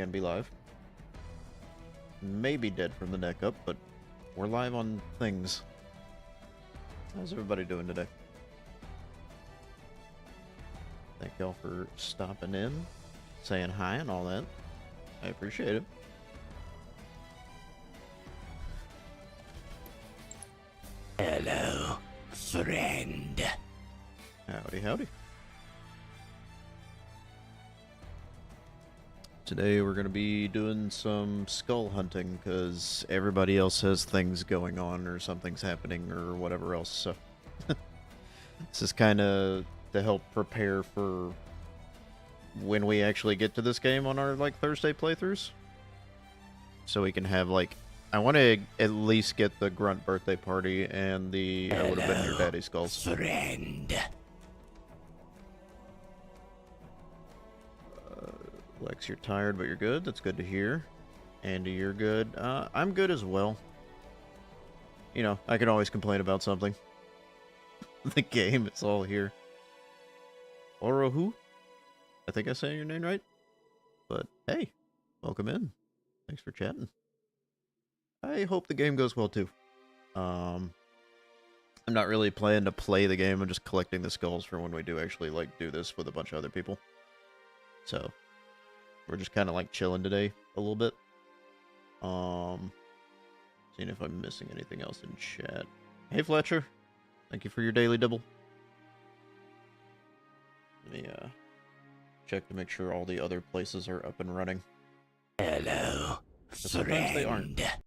can be live. Maybe dead from the neck up, but we're live on things. How's everybody doing today? Thank y'all for stopping in, saying hi and all that. I appreciate it. Hello, friend. Howdy, howdy. Today we're going to be doing some skull hunting because everybody else has things going on or something's happening or whatever else, so this is kind of to help prepare for when we actually get to this game on our like Thursday playthroughs, so we can have like, I want to at least get the Grunt birthday party and the I would have been your daddy skulls. Friend. Lex, you're tired, but you're good. That's good to hear. Andy, you're good. I'm good as well. You know, I can always complain about something. The game is all here. Orohu? I think I say your name right. But hey, welcome in. Thanks for chatting. I hope the game goes well too. I'm not really planning to play the game. I'm just collecting the skulls for when we do actually like do this with a bunch of other people. So we're just kind of like chilling today a little bit. Seeing if I'm missing anything else in chat. Hey Fletcher, thank you for your daily dibble. Let me check to make sure all the other places are up and running. Hello, Sometimes they aren't. That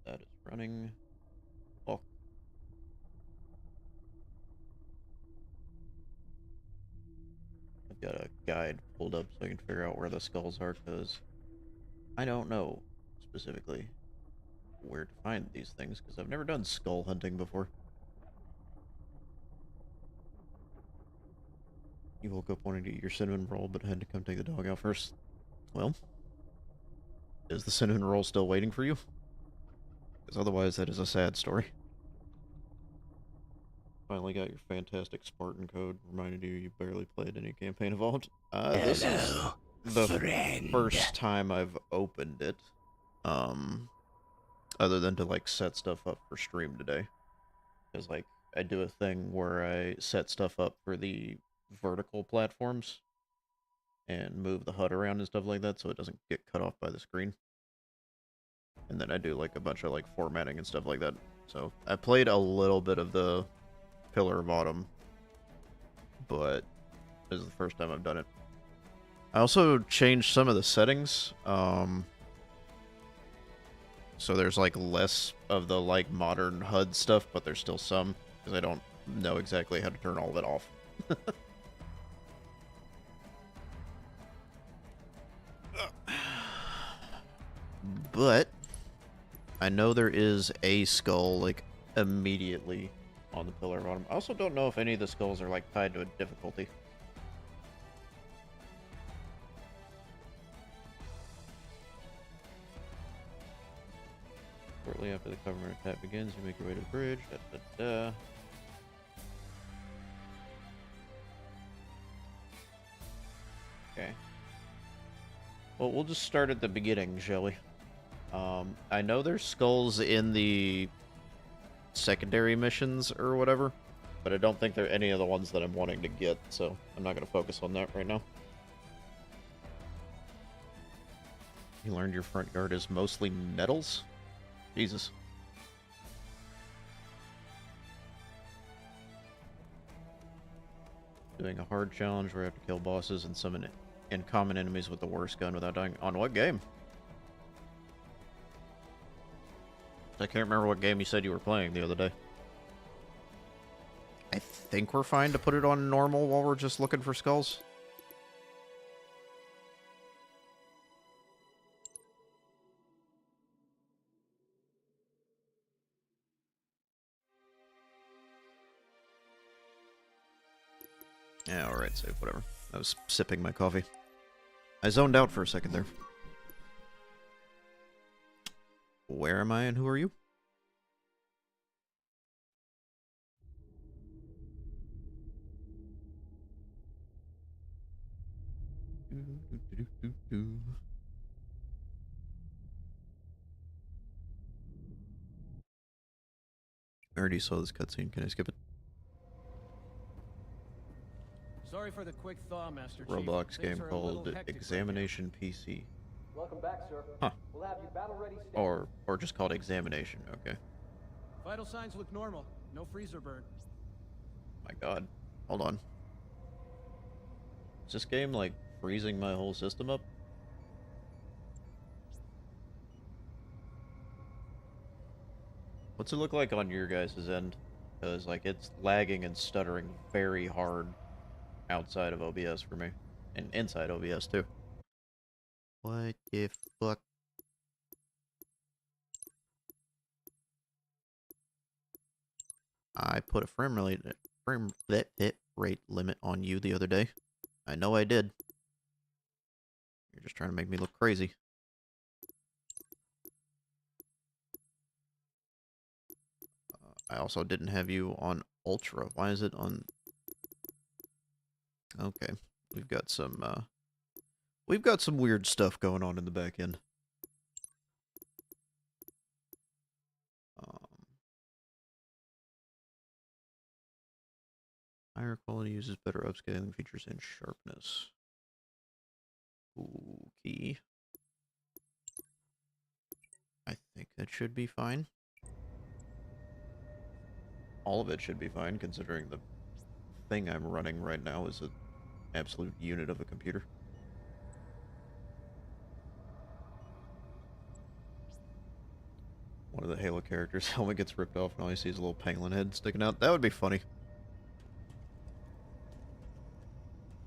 is running. Oh. I've got a guide pulled up so I can figure out where the skulls are, because I don't know specifically where to find these things, because I've never done skull hunting before. You woke up wanting to eat your cinnamon roll, but had to come take the dog out first. Well, is the cinnamon roll still waiting for you? Because otherwise that is a sad story. Finally got your fantastic Spartan code. Reminded you barely played any campaign evolved. This is the first time I've opened it. Other than to like set stuff up for stream today. Because like I do a thing where I set stuff up for the vertical platforms and move the HUD around and stuff like that so it doesn't get cut off by the screen. And then I do like a bunch of like formatting and stuff like that. So I played a little bit of the Pillar of Autumn, but this is the first time I've done it. I also changed some of the settings, so there's like less of the like modern HUD stuff, but there's still some, because I don't know exactly how to turn all of it off. But I know there is a skull like immediately on the Pillar of Autumn. I also don't know if any of the skulls are like tied to a difficulty. Shortly after the government attack begins, you make your way to the bridge. Da, da, da. Okay. Well, we'll just start at the beginning, shall we? I know there's skulls in the secondary missions or whatever, but I don't think they're any of the ones that I'm wanting to get, so I'm not going to focus on that right now. You learned your front yard is mostly nettles? Jesus. Doing a hard challenge where I have to kill bosses and summon common enemies with the worst gun without dying. On what game? I can't remember what game you said you were playing the other day. I think we're fine to put it on normal while we're just looking for skulls. Yeah, alright, save, whatever. I was sipping my coffee. I zoned out for a second there. Where am I and who are you? I already saw this cutscene. Can I skip it? Sorry for the quick thaw, Master Chief. Roblox Things game are a little called hectic Examination PC. Welcome back, sir. Huh. We'll have you battle ready. Or just called Examination. Okay. Vital signs look normal. No freezer burn. My God. Hold on. Is this game like freezing my whole system up? What's it look like on your guys' end? Because like it's lagging and stuttering very hard outside of OBS for me. And inside OBS too. What the fuck? I put a frame rate limit on you the other day. I know I did. You're just trying to make me look crazy. I also didn't have you on Ultra. Why is it on... Okay. We've got some weird stuff going on in the back end. Higher quality uses better upscaling features and sharpness. Okay. I think that should be fine. All of it should be fine, considering the thing I'm running right now is an absolute unit of a computer. One of the Halo characters' helmet gets ripped off and all you see is a little pangolin head sticking out. That would be funny.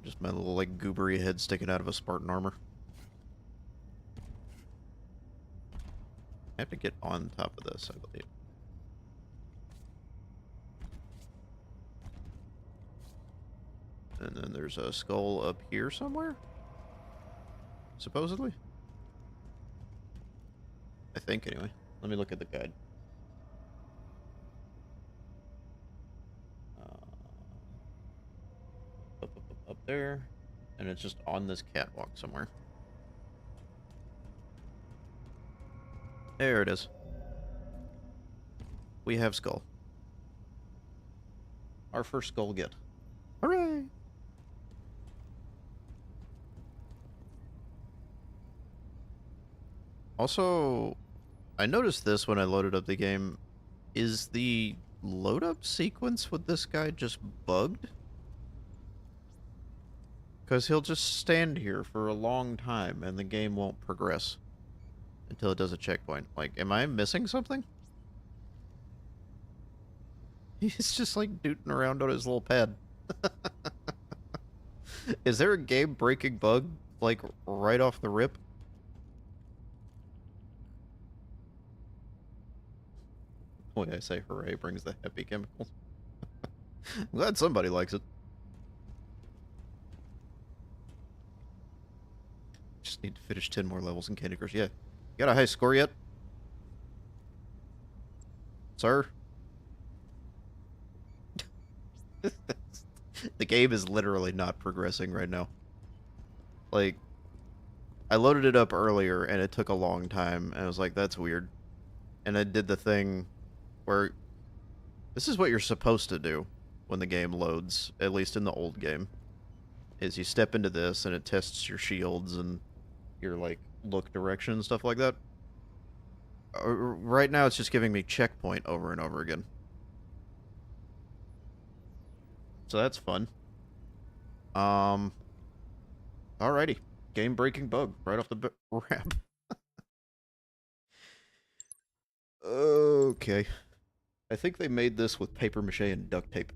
Just my little, like, goobery head sticking out of a Spartan armor. I have to get on top of this, I believe. And then there's a skull up here somewhere? Supposedly? I think, anyway. Let me look at the guide. Up there. And it's just on this catwalk somewhere. There it is. We have skull. Our first skull get. Hooray! Also, I noticed this when I loaded up the game. Is the load up sequence with this guy just bugged? Because he'll just stand here for a long time and the game won't progress until it does a checkpoint. Like, am I missing something? He's just like dooting around on his little pad. Is there a game breaking bug, like, right off the rip? The way I say hooray brings the happy chemicals. I'm glad somebody likes it. Just need to finish 10 more levels in Candy Crush. Yeah. You got a high score yet? Sir? The game is literally not progressing right now. Like, I loaded it up earlier and it took a long time, and I was like, that's weird. And I did the thing where this is what you're supposed to do when the game loads, at least in the old game, is you step into this and it tests your shields and your, like, look direction and stuff like that. Right now it's just giving me checkpoint over and over again. So that's fun. Alrighty. Game-breaking bug right off the rap. Okay. I think they made this with paper mache and duct tape.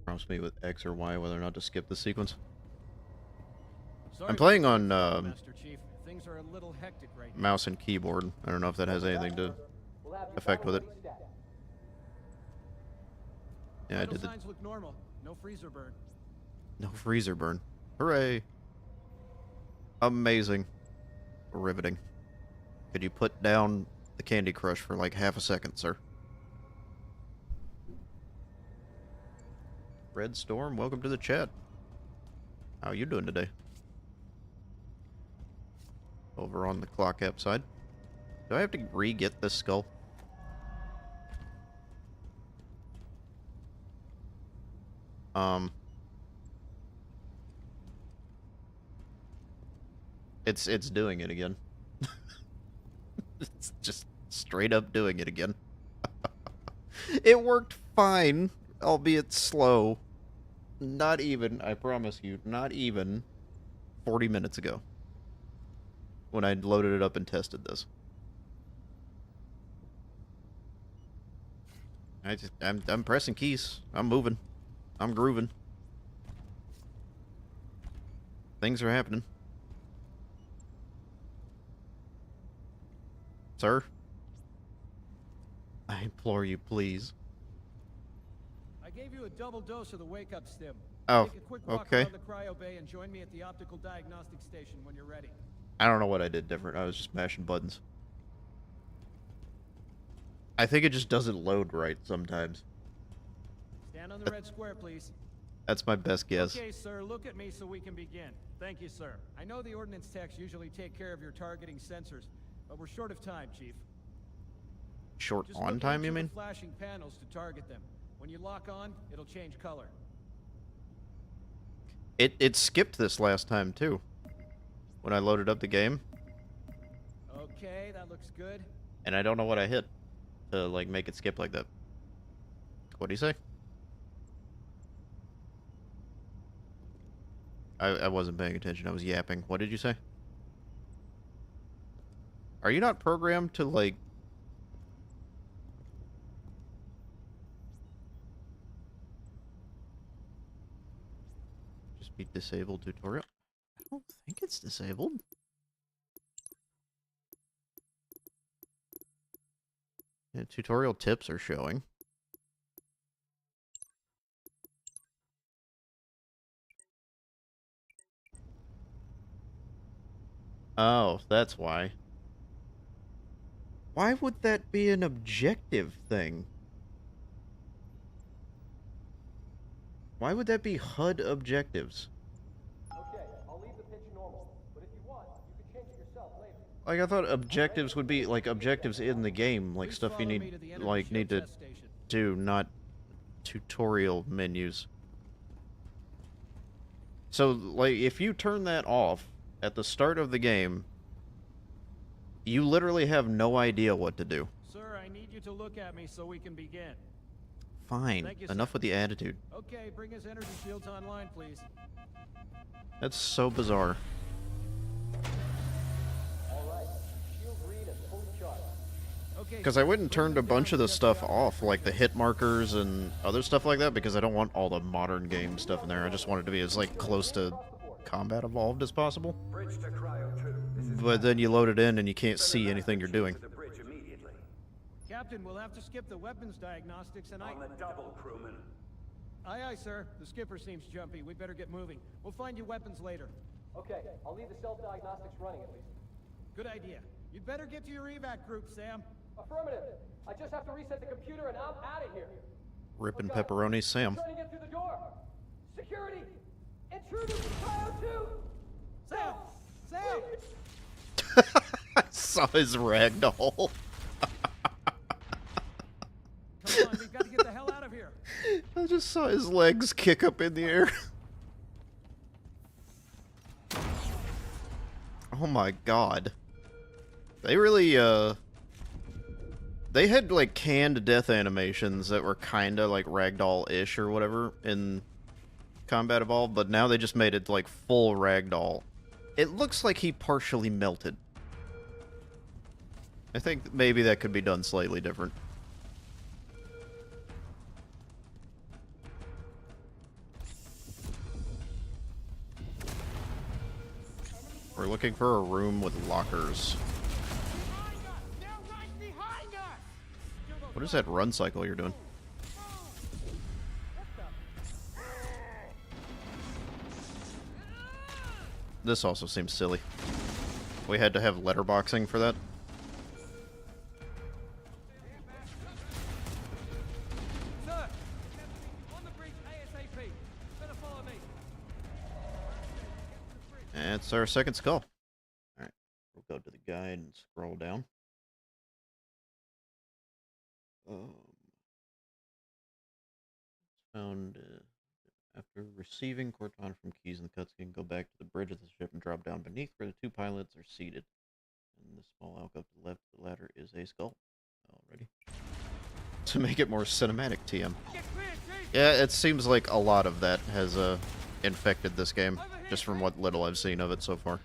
Prompts me with X or Y whether or not to skip the sequence. I'm playing on Master Chief. Things are a little hectic right now. mouse and keyboard. I don't know if that has anything to affect with it. Yeah, I did the... Signs look normal. No freezer burn. No freezer burn. Hooray. Amazing. Riveting. Could you put down the Candy Crush for like half a second, sir? Red Storm, welcome to the chat. How you doing today? Over on the clock app side. Do I have to re-get this skull? It's doing it again. It's just straight up doing it again. It worked fine, albeit slow. Not even, I promise you, not even 40 minutes ago. When I loaded it up and tested this. I'm pressing keys. I'm moving. I'm grooving. Things are happening. Sir? I implore you, please. I gave you a double dose of the wake-up stim. Oh, Take a quick walk okay. around the cryo bay and join me at the optical diagnostic station when you're ready. I don't know what I did different. I was just mashing buttons. I think it just doesn't load right sometimes. Stand on the red square, please. That's my best guess. Okay, sir, look at me so we can begin. Thank you, sir. I know the ordnance techs usually take care of your targeting sensors, but we're short of time, Chief. Short Just on look time, into you the mean? flashing panels to target them. When you lock on, it'll change color. It skipped this last time, too. When I loaded up the game. Okay, that looks good. And I don't know what I hit to, like, make it skip like that. What do you say? I wasn't paying attention. I was yapping. What did you say? Are you not programmed to, like... just be disabled tutorial? I don't think it's disabled. Yeah, tutorial tips are showing. Oh, that's why. Why would that be an objective thing? Why would that be HUD objectives? Okay, I'll leave the pitch normal, but if you want, you can change it yourself later. Like, I thought objectives would be, like, objectives in the game. Like, Please stuff you follow me need, to the energy like, shield need to test station. do, not tutorial menus. So, like, if you turn that off at the start of the game, you literally have no idea what to do. Sir, I need you to look at me so we can begin. Fine. Thank you, Enough sir. with the attitude. Okay, bring his energy shields online, please. That's so bizarre. All right, shield read and fully charged. Okay. Because I went and turned a bunch of the stuff off, like the hit markers and other stuff like that, because I don't want all the modern game stuff in there. I just want it to be as, like, close to Combat Evolved as possible. Bridge to Cryo 2. This is But then you load it in and you can't see anything you're doing. to the bridge immediately. Captain, we'll have to skip the weapons diagnostics and On the double, crewman. Aye, aye, sir. The skipper seems jumpy. We'd better get moving. We'll find you weapons later. Okay, I'll leave the self-diagnostics running at least. Good idea. You'd better get to your evac group, Sam. Affirmative. I just have to reset the computer and I'm out of here. Rippin' pepperoni Sam. Trying to get through the door. Security! Intruders in Cryo 2! Sam! Sam! I saw his ragdoll. Come on, we've got to get the hell out of here. I just saw his legs kick up in the air. Oh my god. They really, they had, like, canned death animations that were kinda, like, ragdoll-ish or whatever in Combat Evolved, but now they just made it, like, full ragdoll. It looks like he partially melted. I think maybe that could be done slightly different. We're looking for a room with lockers. What is that run cycle you're doing? This also seems silly. We had to have letterboxing for that. Sir! On the bridge ASAP. That's our second skull. Alright, we'll go to the guide and scroll down. Found after receiving Cortana from Keys in the cutscene, go back to the bridge of the ship and drop down beneath where the two pilots are seated. In the small alcove to the left of the ladder is a skull. Already. To make it more cinematic, TM. Yeah, it seems like a lot of that has infected this game, just from what little I've seen of it so far.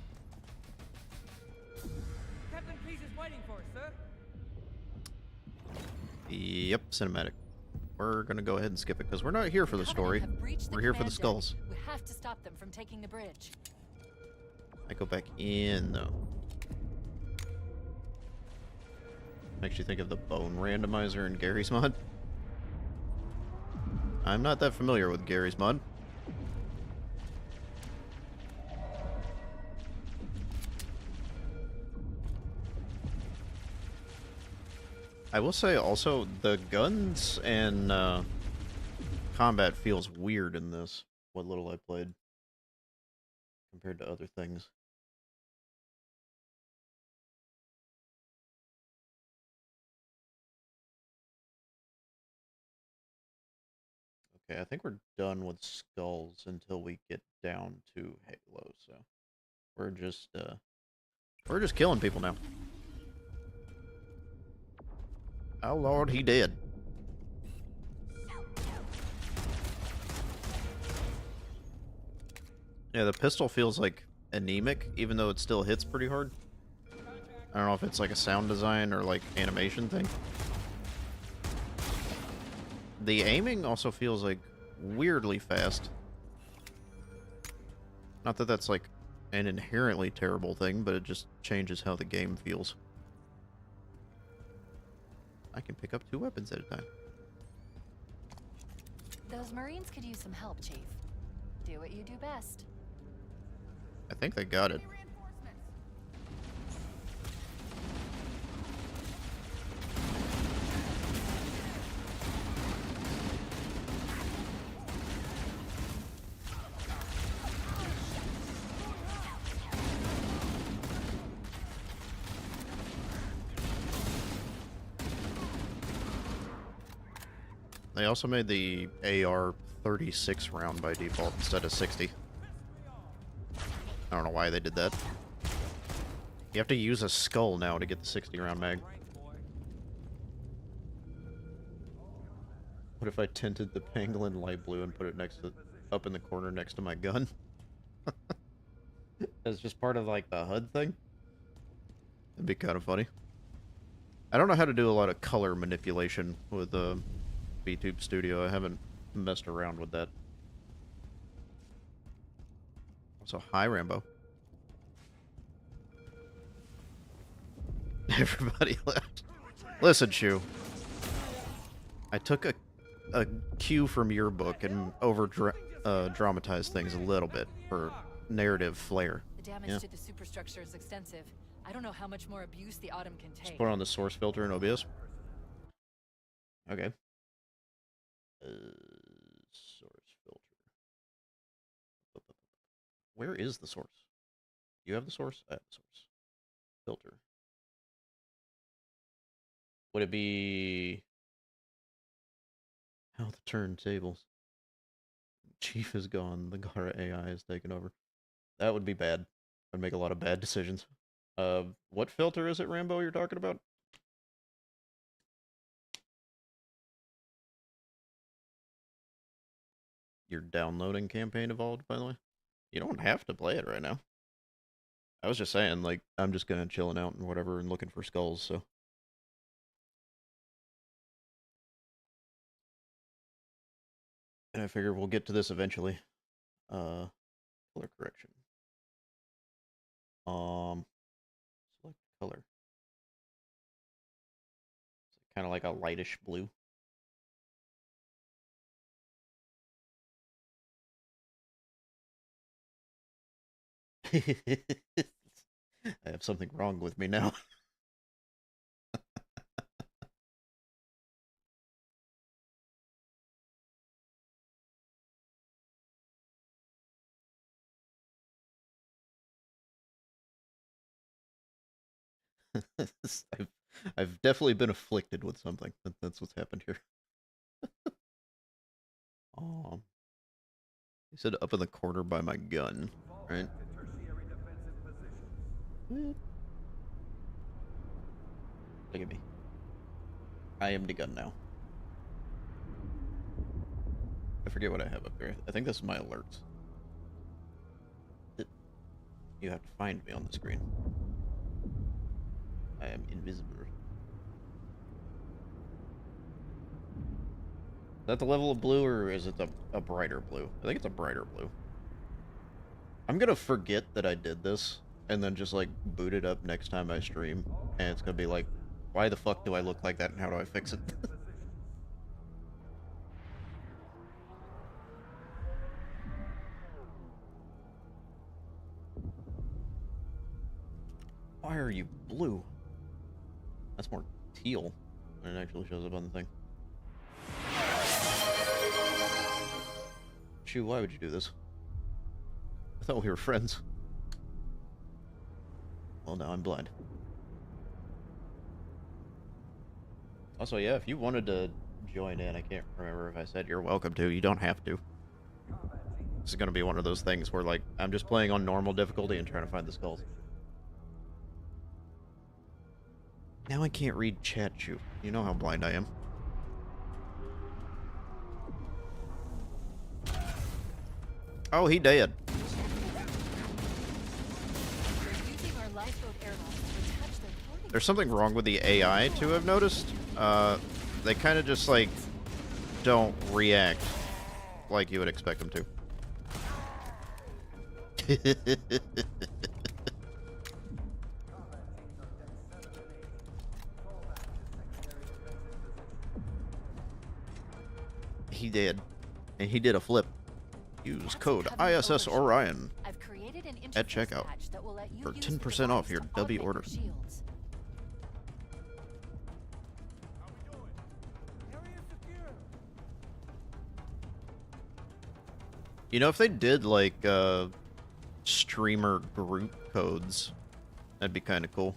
Captain Peace is waiting for us, sir. Yep, cinematic. We're gonna go ahead and skip it because we're not here for the story. We're here for the skulls. We have to stop them from taking the bridge. I go back in though. Makes you think of the bone randomizer in Gary's mod. I'm not that familiar with Gary's mod. I will say also the guns and combat feels weird in this. What little I played compared to other things. Okay, I think we're done with skulls until we get down to Halo, so we're just killing people now. Oh Lord, he did. Yeah, the pistol feels like anemic, even though it still hits pretty hard. I don't know if it's like a sound design or like animation thing. The aiming also feels like weirdly fast. Not that that's like an inherently terrible thing, but it just changes how the game feels. I can pick up 2 weapons at a time. Those Marines could use some help, Chief. Do what you do best. I think they got it. They also made the AR 36 round by default instead of 60. I don't know why they did that. You have to use a skull now to get the 60 round mag. What if I tinted the pangolin light blue and put it next to, up in the corner next to my gun? It's just part of like the HUD thing. That'd be kind of funny. I don't know how to do a lot of color manipulation with VTube Studio. I haven't messed around with that. Also, hi Rambo. Everybody left. Listen, Shu. I took a cue from your book and dramatized things a little bit for narrative flair. The damage to the superstructure is extensive. I don't know how much more abuse the Autumn can take. Just put on the source filter in OBS. Okay. Source filter. Where is the source? You have the source? I have the source. Filter. Would it be... How the turntables. Chief is gone. The Garra AI is taken over. That would be bad. I'd make a lot of bad decisions. What filter is it, Rambo, you're talking about? Your downloading campaign evolved, by the way? You don't have to play it right now. I was just saying, like, I'm just gonna chilling out and whatever and looking for skulls, so. And I figure we'll get to this eventually. Color correction. Select color. It's kind of like a lightish blue. I have something wrong with me now. I've, I've definitely been afflicted with something. That's what's happened here. Oh, he said up in the corner by my gun, right? Tertiary defensive positions. Look at me. I am the gun now. I forget what I have up there. I think this is my alerts. You have to find me on the screen. I am invisible. Is that the level of blue, or is it a brighter blue? I think it's a brighter blue. I'm gonna forget that I did this, and then just, like, boot it up next time I stream, and it's gonna be like, why the fuck do I look like that, and how do I fix it? Why are you blue? That's more teal when it actually shows up on the thing. Shoo, why would you do this? I thought we were friends. Well, now I'm blind. Also, yeah, if you wanted to join in, I can't remember if I said you're welcome to. You don't have to. This is going to be one of those things where, like, I'm just playing on normal difficulty and trying to find the skulls. Now I can't read chat, Shoo. You know how blind I am. Oh, he dead. There's something wrong with the AI, too, I've noticed. They kind of just, like, don't react like you would expect them to. He did. And he did a flip. Use code ISS Orion at checkout for 10% off your W order. You know, if they did, like, streamer group codes, that'd be kind of cool.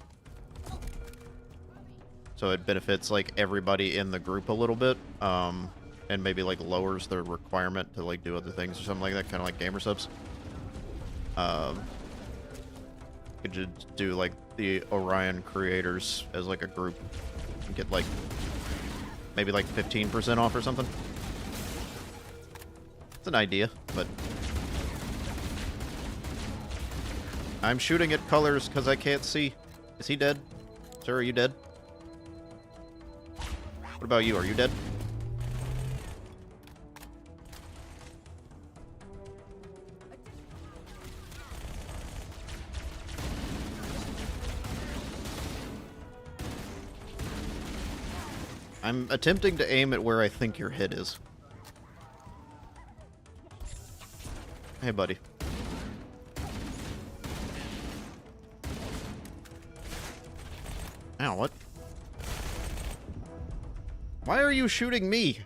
So it benefits, like, everybody in the group a little bit, and maybe, like, lowers their requirement to, like, do other things or something like that, kind of like gamer subs. Could just do, like, the Orion creators as, like, a group and get, like, maybe, like, 15% off or something. It's an idea, but I'm shooting at colors because I can't see. Is he dead? Sir, are you dead? What about you? Are you dead? I'm attempting to aim at where I think your head is. Hey, buddy. Ow, what? Why are you shooting me?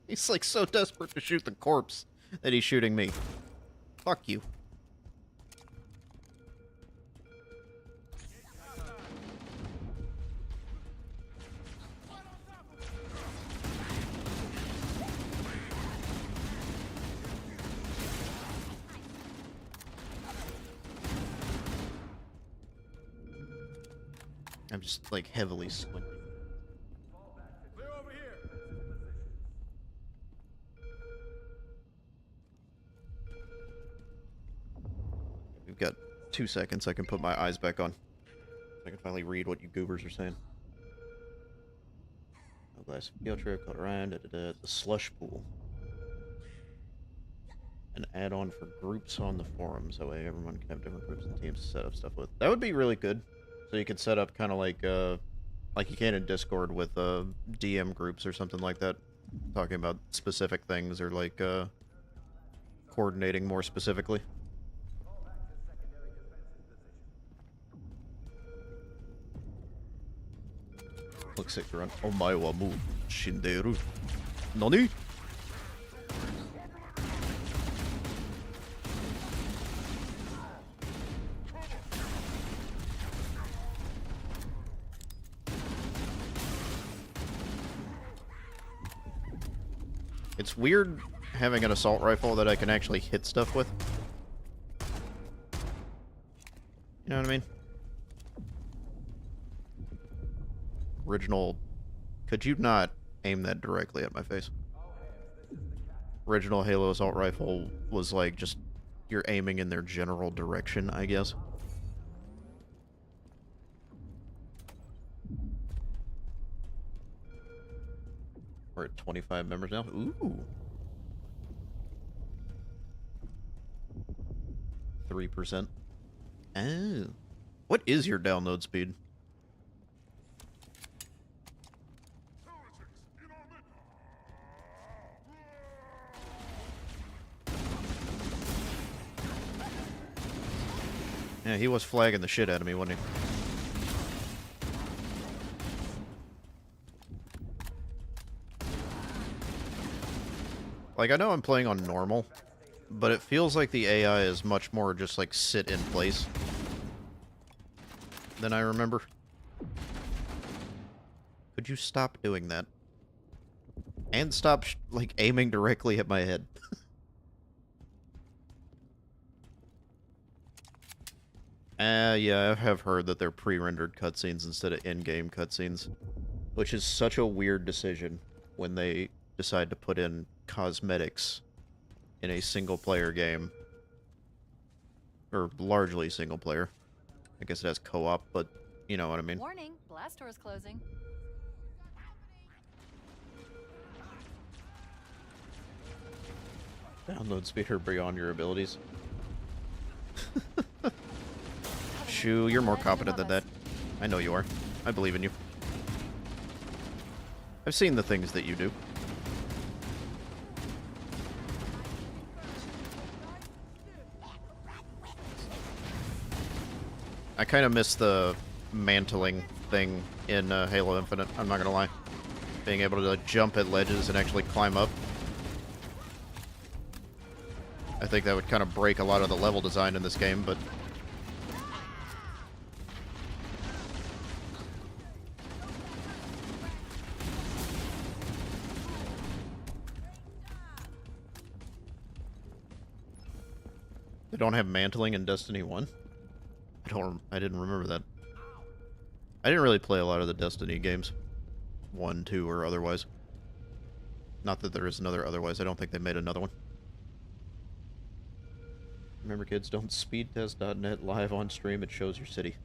He's, like, so desperate to shoot the corpse that he's shooting me. Fuck you. I'm just, like, heavily squinting. Clear over here. We've got 2 seconds. I can put my eyes back on. I can finally read what you goobers are saying. No glass field trip, caught around, the slush pool. An add-on for groups on the forums. That way everyone can have different groups and teams to set up stuff with. That would be really good. So you could set up kind of like you can in Discord with DM groups or something like that, talking about specific things or like coordinating more specifically. Looks like you're on Omae wa mou shinderu. Nani? It's weird having an assault rifle that I can actually hit stuff with. You know what I mean? Original... Could you not aim that directly at my face? Original Halo assault rifle was like just... You're aiming in their general direction, I guess. We're at 25 members now. Ooh. 3%. Oh. What is your download speed? Yeah, he was flagging the shit out of me, wasn't he? Like, I know I'm playing on normal, but it feels like the AI is much more just, like, sit in place than I remember. Could you stop doing that? And stop, like, aiming directly at my head. Yeah, I have heard that they're pre-rendered cutscenes instead of in-game cutscenes, which is such a weird decision when they decide to put in cosmetics in a single-player game. Or largely single-player. I guess it has co-op, but you know what I mean. Warning, blast door is closing. Download speed or beyond your abilities. Shoo, you're more competent than that. I know you are. I believe in you. I've seen the things that you do. I kind of miss the mantling thing in Halo Infinite, I'm not gonna lie. Being able to like, jump at ledges and actually climb up. I think that would kind of break a lot of the level design in this game, but... They don't have mantling in Destiny 1? I didn't remember that. I didn't really play a lot of the Destiny games. 1, 2, or otherwise. Not that there is another otherwise, I don't think they made another one. Remember kids, don't speedtest.net live on stream, it shows your city.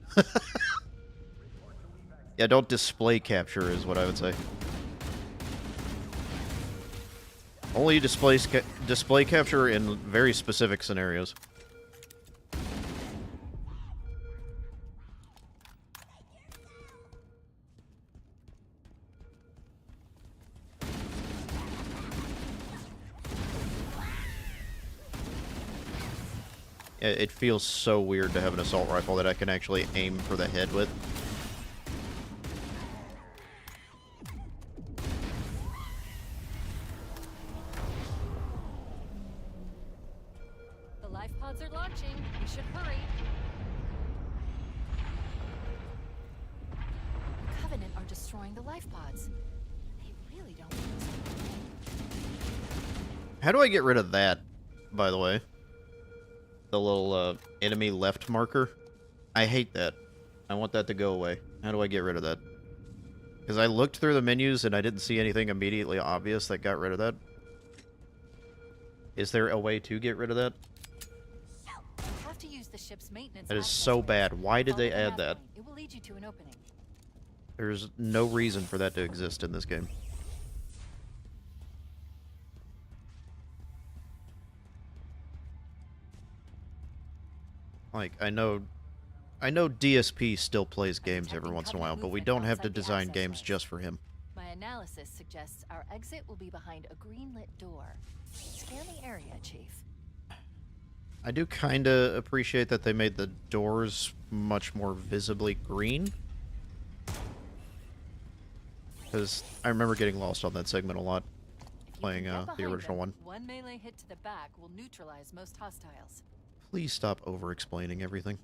Yeah, don't display capture is what I would say. Only display capture in very specific scenarios. It feels so weird to have an assault rifle that I can actually aim for the head with. The life pods are launching. We should hurry. The Covenant are destroying the life pods. They really don't want us to win. How do I get rid of that, by the way? The little enemy left marker. I hate that. I want that to go away. How do I get rid of that? Because I looked through the menus and I didn't see anything immediately obvious that got rid of that. Is there a way to get rid of that? You have to use the ship's maintenance. That is access so way. bad. Why did they Follow the add nav that? point. It will lead you to an opening. There's no reason for that to exist in this game. Like, I know DSP still plays games every once in a while, but we don't have to design games just for him. My analysis suggests our exit will be behind a green-lit door. Scan the area, Chief. I do kind of appreciate that they made the doors much more visibly green. Because I remember getting lost on that segment a lot, playing the original one. One melee hit to the back will neutralize most hostiles. Please stop over-explaining everything.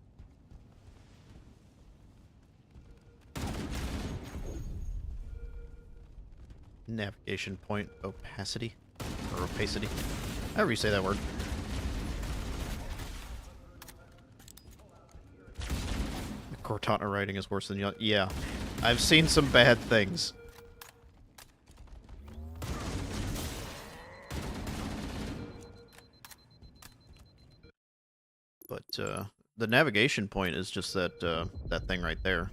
Navigation point opacity. Or opacity. However you say that word. Cortana writing is worse than yeah. I've seen some bad things. But the navigation point is just that that thing right there.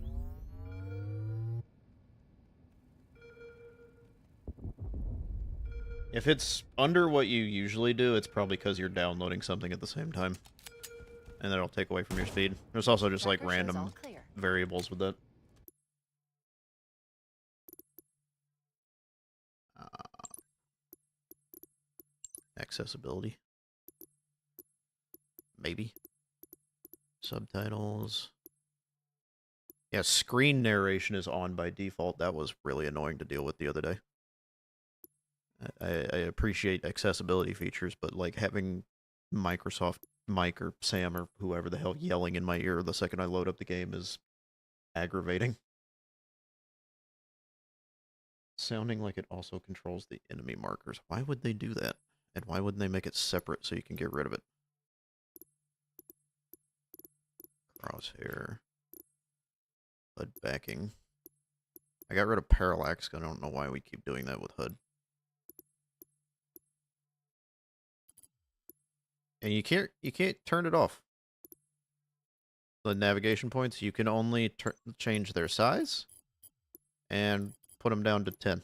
If it's under what you usually do, it's probably because you're downloading something at the same time. And that'll take away from your speed. There's also just like random variables with that. Accessibility. Maybe. Subtitles. Yeah, screen narration is on by default. That was really annoying to deal with the other day. I appreciate accessibility features, but like having Microsoft Mike or Sam or whoever the hell yelling in my ear the second I load up the game is aggravating. Sounding like it also controls the enemy markers. Why would they do that? And why wouldn't they make it separate so you can get rid of it? Crosshair. HUD backing. I got rid of parallax, because I don't know why we keep doing that with HUD. And you can't turn it off. The navigation points, you can only change their size and put them down to 10.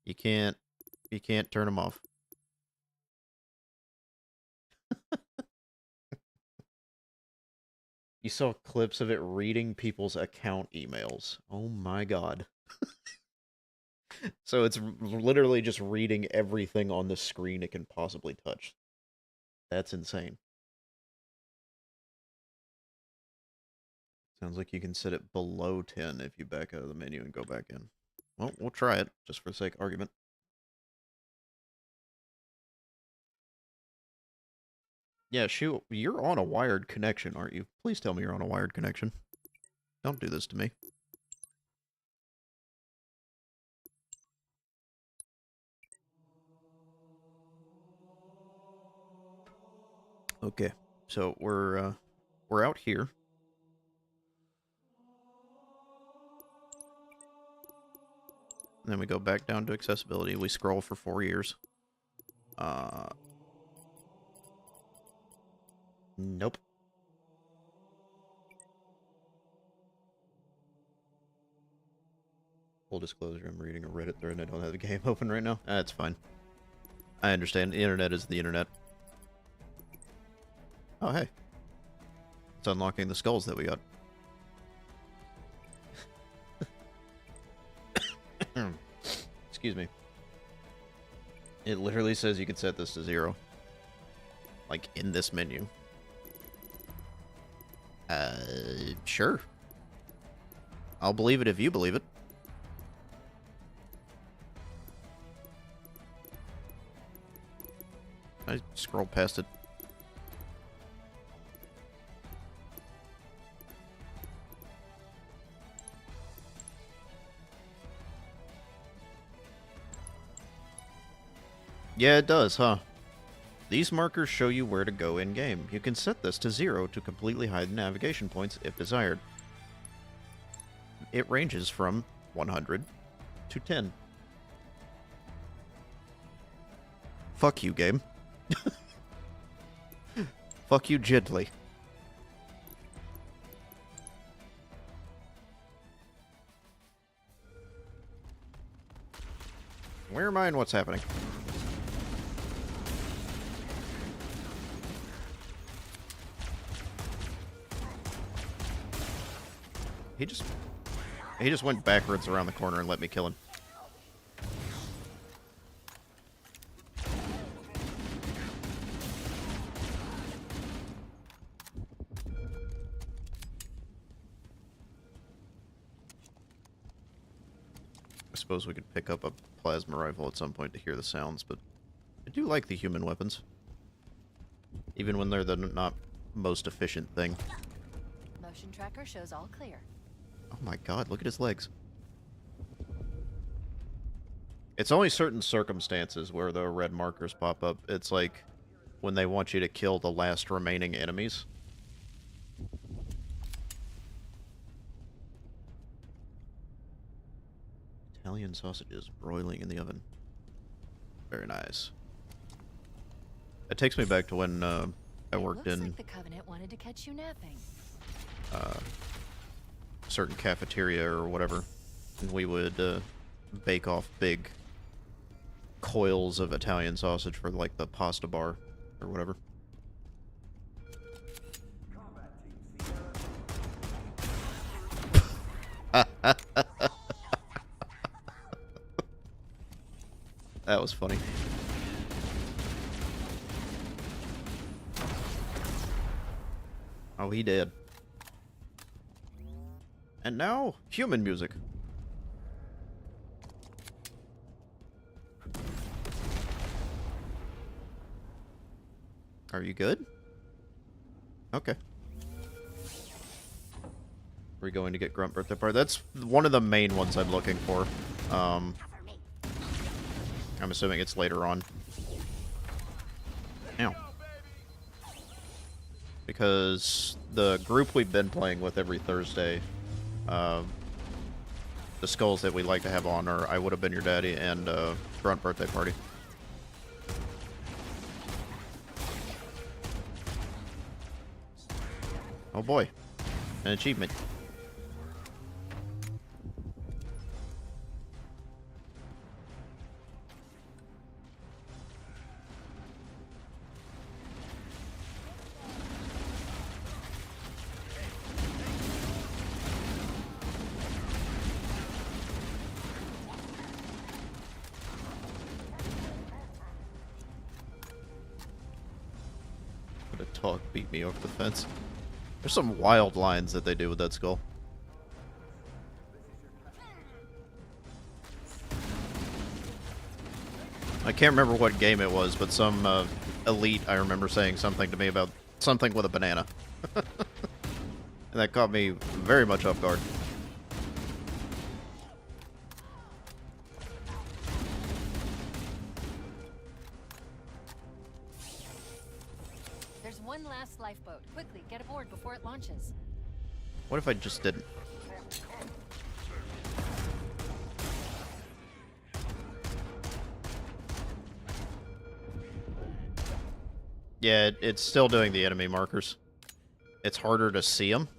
You can't turn them off. You saw clips of it reading people's account emails. Oh my god. So it's literally just reading everything on the screen it can possibly touch. That's insane. Sounds like you can set it below 10 if you back out of the menu and go back in. Well, we'll try it, just for the sake of argument. Yeah, shoot, you're on a wired connection, aren't you? Please tell me you're on a wired connection. Don't do this to me. Okay, so we're out here. And then we go back down to accessibility. We scroll for 4 years. Nope. Full disclosure, I'm reading a Reddit thread and I don't have the game open right now. That's fine. I understand. The internet is the internet. Oh, hey. It's unlocking the skulls that we got. Excuse me. It literally says you can set this to 0. Like, in this menu. Sure. I'll believe it if you believe it. I scrolled past it. Yeah, it does, huh? These markers show you where to go in-game. You can set this to 0 to completely hide the navigation points if desired. It ranges from 100 to 10. Fuck you, game. Fuck you gently. Where am I and what's happening? He just went backwards around the corner and let me kill him. I suppose we could pick up a plasma rifle at some point to hear the sounds, but I do like the human weapons. Even when they're the not most efficient thing. Motion tracker shows all clear. Oh my god, look at his legs. It's only certain circumstances where the red markers pop up. It's like when they want you to kill the last remaining enemies. Italian sausages broiling in the oven. Very nice. It takes me back to when I worked in Like the Covenant wanted to catch you napping. certain cafeteria or whatever, and we would bake off big coils of Italian sausage for like the pasta bar or whatever. That was funny. Oh, he did. And now, human music. Are you good? Okay. We're going to get Grunt Birthday Party. That's one of the main ones I'm looking for. I'm assuming it's later on. Ow. Because the group we've been playing with every Thursday, the skulls that we like to have on are I Would Have Been Your Daddy and Grunt Birthday Party. Oh boy, an achievement. A dog beat me over the fence. There's some wild lines that they do with that skull. I can't remember what game it was, but some elite, I remember saying something to me about something with a banana. And that caught me very much off guard. There's one last lifeboat. Quickly, get aboard before it launches. What if I just didn't? Yeah, it's still doing the enemy markers. It's harder to see them,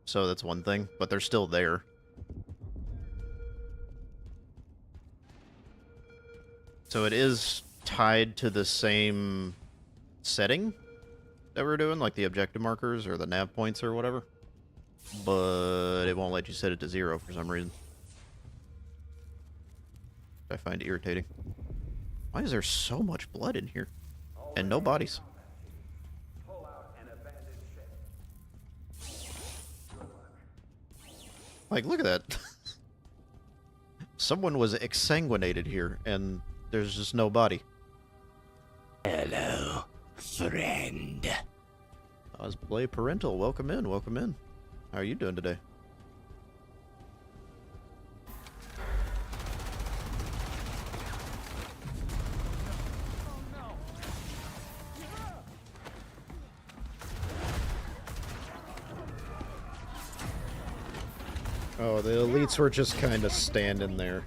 so that's one thing, but they're still there. So it is tied to the same setting that we're doing, like the objective markers or the nav points or whatever. But it won't let you set it to 0 for some reason. I find irritating. Why is there so much blood in here? And no bodies. Pull out an abandoned ship. Like, look at that. Someone was exsanguinated here, and there's just no body. Hello, friend. Cosplay Parental, welcome in, welcome in. How are you doing today? Oh, the elites were just kind of standing there.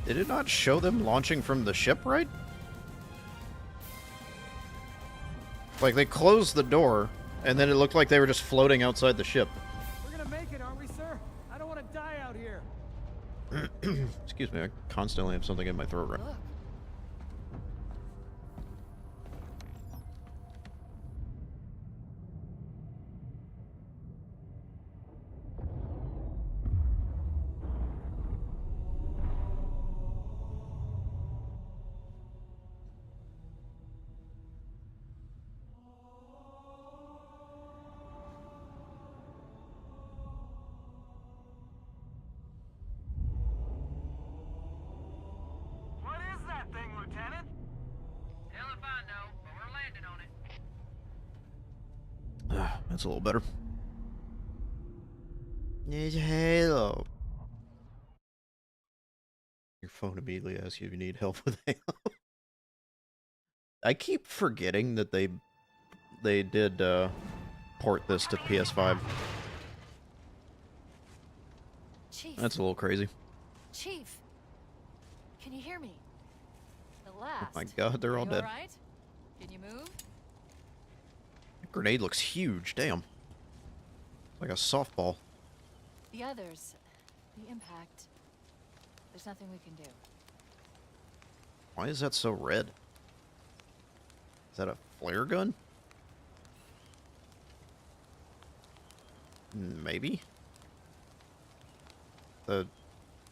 Did it not show them launching from the ship, right? Like, they closed the door, and then it looked like they were just floating outside the ship. We're gonna make it, aren't we, sir? I don't want to die out here. Excuse me, I constantly have something in my throat right now. Look, What is That's a little better. Need Halo. Your phone immediately asks you if you need help with Halo. I keep forgetting that they did port this to PS5. Chief. That's a little crazy. Chief. Can you hear me? At last. Oh my god, they're all dead. All right? Can you move? That grenade looks huge, damn. Like a softball. The others. The impact. There's nothing we can do. Why is that so red? Is that a flare gun? Maybe. The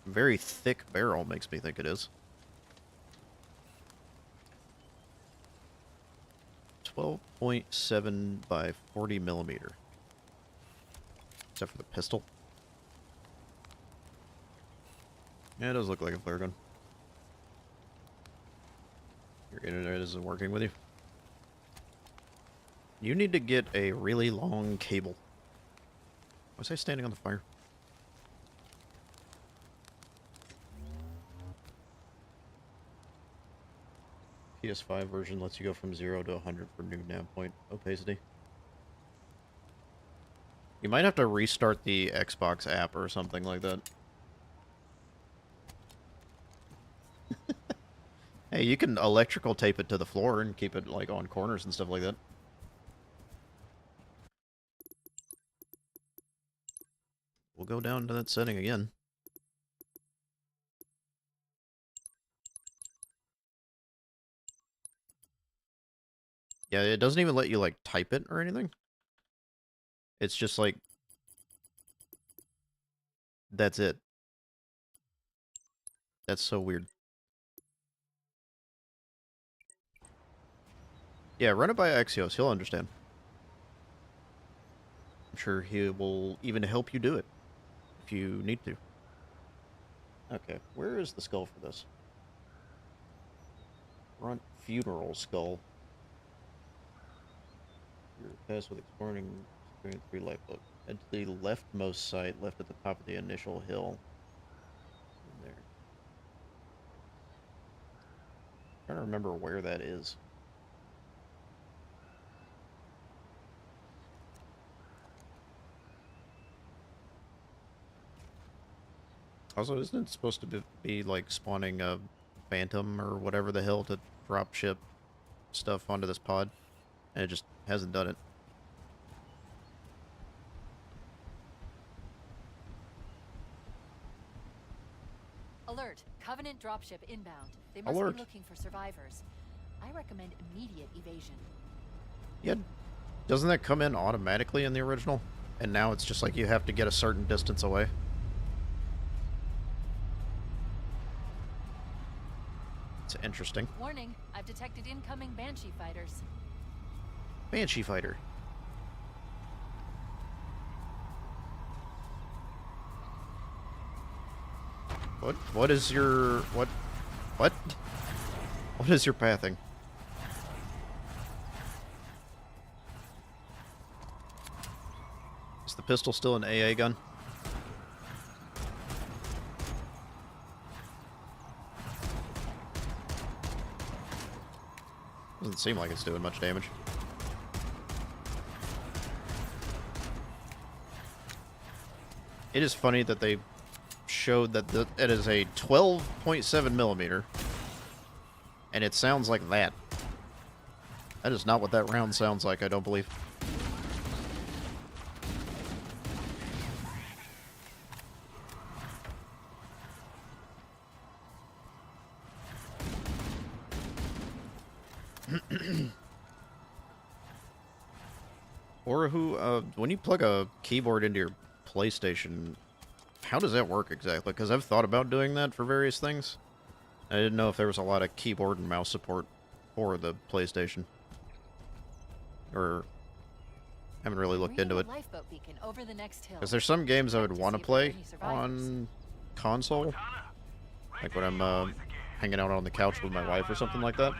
very thick barrel makes me think it is. 12.7 by 40 millimeter. Except for the pistol. Yeah, it does look like a flare gun. Your internet isn't working with you. You need to get a really long cable. Was I standing on the fire? PS5 version lets you go from 0 to 100 for new nav point opacity. You might have to restart the Xbox app or something like that. Hey, you can electrical tape it to the floor and keep it like on corners and stuff like that. We'll go down to that setting again. Yeah, it doesn't even let you, like, type it or anything. It's just like... That's it. That's so weird. Yeah, run it by Axios. He'll understand. I'm sure he will even help you do it. If you need to. Okay, where is the skull for this? Front funeral skull. You're passed with exploring 3 lifeboat. Head to the leftmost site, left at the top of the initial hill. In there. I'm trying to remember where that is. Also, isn't it supposed to be like spawning a phantom or whatever the hell to drop ship stuff onto this pod? And it just hasn't done it. Alert! Covenant dropship inbound. They must Alert. be looking for survivors. I recommend immediate evasion. Yeah, doesn't that come in automatically in the original? And now it's just like you have to get a certain distance away? It's interesting. Warning, I've detected incoming Banshee fighters. Banshee fighter. What is your... What? What is your pathing? Is the pistol still an AA gun? Doesn't seem like it's doing much damage. It is funny that they showed that it is a 12.7 millimeter, and it sounds like that. That is not what that round sounds like, I don't believe. Or when you plug a keyboard into your PlayStation, how does that work exactly? Because I've thought about doing that for various things. I didn't know if there was a lot of keyboard and mouse support for the PlayStation. Or haven't really looked into it. Lifeboat beacon over the next hill. Because there's some games I would want to play on console. Like when I'm hanging out on the couch with my wife or something like that.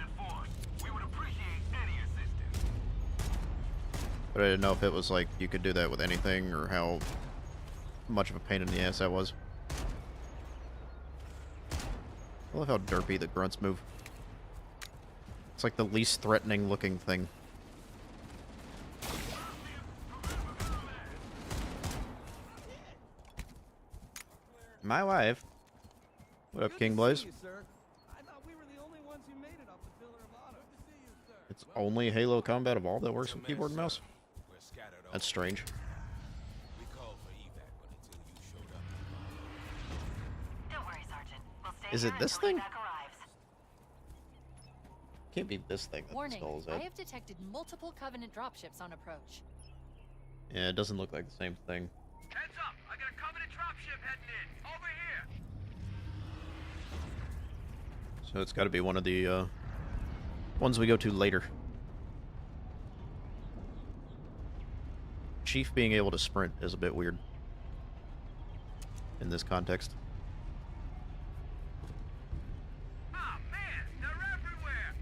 But I didn't know if it was like you could do that with anything or how much of a pain in the ass that was. I love how derpy the grunts move. It's like the least threatening looking thing. My wife. What up, King Blaze? It's only Halo Combat Evolved that works with keyboard and mouse? That's strange. Don't worry, Sergeant. We'll stay Is here it this until thing? evac arrives. Can't be this thing that Warning, installs I that. have detected multiple Covenant dropships on approach. Yeah, it doesn't look like the same thing. Heads up! I got a Covenant dropship heading in. Over here. So it's got to be one of the ones we go to later. Chief being able to sprint is a bit weird in this context. Oh man, they're everywhere.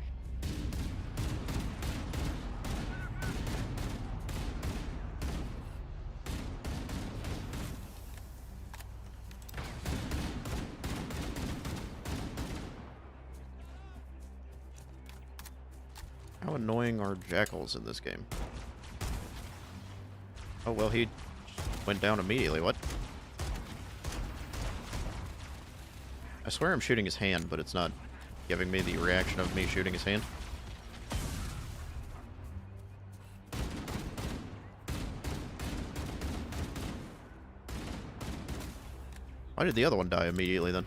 How annoying are jackals in this game? Oh, well, he went down immediately. What? I swear I'm shooting his hand, but it's not giving me the reaction of me shooting his hand. Why did the other one die immediately then?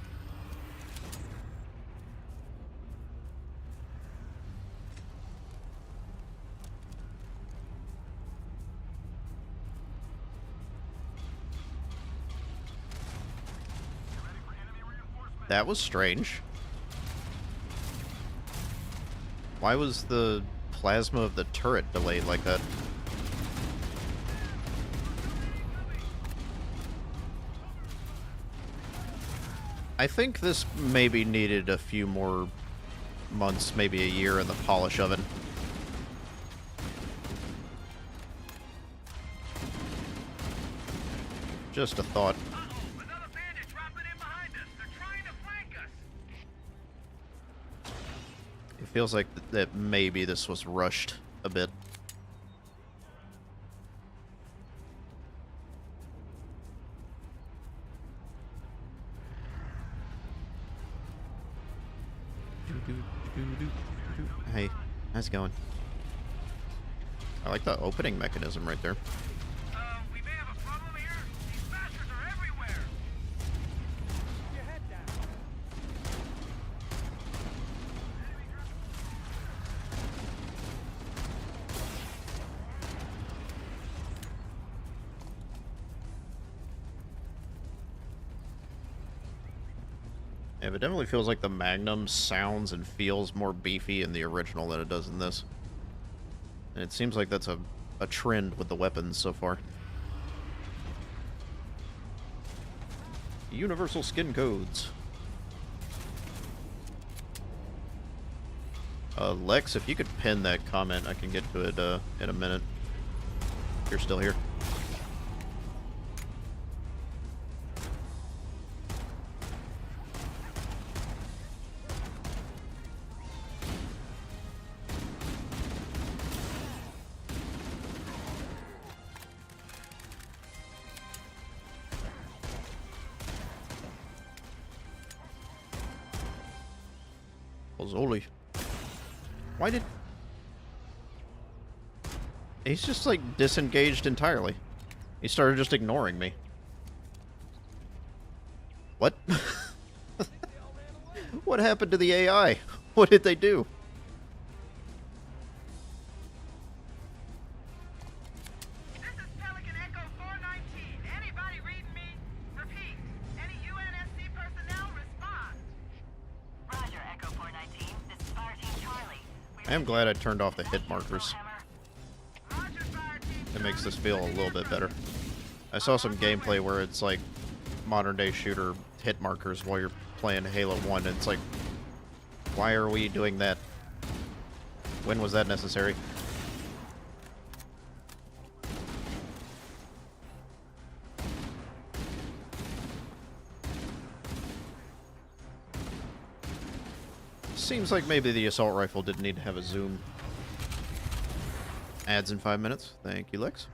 That was strange. Why was the plasma of the turret delayed like that? I think this maybe needed a few more months, maybe a year in the polish oven. Just a thought. Another bandit dropping in behind us. They're trying to flank us. It feels like that maybe this was rushed a bit. Hey, how's it going? I like the opening mechanism right there. We may have a problem here. These bastards are everywhere. Keep your head down. Yeah, but it definitely feels like the Magnum sounds and feels more beefy in the original than it does in this. And it seems like that's a trend with the weapons so far. Universal skin codes. Lex, if you could pin that comment, I can get to it in a minute. If you're still here. Zoli. Why did... He's just, like, disengaged entirely. He started just ignoring me. What? What happened to the AI? What did they do? This is Pelican Echo 419. Anybody reading me? Repeat. Any UNSC personnel respond. Roger, Echo 419. This is Fire Team Charlie. I am glad I turned off the hit markers. Roger, Fire Team. It makes this feel a little bit better. I saw some gameplay where it's like modern day shooter hit markers while you're playing Halo 1, and it's like, why are we doing that? When was that necessary? Seems like maybe the assault rifle didn't need to have a zoom. Ads in 5 minutes. Thank you, Lex.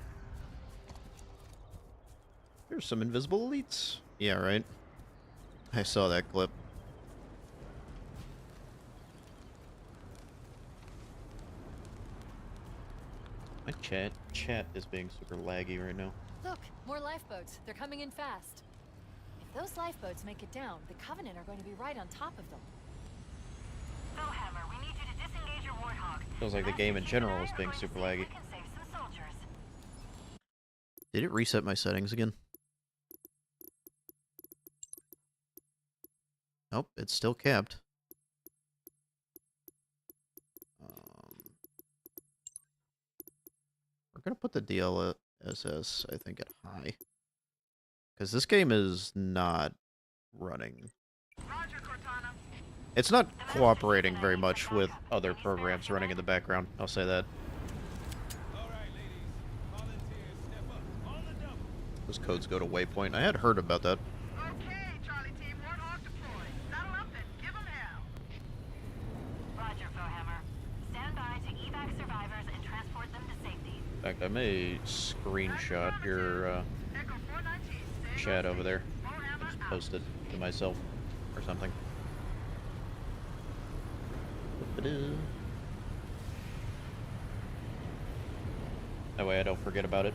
There's some invisible elites. Yeah, right. I saw that clip. My chat is being super laggy right now. Look, more lifeboats. They're coming in fast. If those lifeboats make it down, the Covenant are going to be right on top of them. Bellhammer, we need you to disengage your warthog. Feels like the game in general is being super laggy. We can save some soldiers. Did it reset my settings again? Nope, it's still capped. We're gonna put the DLSS, I think, at high. Because this game is not running. Roger, Cortana. It's not cooperating very much with other programs running in the background, I'll say that. Those codes go to waypoint. I had heard about that. Okay, Charlie Team, Warthog deployed. Saddle up and give 'em hell. Roger, Bellhammer. Stand by to evac survivors and transport them to safety. In fact, I may screenshot your Echo 419, stay chat over there. Bellhammer Just out. post it to myself or something. That way I don't forget about it.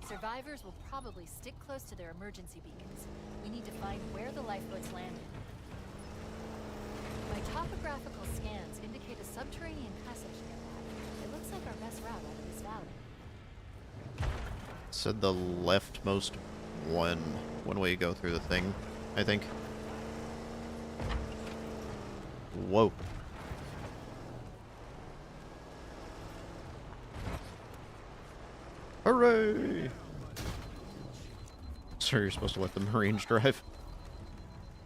Survivors will probably stick close to their emergency beacons. We need to find where the lifeboats landed. My topographical scans indicate a subterranean passage nearby. It looks like our best route out of this valley. Said the leftmost one when we go through the thing, I think. Whoa. Hooray! So you're supposed to let the Marines drive?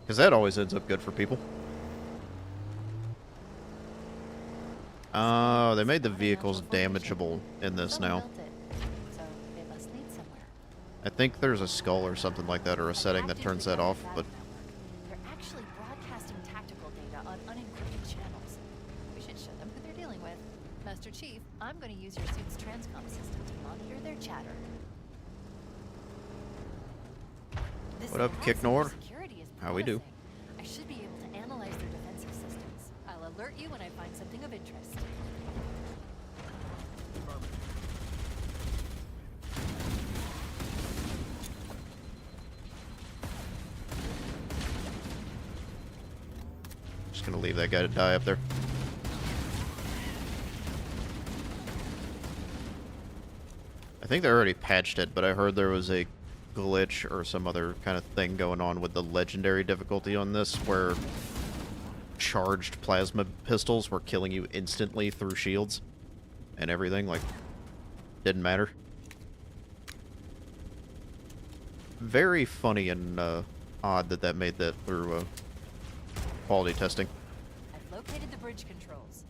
Because that always ends up good for people. Oh, they made the vehicles damageable in this now. So they must lead somewhere. I think there's a skull or something like that, or a setting that turns that off, but They're actually broadcasting tactical data on unencrypted channels. We should show them who they're dealing with. Master Chief, I'm going to use your suit's transcom system to monitor their chatter. This What up, enhanced Kicknor? security is How we do? promising. I should be able to analyze their defensive systems. I'll alert you when I find something of interest. just gonna leave that guy to die up there. I think they already patched it, but I heard there was a glitch or some other kind of thing going on with the legendary difficulty on this, where charged plasma pistols were killing you instantly through shields and everything, like, didn't matter. Very funny and odd that that made that through quality testing. I've located the bridge controls.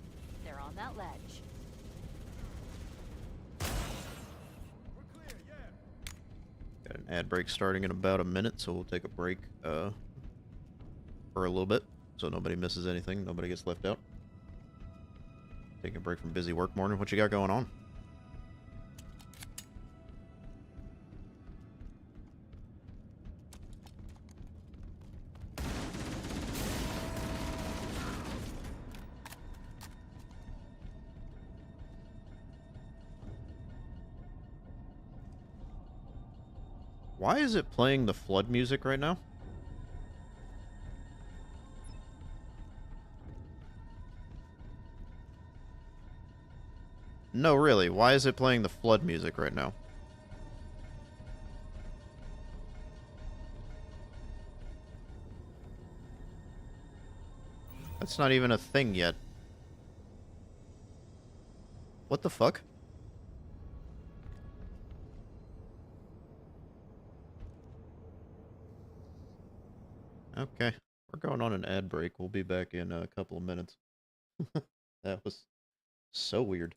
They're on that ledge. Got an ad break starting in about a minute, so we'll take a break for a little bit, so nobody misses anything, nobody gets left out. Taking a break from busy work morning. What you got going on? Why is it playing the flood music right now? No, really, why is it playing the flood music right now? That's not even a thing yet. What the fuck? Okay, we're going on an ad break. We'll be back in a couple of minutes. That was so weird.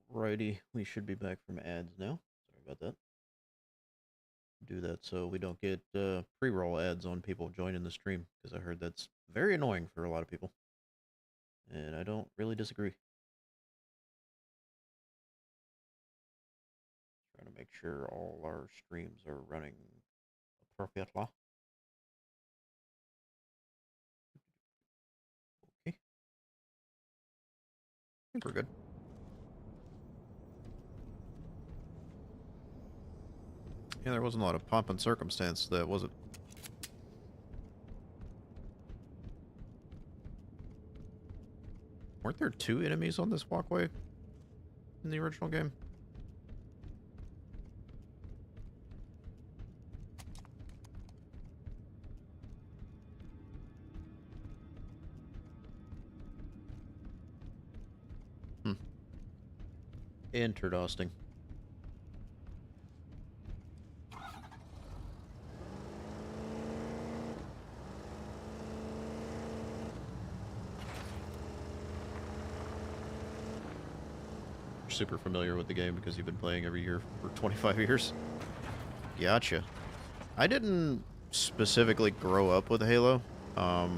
Righty, we should be back from ads now. Sorry about that. Do that so we don't get pre-roll ads on people joining the stream, because I heard that's very annoying for a lot of people. And I don't really disagree. Trying to make sure all our streams are running appropriately. Okay. I think we're good. Yeah, there wasn't a lot of pomp and circumstance to that, was it? Weren't there 2 enemies on this walkway in the original game? Hmm. Interesting. Super familiar with the game because you've been playing every year for 25 years. Gotcha. I didn't specifically grow up with Halo. I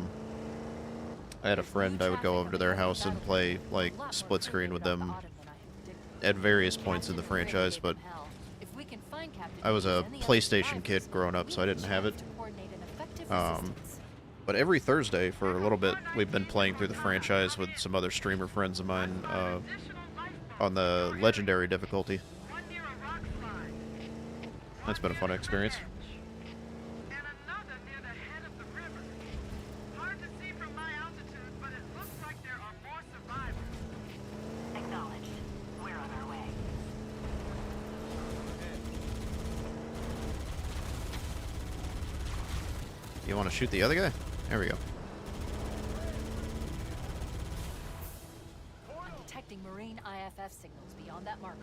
had a friend, I would go over to their house and play, like, split screen with them at various points in the franchise, but Fine, Captain. I was a And the other PlayStation survivors. kid growing up, so I We didn't have it. to coordinate an effective Um, resistance. But every Thursday for a little bit, we've been playing through the franchise with some other streamer friends of mine on the legendary difficulty. That's been a fun experience. And another near the head of the river. Hard to see from my altitude, but it looks like there are more survivors. Acknowledged. We're on our way. You want to shoot the other guy? There we go. I'm detecting marine IFF signals beyond that marker.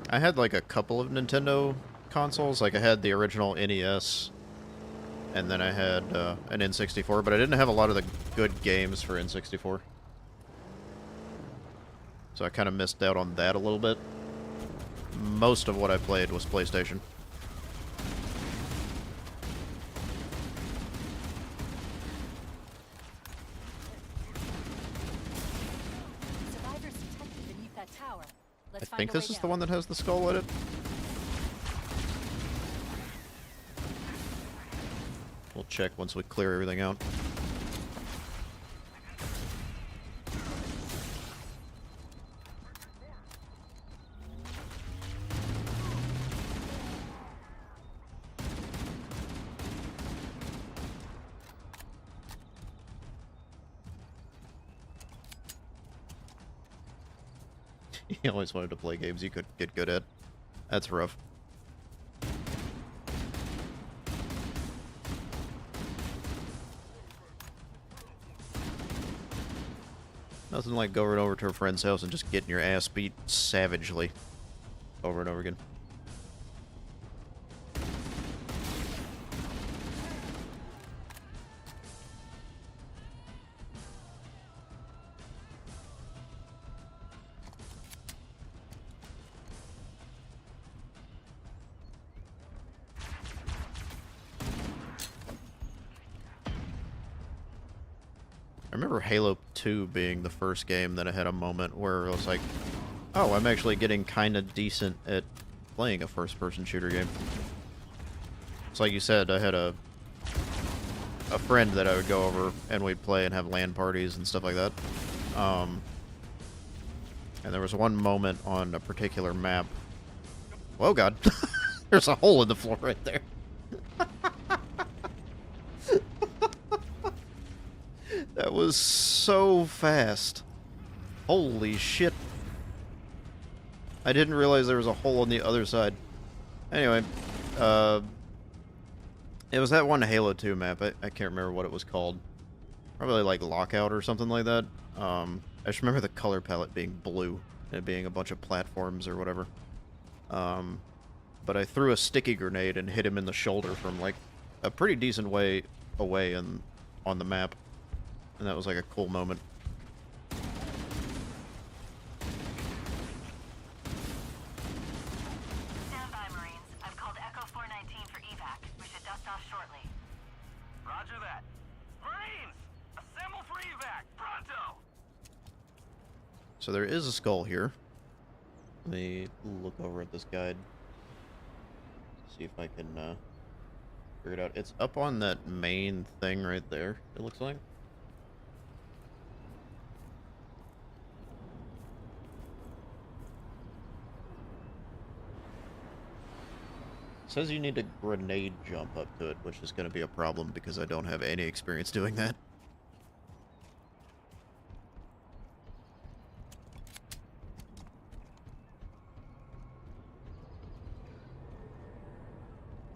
I had like a couple of Nintendo consoles. Like I had the original NES, and then I had an N64, but I didn't have a lot of the good games for N64. So I kind of missed out on that a little bit. Most of what I played was PlayStation. Survivors detected beneath that tower. I Let's find think a this way is the down. one that has the skull in it. We'll check once we clear everything out. You always wanted to play games you could get good at. That's rough. Nothing like going over to a friend's house and just getting your ass beat savagely over and over again. I remember Halo 2 being the first game that I had a moment where I was like, oh, I'm actually getting kind of decent at playing a first-person shooter game. It's like you said, I had a friend that I would go over and we'd play and have LAN parties and stuff like that. And there was one moment on a particular map. Oh god, there's a hole in the floor right there. That was so fast. Holy shit. I didn't realize there was a hole on the other side. Anyway, it was that one Halo 2 map. I can't remember what it was called. Probably like Lockout or something like that. I just remember the color palette being blue and it being a bunch of platforms or whatever. But I threw a sticky grenade and hit him in the shoulder from like a pretty decent way away on the map. And that was like a cool moment. Stand by, Marines. I've called Echo 419 for evac. We should dust off shortly. Roger that. Marines! Assemble for evac! Pronto! So there is a skull here. Let me look over at this guide. See if I can figure it out. It's up on that main thing right there, it looks like. It says you need to grenade jump up to it, which is going to be a problem because I don't have any experience doing that.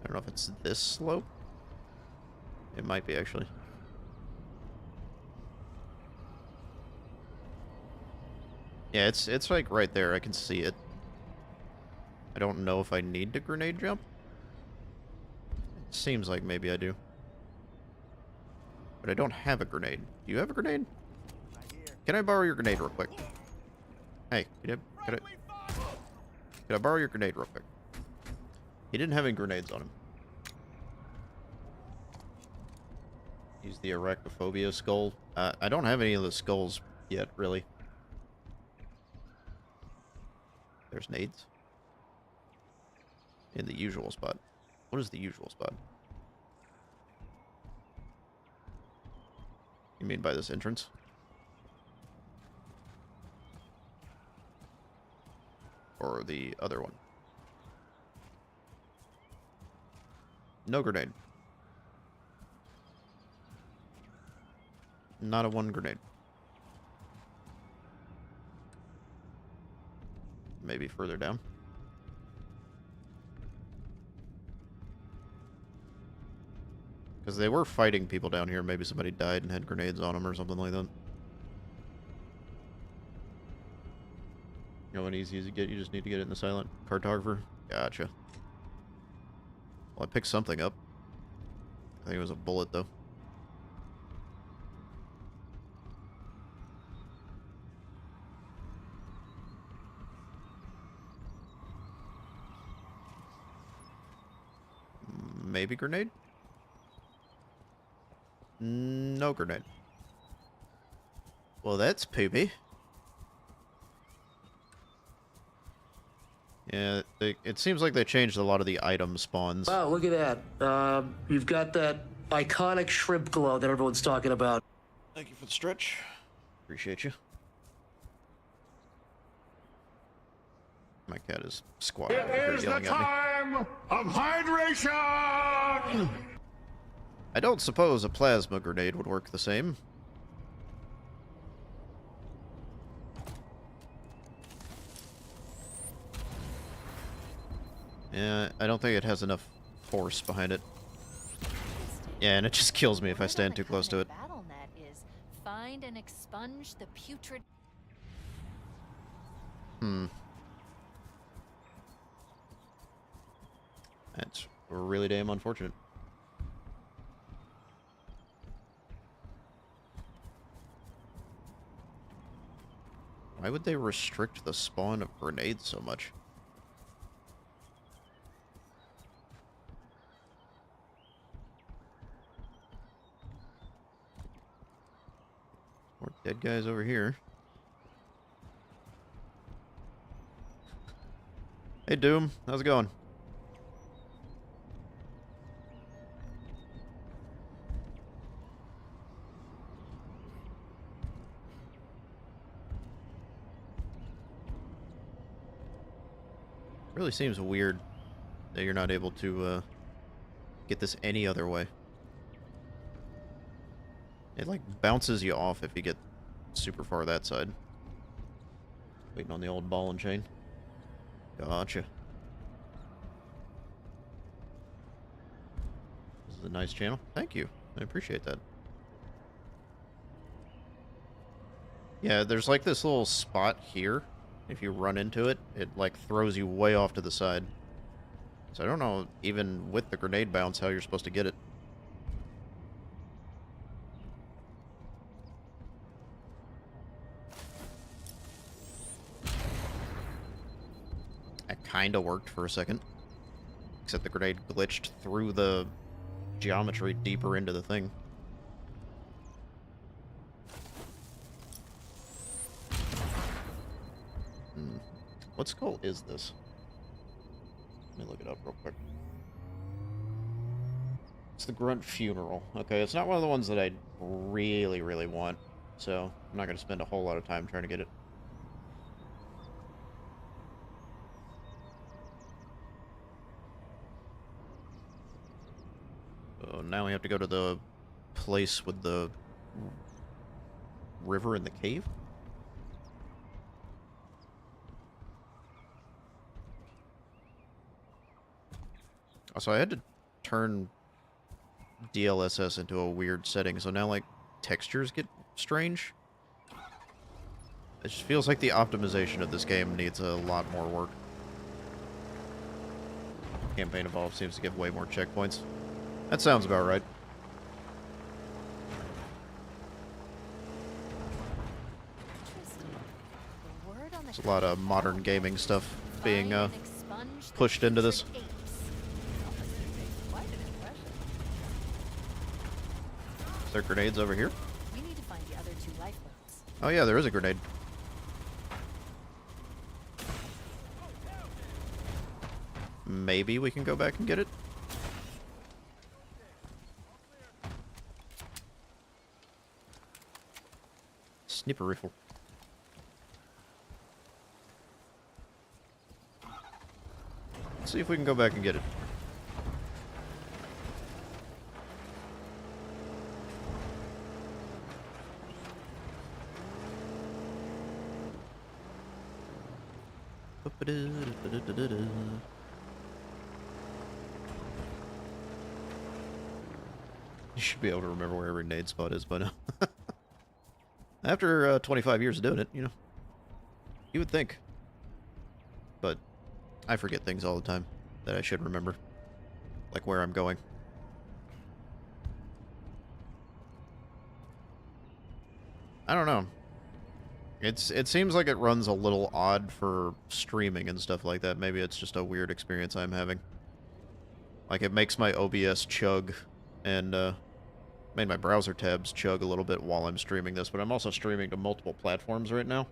I don't know if it's this slope. It might be, actually. Yeah, it's like right there. I can see it. I don't know if I need to grenade jump. It seems like maybe I do. But I don't have a grenade. Do you have a grenade? Can I borrow your grenade real quick? Hey, could I borrow your grenade real quick? He didn't have any grenades on him. Use the arachnophobia skull. I don't have any of the skulls yet, really. There's nades. In the usual spot. What is the usual spot? You mean by this entrance? Or the other one? No grenade. Not a one grenade. Maybe further down. Because they were fighting people down here. Maybe somebody died and had grenades on them or something like that. You know what easy is to get? You just need to get it in the silent cartographer. Gotcha. Well, I picked something up. I think it was a bullet, though. Maybe grenade? No grenade. Well, that's poopy. Yeah, it seems like they changed a lot of the item spawns. Wow, look at that. You've got that iconic shrimp glow that everyone's talking about. Thank you for the stretch. Appreciate you. My cat is squatting. It is the time of hydration! I don't suppose a plasma grenade would work the same. Yeah, I don't think it has enough force behind it. Yeah, and it just kills me if I stand too close to it. BattleNet is find and expunge the putrid. That's really damn unfortunate. Why would they restrict the spawn of grenades so much? More dead guys over here. Hey Doom, how's it going? Really seems weird that you're not able to get this any other way. It like bounces you off if you get super far that side. Waiting on the old ball and chain. Gotcha. This is a nice channel. Thank you. I appreciate that. Yeah, there's like this little spot here. If you run into it, it like throws you way off to the side. So I don't know, even with the grenade bounce, how you're supposed to get it. That kinda worked for a second. Except the grenade glitched through the geometry deeper into the thing. What skull is this? Let me look it up real quick. It's the Grunt Funeral. Okay, it's not one of the ones that I really, really want, so I'm not going to spend a whole lot of time trying to get it. So now we have to go to the place with the river in the cave? So I had to turn DLSS into a weird setting, so now, like, textures get strange. It just feels like the optimization of this game needs a lot more work. Campaign Evolved seems to give way more checkpoints. That sounds about right. There's a lot of modern gaming stuff being pushed into this. Is there grenades over here? We need to find the other two lifeboats. Oh yeah, there is a grenade. maybe we can go back and get it. Sniper rifle. Let's see if we can go back and get it. You should be able to remember where every nade spot is by now. After 25 years of doing it, you know. You would think. But I forget things all the time that I should remember. Like where I'm going. I don't know. It seems like it runs a little odd for streaming and stuff like that. Maybe it's just a weird experience I'm having. Like, it makes my OBS chug and made my browser tabs chug a little bit while I'm streaming this, but I'm also streaming to multiple platforms right now.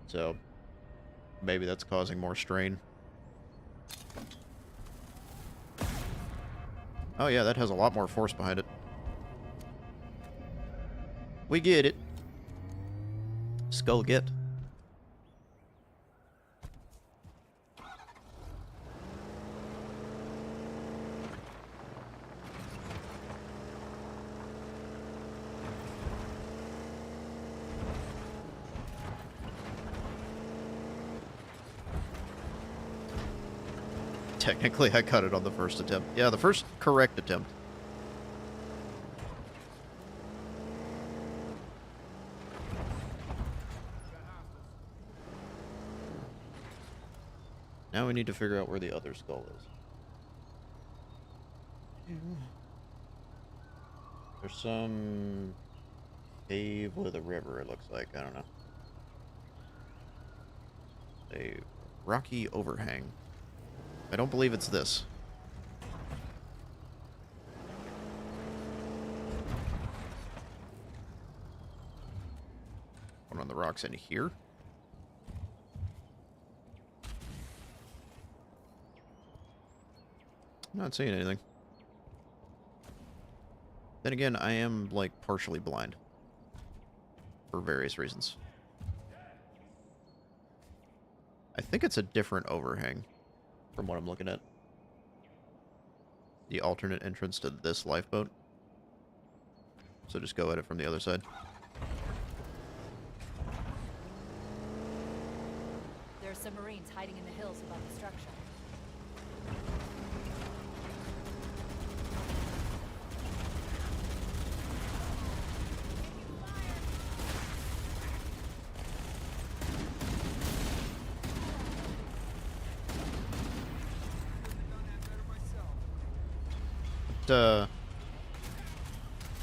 So, maybe that's causing more strain. Oh yeah, that has a lot more force behind it. We get it. Skull get. Technically, I cut it on the first attempt. Yeah, the first correct attempt. Now we need to figure out where the other skull is. There's some cave with a river, it looks like. I don't know. A rocky overhang. I don't believe it's this. One on the rocks in here. I'm not seeing anything. Then again, I am, like, partially blind. For various reasons. I think it's a different overhang. From what I'm looking at. The alternate entrance to this lifeboat. So just go at it from the other side. There are some Marines hiding in the hills above the structure.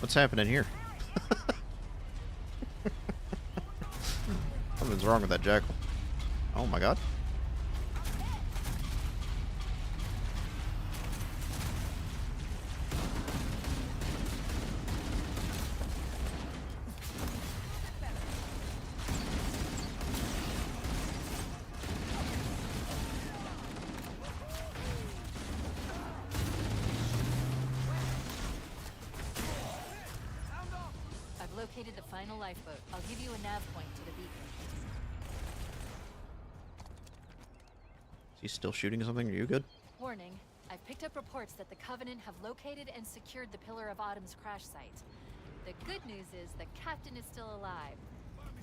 What's happening here? Something's wrong with that jackal. Oh my god. Located the final lifeboat. I'll give you a nav point to the beacon. Is he still shooting something? Are you good? Warning. I've picked up reports that the Covenant have located and secured the Pillar of Autumn's crash site. The good news is the captain is still alive.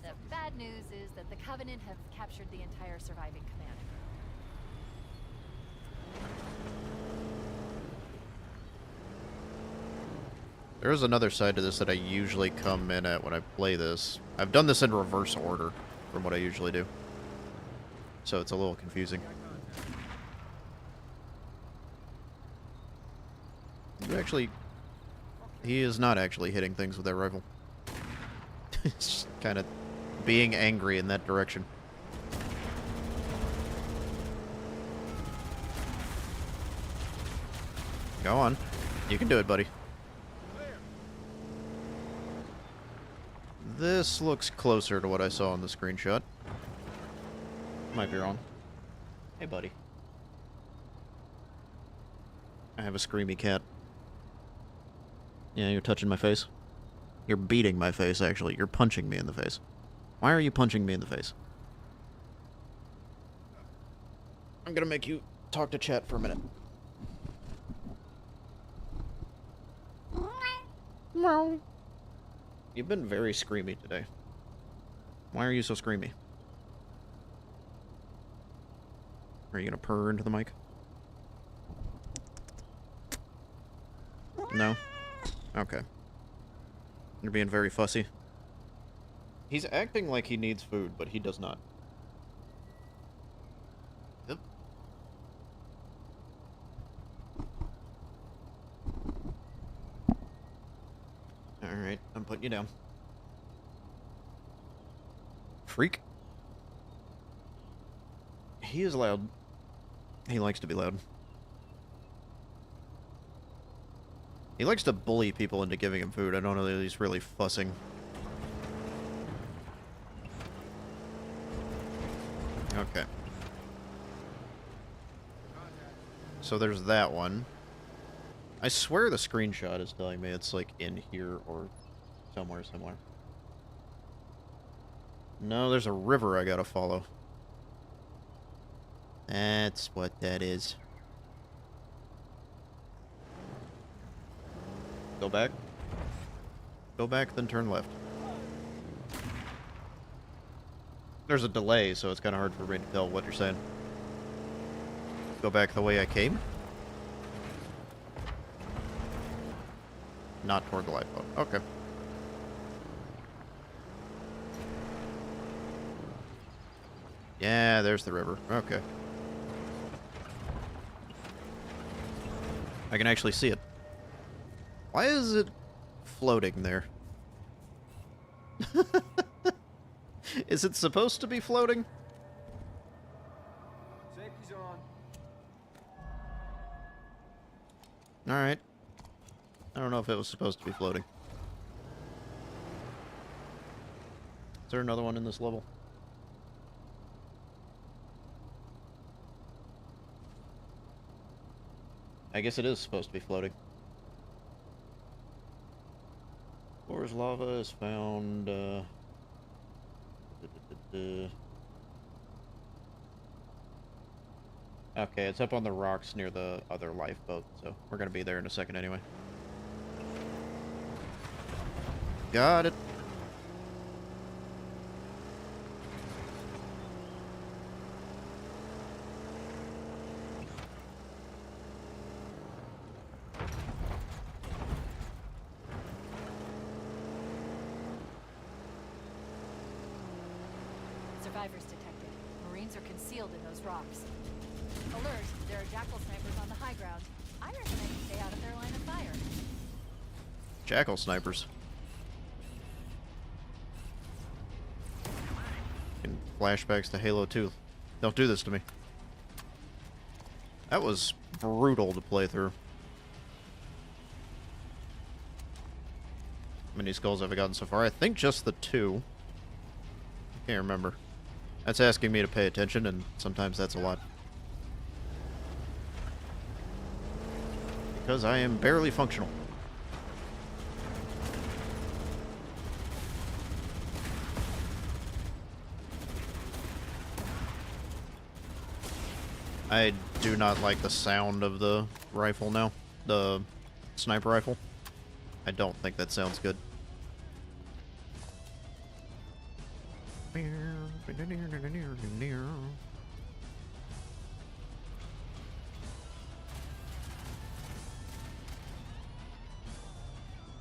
The bad news is that the Covenant have captured the entire surviving command crew. There is another side to this that I usually come in at when I play this. I've done this in reverse order from what I usually do. So it's a little confusing. He is not actually hitting things with that rifle. He's just kind of being angry in that direction. Go on. You can do it, buddy. This looks closer to what I saw on the screenshot. Might be wrong. Hey, buddy. I have a screamy cat. Yeah, you're touching my face. You're beating my face, actually. You're punching me in the face. Why are you punching me in the face? I'm gonna make you talk to chat for a minute. You've been very screamy today. Why are you so screamy? Are you gonna purr into the mic? No? Okay. You're being very fussy. He's acting like he needs food, but he does not. Yep. Alright, I'm putting you down. Freak. He is loud. He likes to be loud. He likes to bully people into giving him food. I don't know that he's really fussing. Okay. So there's that one. I swear the screenshot is telling me it's like in here or somewhere similar. No, there's a river I gotta follow. That's what that is. Go back. Go back, then turn left. There's a delay, so it's kind of hard for me to tell what you're saying. Go back the way I came? Not toward the lifeboat. Okay. Yeah, there's the river. Okay. I can actually see it. Why is it floating there? Is it supposed to be floating? Safety's on. Alright. I don't know if it was supposed to be floating. Is there another one in this level? I guess it is supposed to be floating. Floor's lava is found, Okay, it's up on the rocks near the other lifeboat, so we're gonna be there in a second anyway. Got it. Survivors detected. Marines are concealed in those rocks. Alert, there are jackal snipers on the high ground. I recommend you stay out of their line of fire. Jackal snipers. And flashbacks to Halo 2. Don't do this to me. That was brutal to play through. How many skulls have I gotten so far? I think just the 2. I can't remember. That's asking me to pay attention, and sometimes that's a lot. Because I am barely functional. I do not like the sound of the rifle now. The sniper rifle. I don't think that sounds good.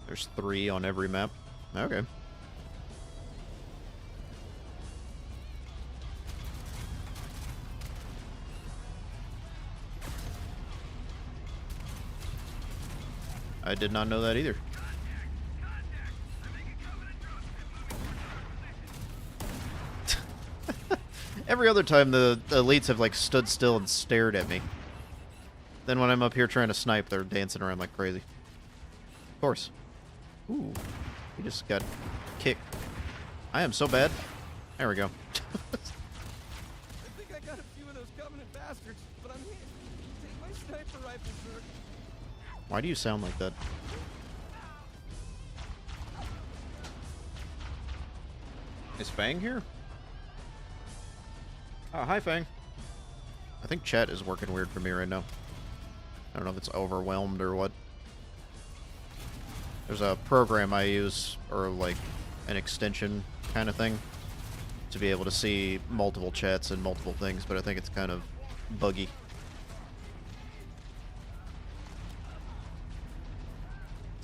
There's 3 on every map. Okay. I did not know that either. Every other time the elites have like stood still and stared at me. Then when I'm up here trying to snipe, they're dancing around like crazy. Of course. Ooh, he just got kicked. I am so bad. There we go. I think I got a few of those Covenant bastards, but I'm hit. Take my sniper rifle, sir. Why do you sound like that? Is Fang here? Oh, hi, Fang. I think chat is working weird for me right now. I don't know if it's overwhelmed or what. There's a program I use, or like an extension kind of thing, to be able to see multiple chats and multiple things, but I think it's kind of buggy.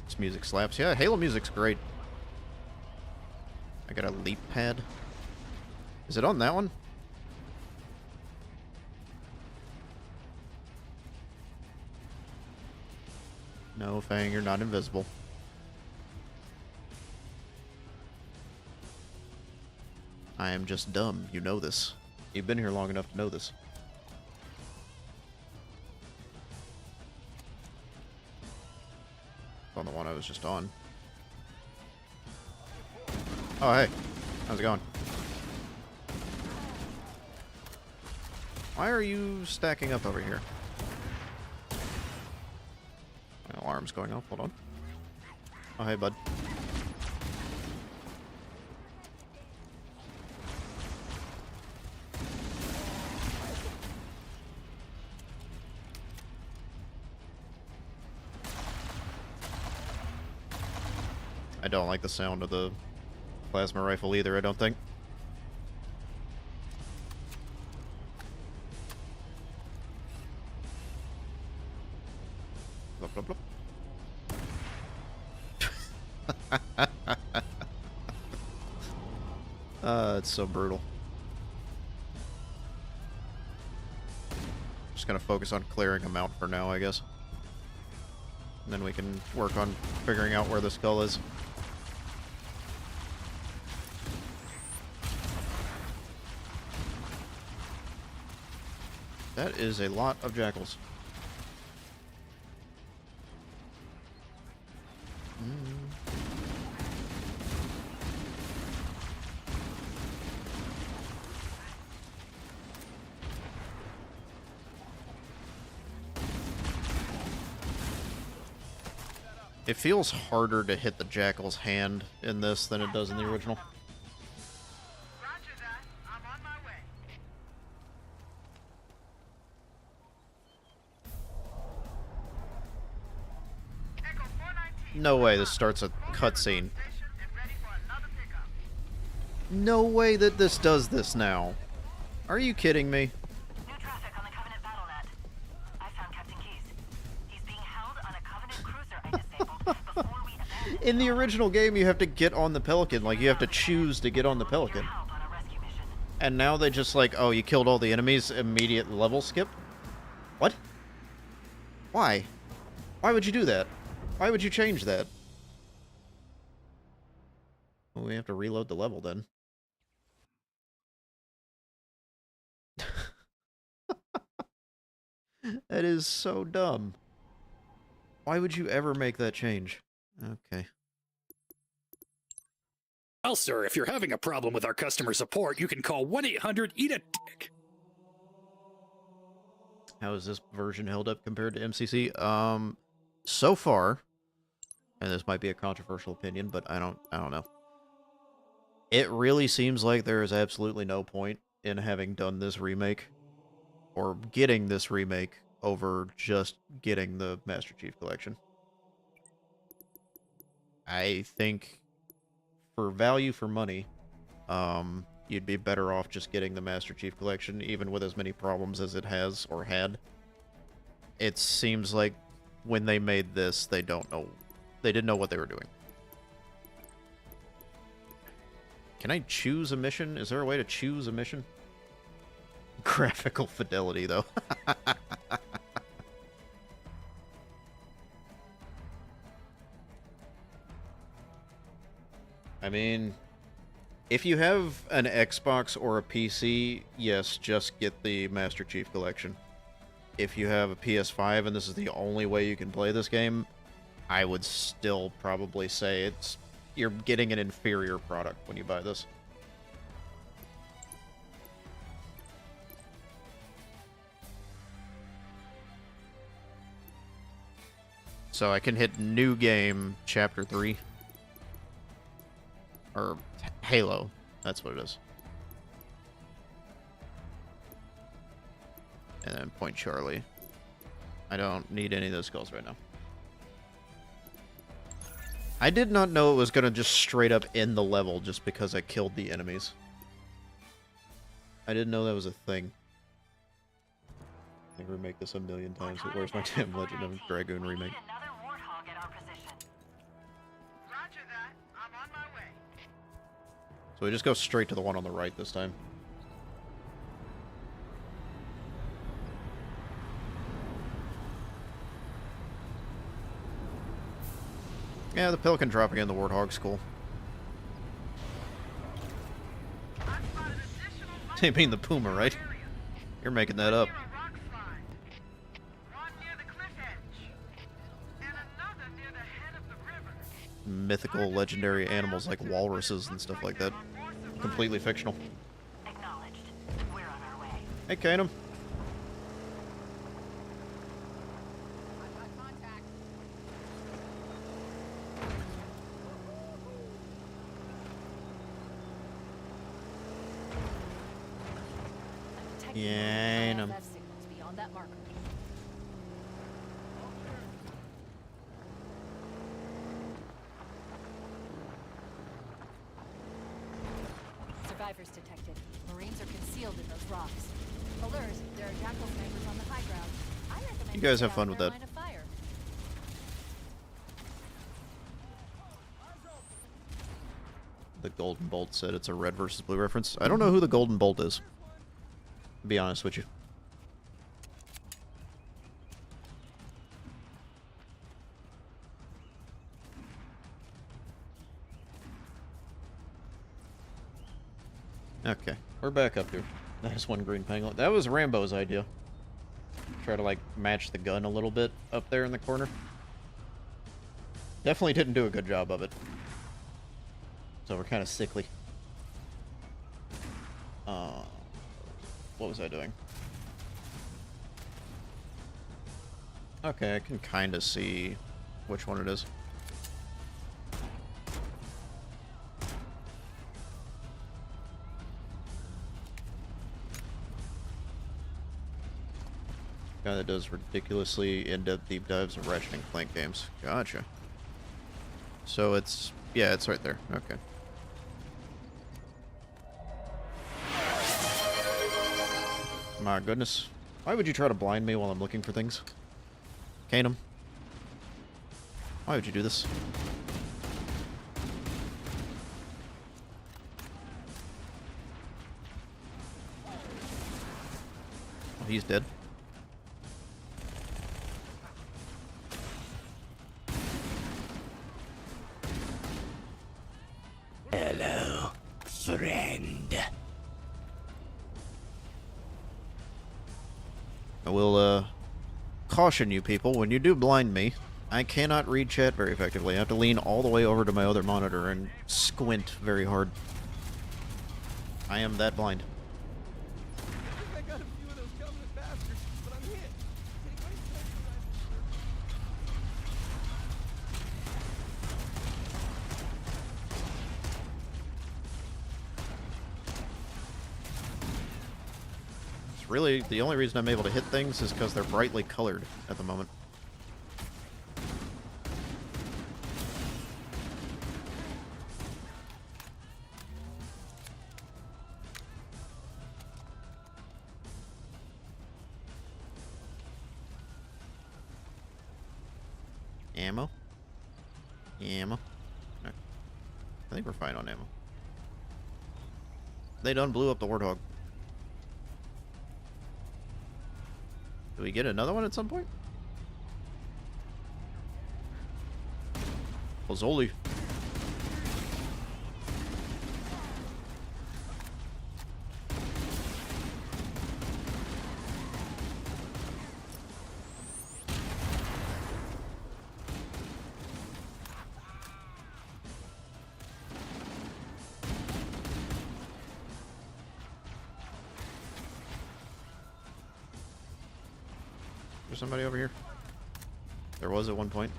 This music slaps. Yeah, Halo music's great. I got a leap pad. Is it on that one? No, Fang, you're not invisible. I am just dumb. You know this. You've been here long enough to know this. It's on the one I was just on. Oh, hey. How's it going? Why are you stacking up over here? My alarm's going off. Hold on. Oh, hey, bud. I don't like the sound of the plasma rifle either, I don't think. Blop, blop, blop. It's so brutal. Just gonna focus on clearing them out for now, I guess. And then we can work on figuring out where the skull is. That is a lot of jackals. It feels harder to hit the jackal's hand in this than it does in the original. Roger that. I'm on my way. Echo 419. No way this starts a cutscene. Station and ready for another pickup. No way that this does this now. Are you kidding me? New traffic on the Covenant battle net. I found Captain Keyes. He's being held on a Covenant cruiser I disabled before we abandoned. In the original game, you have to get on the Pelican. Like, you have to choose to get on the Pelican. Help on a rescue mission. And now they just like, oh, you killed all the enemies, immediate level skip? What? Why? Why would you do that? Why would you change that? Well, we have to reload the level then. That is so dumb. Why would you ever make that change? Okay. Well, sir, if you're having a problem with our customer support, you can call 1-800-EAT-A-DICK. How is this version held up compared to MCC? So far, and this might be a controversial opinion, but I don't know. It really seems like there is absolutely no point in having done this remake, or getting this remake, over just getting the Master Chief Collection. I think, for value for money, you'd be better off just getting the Master Chief Collection, even with as many problems as it has, or had. It seems like when they made this, they didn't know what they were doing. Can I choose a mission? Is there a way to choose a mission? Graphical fidelity, though. I mean, if you have an Xbox or a PC, yes, just get the Master Chief Collection. If you have a PS5 and this is the only way you can play this game, I would still probably say you're getting an inferior product when you buy this. So I can hit New Game Chapter 3. Or Halo. That's what it is. And then Point Charlie. I don't need any of those skills right now. I did not know it was going to just straight up end the level just because I killed the enemies. I didn't know that was a thing. I can remake this 1,000,000 times, but where's my damn Legend of Dragoon remake? So we just go straight to the one on the right this time. Yeah, the Pelican dropping in the Warthog's cool. You mean the Puma, right? You're making that up. Mythical, legendary animals like walruses and stuff like that. Completely fictional. Acknowledged. We're on our way. Hey, Kanem. Yeah, I know. Beyond that marker. Survivors detected. Marines are concealed in those rocks. Alert, there are jackal snipers on the high ground. I recommend You guys get have fun out with their that. line of fire. The Golden Bolt said it's a red versus blue reference. I don't know who the Golden Bolt is. To be honest with you. Okay, we're back up here. That's one green pangolin. That was Rambo's idea. Try to, like, match the gun a little bit up there in the corner. Definitely didn't do a good job of it. So we're kind of sickly. What was I doing? Okay, I can kind of see which one it is. Guy that does ridiculously in-depth deep dives of Ratchet and Clank games. Gotcha. So it's... yeah, it's right there. Okay. My goodness. Why would you try to blind me while I'm looking for things? Kanem. Why would you do this? Oh, he's dead. Hello, friend. I will, caution you people, when you do blind me, I cannot read chat very effectively. I have to lean all the way over to my other monitor and squint very hard. I am that blind. I got a few of those covenant bastards, but I'm hit. It's really, the only reason I'm able to hit things is because they're brightly colored at the moment. Ammo? Ammo? No. I think we're fine on ammo. They done blew up the Warthog. Do we get another one at some point? Pozzoli. There's somebody over here. There was at one point.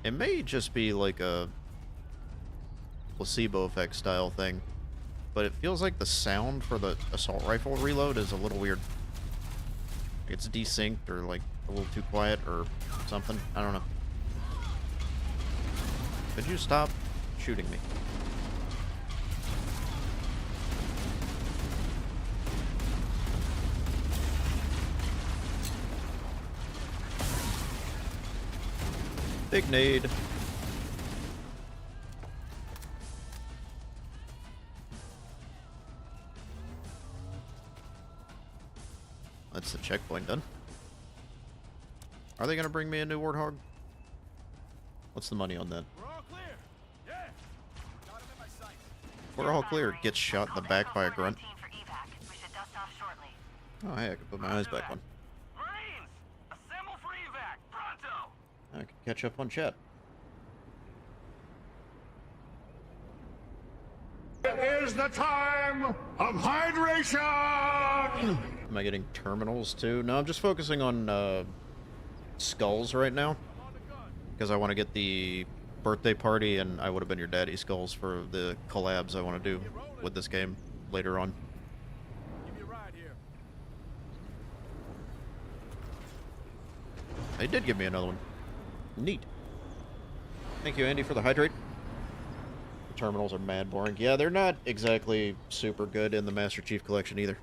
It may just be like a placebo effect style thing, but it feels like the sound for the assault rifle reload is a little weird. It's desynced or like a little too quiet or something. I don't know. Could you stop shooting me? Big nade. That's the checkpoint done. Are they going to bring me a new Warthog? What's the money on that? We're all clear. Yeah. Got him in my sights. We're all clear. Gets shot in the back by a grunt. For evac. We should dust off shortly. Oh, hey, I can put my eyes back on. Marines, assemble for evac. Pronto. I can catch up on chat. It is the time of hydration! Am I getting terminals too? No, I'm just focusing on skulls right now. Because I want to get the birthday party and I Would Have Been Your Daddy skulls for the collabs I want to do with this game later on. Give me a ride here. They did give me another one. Neat. Thank you, Andy, for the hydrate. The terminals are mad boring. Yeah, they're not exactly super good in the Master Chief Collection either.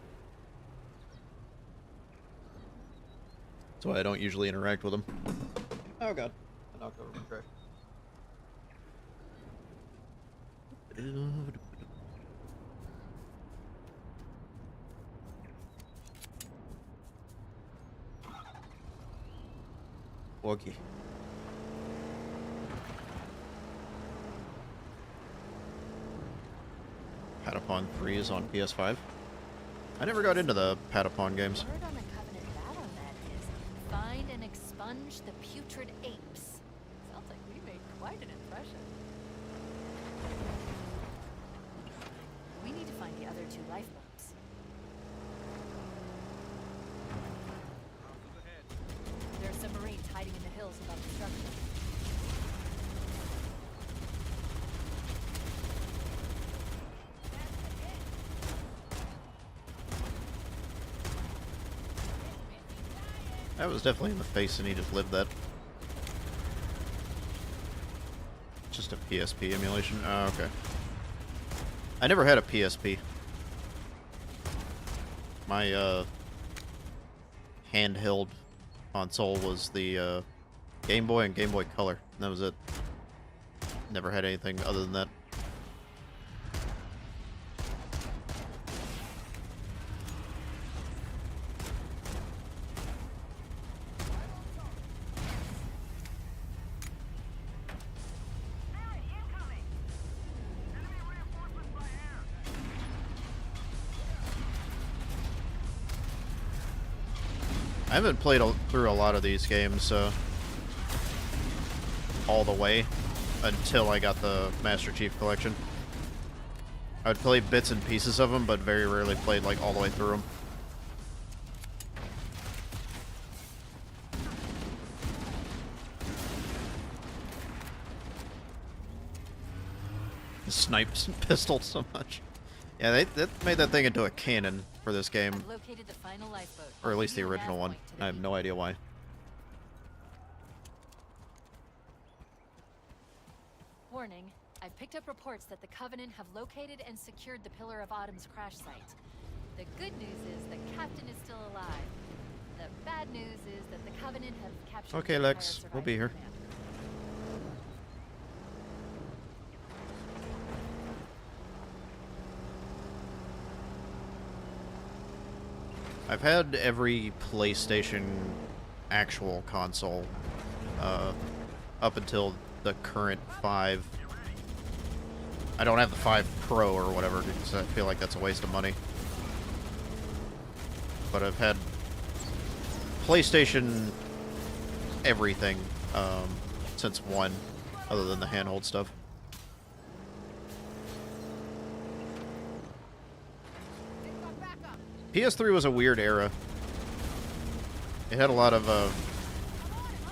That's why I don't usually interact with them. Oh god. I knocked over my trash. Okay. Patapon 3 is on PS5. I never got into the Patapon games. Word on the Covenant Battle.net is find and expunge the putrid apes. Sounds like we made quite an impression. We need to find the other two lifeboats. There are some Marines hiding in the hills above the structure. That was definitely in the face and he just lived that. Just a PSP emulation? Oh, okay. I never had a PSP. My, handheld console was the, Game Boy and Game Boy Color. And that was it. Never had anything other than that. I haven't played through a lot of these games all the way until I got the Master Chief Collection. I would play bits and pieces of them, but very rarely played like all the way through them. Snipes pistol so much. Yeah, they made that thing into a cannon for this game. I've located the final lifeboat. Or at least the original one. I have no idea why. Warning, I've picked up reports that the Covenant have located and secured the Pillar of Autumn's crash site. The good news is the captain is still alive. The bad news is that the Covenant have captured Okay, the Lex, entire we'll be here. surviving command. I've had every PlayStation actual console up until the current 5. I don't have the 5 Pro or whatever because I feel like that's a waste of money. But I've had PlayStation everything since 1, other than the handheld stuff. PS3 was a weird era. It had a lot of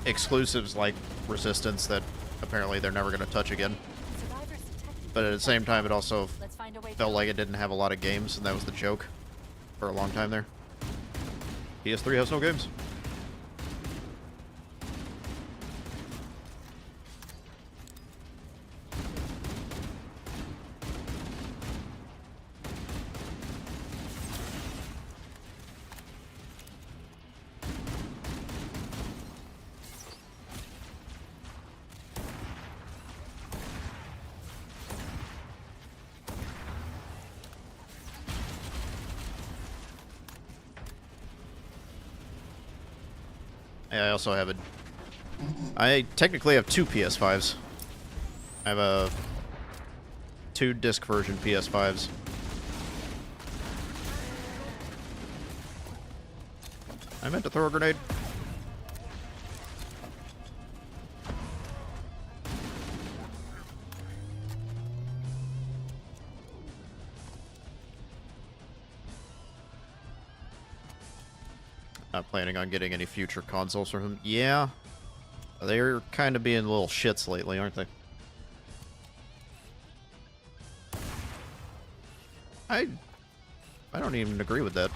exclusives like Resistance that apparently they're never going to touch again. Survivors detected. But at the same time, it also Let's find a way felt down. like it didn't have a lot of games, and that was the joke for a long time there. PS3 has no games. Yeah, I also have I technically have two PS5s. I have a 2-disc version PS5s. I meant to throw a grenade. Not planning on getting any future consoles from him. Yeah. They're kind of being little shits lately, aren't they? I don't even agree with that.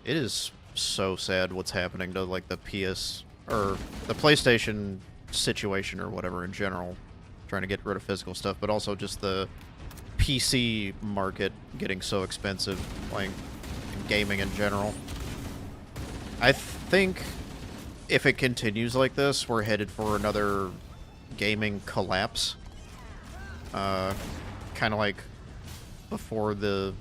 It is so sad what's happening to, like, the PS... or the PlayStation situation or whatever in general. Trying to get rid of physical stuff, but also just the PC market getting so expensive, like, gaming in general. I think if it continues like this, we're headed for another gaming collapse. Kind of like before the...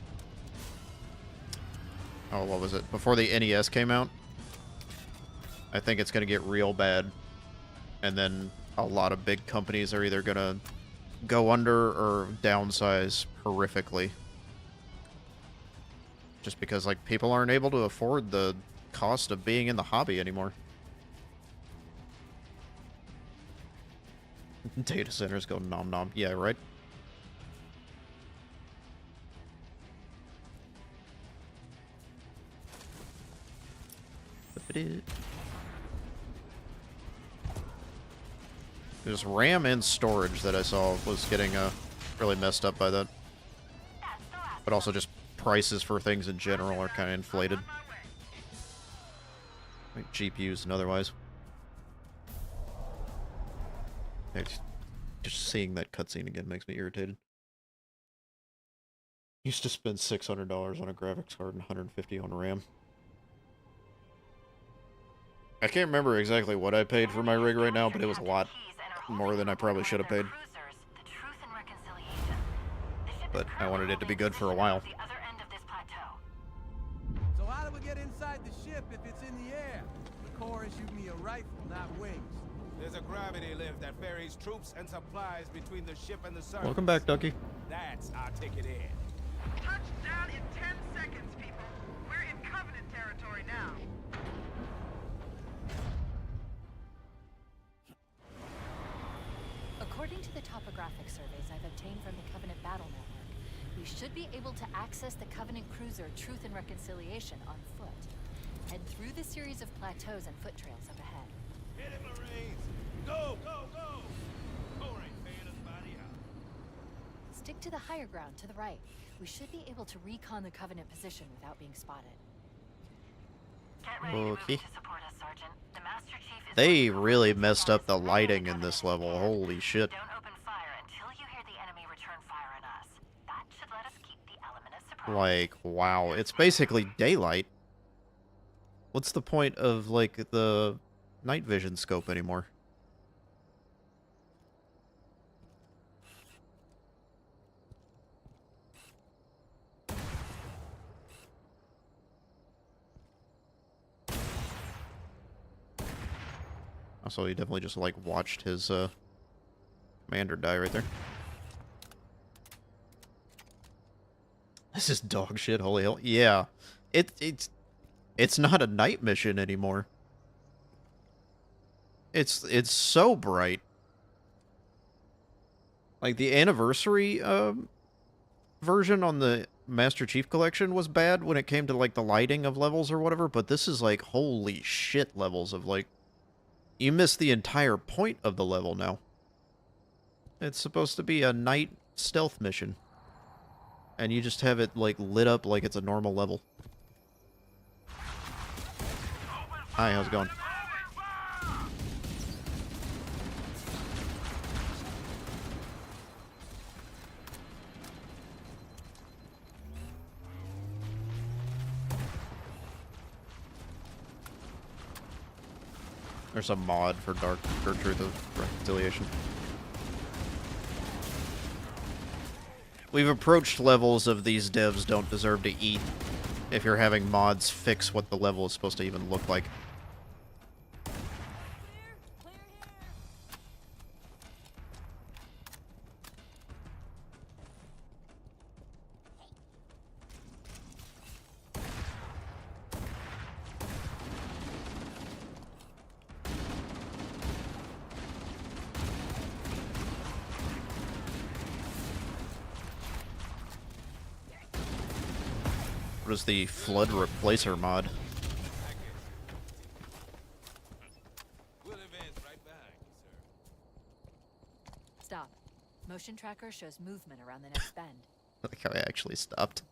oh, what was it? Before the NES came out. I think it's going to get real bad. And then a lot of big companies are either going to go under or downsize horrifically. Just because, like, people aren't able to afford the cost of being in the hobby anymore. Data centers go nom nom. Yeah, right? There's RAM and storage that I saw was getting really messed up by that. But also just prices for things in general are kind of inflated. Like GPUs and otherwise. Just seeing that cutscene again makes me irritated. Used to spend $600 on a graphics card and $150 on RAM. I can't remember exactly what I paid for my rig right now, but it was a lot more than I probably should have paid. But I wanted it to be good for a while. So how do we get inside the ship if it's in the air? The Corps issued me a rifle, not wings. There's a gravity lift that ferries troops and supplies between the ship and the surface. Welcome back, Ducky. That's our ticket in. Touchdown in 10 seconds, people. We're in Covenant territory now. According to the topographic surveys I've obtained from the Covenant Battle Network, we should be able to access the Covenant cruiser Truth and Reconciliation on foot. Head through the series of plateaus and foot trails up ahead. Hit it, Marines! Go, go, go! Corps ain't paying us by the hour. Stick to the higher ground to the right. We should be able to recon the Covenant position without being spotted. Get ready to move Okay. to support us, Sergeant. The Master Chief is... They really messed up the lighting in this level. Holy shit. Don't open fire until you hear the enemy return fire on us. That should let us keep the element of surprise. Like, wow. It's basically daylight. What's the point of, like, the night vision scope anymore? Also, he definitely just, like, watched his, commander die right there. This is dog shit, holy hell. Yeah. It's not a night mission anymore. It's so bright. Like, the anniversary, version on the Master Chief Collection was bad when it came to, like, the lighting of levels or whatever, but this is, like, holy shit levels of, like... You miss the entire point of the level now. It's supposed to be a night stealth mission. And you just have it, like, lit up like it's a normal level. Hi, how's it going? There's a mod for Truth of Reconciliation. We've approached levels of these devs don't deserve to eat if you're having mods fix what the level is supposed to even look like. What is the Flood Replacer mod? We'll advance right behind you, sir. Stop. Motion tracker shows movement around the next bend. Like how I actually stopped.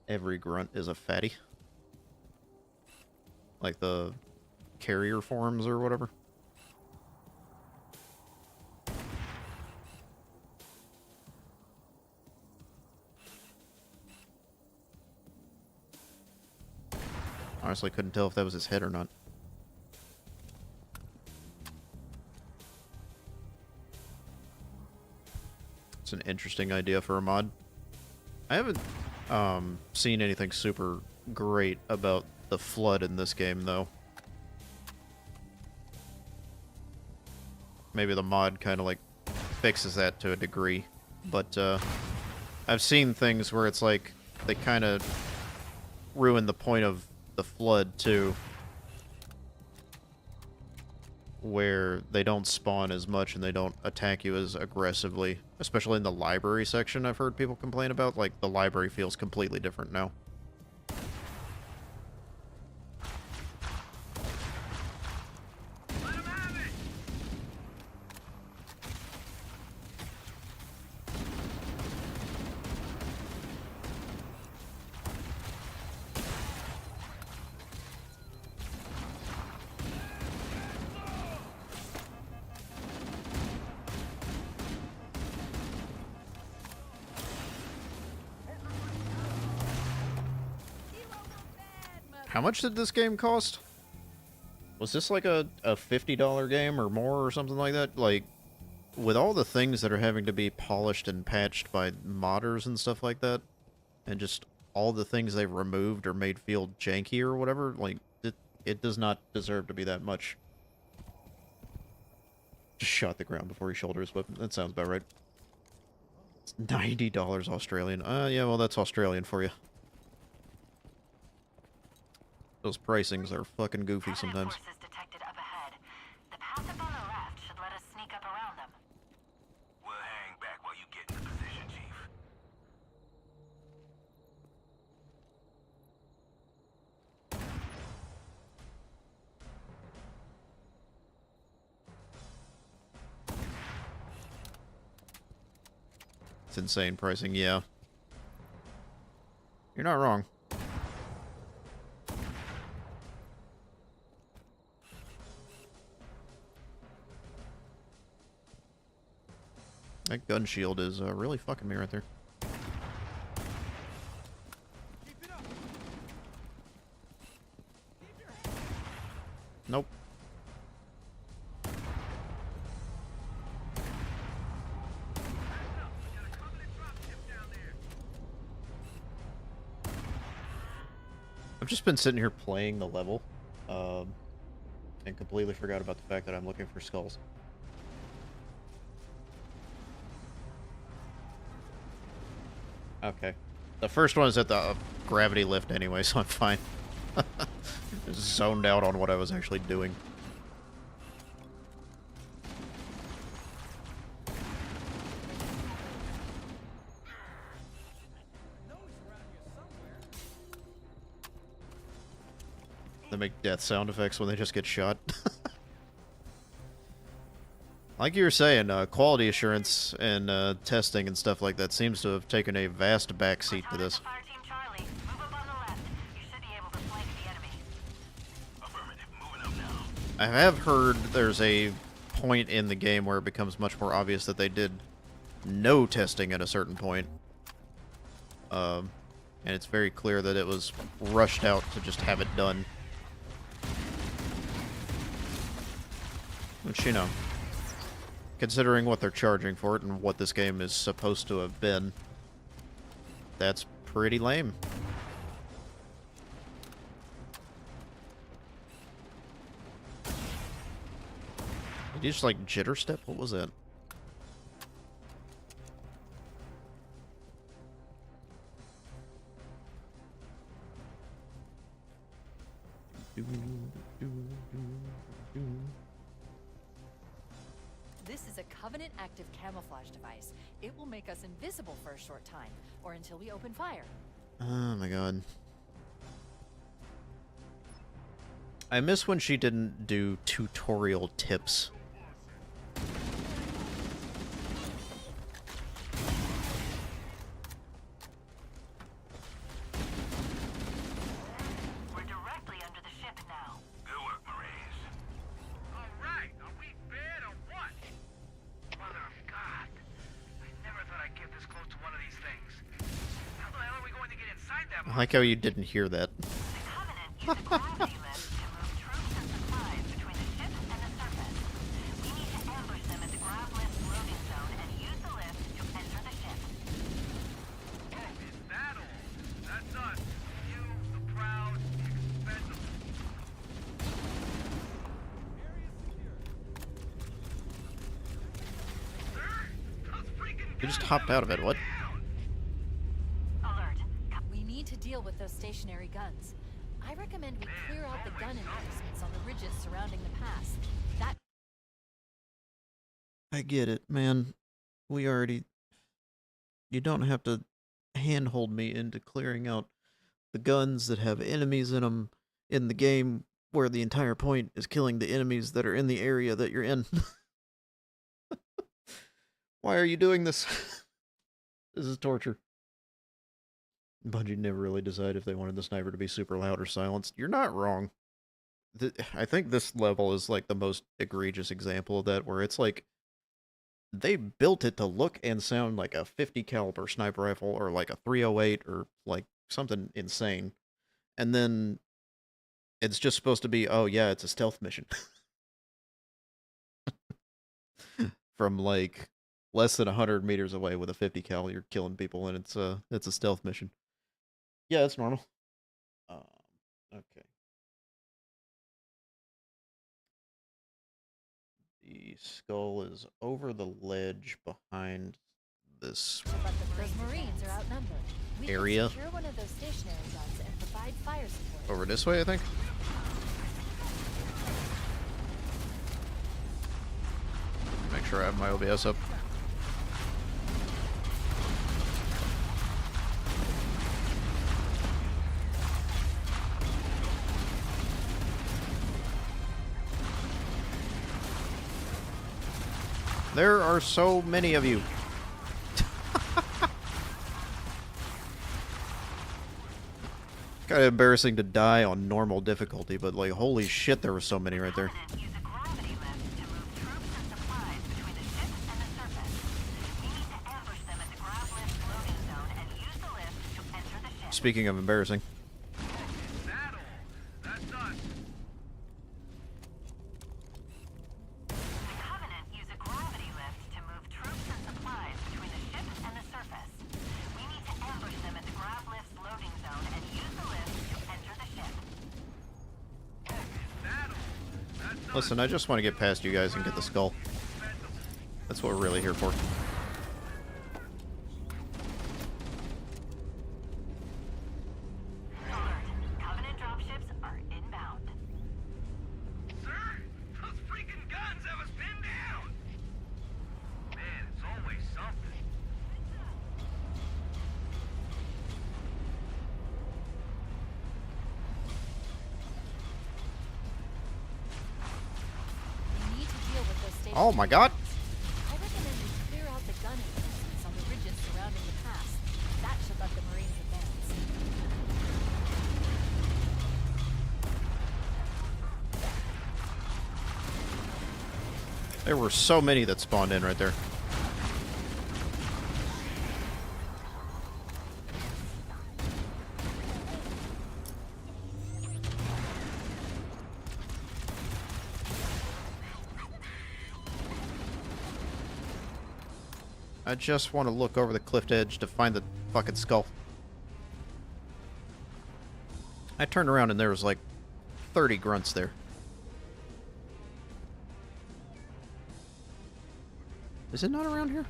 Every grunt is a fatty. Like the carrier forms or whatever. Honestly, couldn't tell if that was his head or not. It's an interesting idea for a mod. I haven't seen anything super great about the flood in this game, though. Maybe the mod kind of like fixes that to a degree, but I've seen things where it's like they kind of ruin the point of the flood too, where they don't spawn as much and they don't attack you as aggressively, especially in the library section. I've heard people complain about, like, the library feels completely different now. How much did this game cost? Was this like a $50 game or more or something like that? Like, with all the things that are having to be polished and patched by modders and stuff like that, and just all the things they've removed or made feel janky or whatever, like, it does not deserve to be that much. Just shot the ground before he shouldered his weapon. That sounds about right. It's $90 Australian. Yeah, well, that's Australian for you. Those pricings are fucking goofy sometimes. Forces detected up ahead. The path up on the left should let us sneak up around them. We'll hang back while you get into position, Chief. It's insane pricing, yeah. You're not wrong. That gun shield is really fucking me right there. Nope. I've just been sitting here playing the level, and completely forgot about the fact that I'm looking for skulls. Okay. The first one is at the gravity lift anyway, so I'm fine. Just zoned out on what I was actually doing. They make death sound effects when they just get shot. Like you were saying, quality assurance and testing and stuff like that seems to have taken a vast backseat to this. Fire Team Charlie, move up on the left. You should be able to flank the enemy. Affirmative. Moving up now. I have heard there's a point in the game where it becomes much more obvious that they did no testing at a certain point. And it's very clear that it was rushed out to just have it done. Which, you know, considering what they're charging for it and what this game is supposed to have been, that's pretty lame. Did you just, like, jitter step? What was that? This is a Covenant active camouflage device. It will make us invisible for a short time, or until we open fire. Oh my god. I miss when she didn't do tutorial tips. We're directly under the ship now. Good work, Marines. All right, are we bad or what? Mother of God. I never thought I'd get this close to one of these things. How the hell are we going to get inside that I like how you didn't hear that. The Covenant use a gravity lift to move troops and supplies between the ship and the surface. We need to ambush them at the grav lift loading zone and use the lift to enter the ship. Oh, is that all? That's us. You, the proud, expendable. Sir? Those freaking You just guns hopped out of it, what? Alert. We need to deal with those stationary guns. I recommend we clear out the gun emplacements on the ridges surrounding the pass. That I get it, man. We already... You don't have to handhold me into clearing out the guns that have enemies in them in the game where the entire point is killing the enemies that are in the area that you're in. Why are you doing this? This is torture. Bungie never really decided if they wanted the sniper to be super loud or silenced. You're not wrong. I think this level is like the most egregious example of that, where it's like they built it to look and sound like a 50 caliber sniper rifle or like a 308 or like something insane. And then it's just supposed to be, oh yeah, it's a stealth mission. From like less than 100 meters away with a 50 cal, you're killing people, and it's a stealth mission. Yeah, that's normal. Okay. The skull is over the ledge behind this those Marines are outnumbered. We area. can secure one of those stationary guns and provide fire support. Over this way, I think. Make sure I have my OBS up. There are so many of you. Kind of embarrassing to die on normal difficulty, but like, holy shit, there were so many right there. Covenant use a gravity lift to move troops and supplies between the ship and the surface. We need to ambush them at the grav lift loading zone and use the lift to enter the ship. Speaking of embarrassing. Is that all? That's us. The Covenant use a gravity lift to move troops and supplies between the ship and the surface. We need to ambush them at the grav lift loading zone and use the lift to enter the ship. Listen, I just want to get past you guys and get the skull. That's what we're really here for. Alert. Covenant dropships are inbound. Sir? Those freaking guns have us pinned down! Man, it's always something. Oh my god! I recommend we clear out the gun emplacements on the ridges surrounding the pass. That should let the Marines advance. There were so many that spawned in right there. I just want to look over the cliff edge to find the fucking skull. I turned around and there was like 30 grunts there. Is it not around here?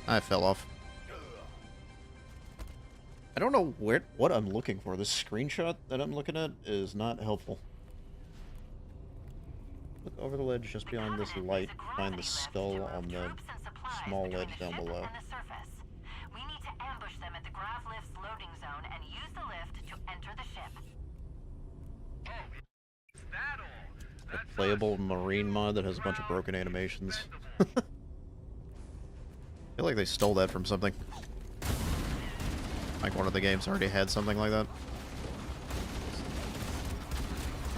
I fell off. I don't know what I'm looking for. This screenshot that I'm looking at is not helpful. Look over the ledge just beyond this light. Find the skull on the small ledge down below. We need to ambush them at the grav lift's loading zone and use the lift to enter the ship. That all. A playable marine mod that has a bunch of broken animations. I feel like they stole that from something. Like one of the games already had something like that.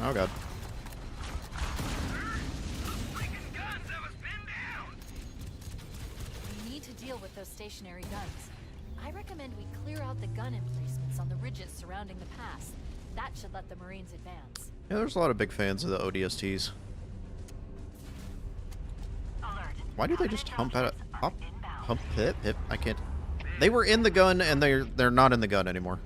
Oh god. We need to deal with those stationary guns. I recommend we clear out the gun emplacements on the ridges surrounding the pass. That should let the Marines advance. Yeah, there's a lot of big fans of the ODSTs. Why do they just hump out of hump hip? I can't. They were in the gun and they're not in the gun anymore.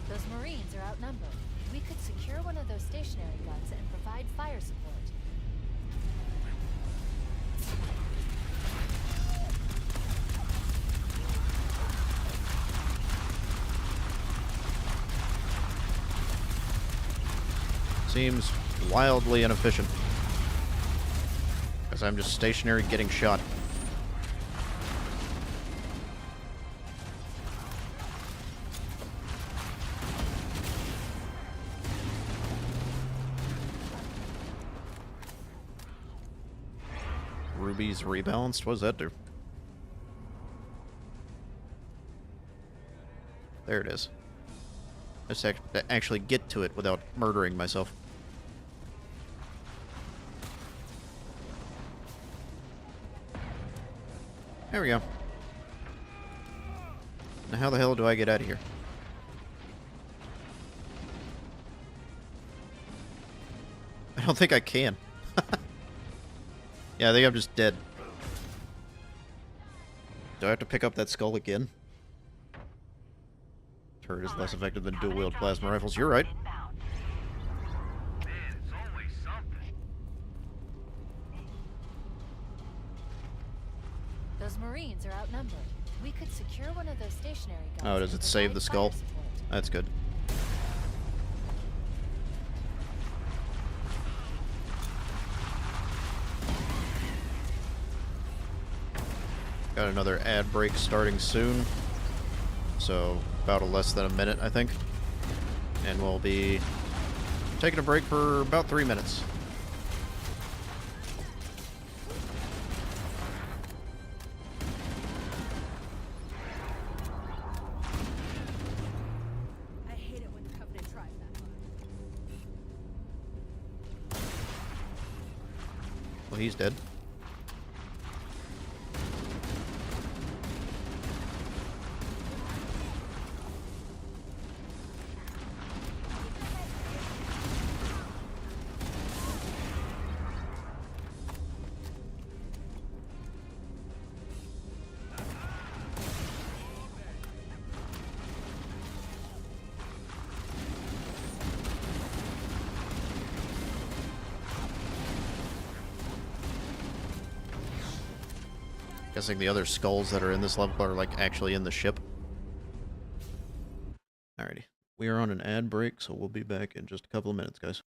Those Marines are outnumbered. We could secure one of those stationary guns and provide fire support. Seems wildly inefficient. Because I'm just stationary getting shot. Ruby's rebalanced? What does that do? There it is. Let's actually get to it without murdering myself. There we go. Now how the hell do I get out of here? I don't think I can. Yeah, I think I'm just dead. Do I have to pick up that skull again? Turret is less effective than dual-wield plasma rifles. You're right. Man, it's always something. Those Marines are outnumbered. We could secure one of those stationary guns. Oh, does and it save provide the skull? fire support. That's good. Got another ad break starting soon. So, about less than a minute, I think. And we'll be taking a break for about 3 minutes. I hate it when the Covenant tries that hard. Well, he's dead. Guessing the other skulls that are in this level are like actually in the ship. Alrighty. We are on an ad break, so we'll be back in just a couple of minutes, guys.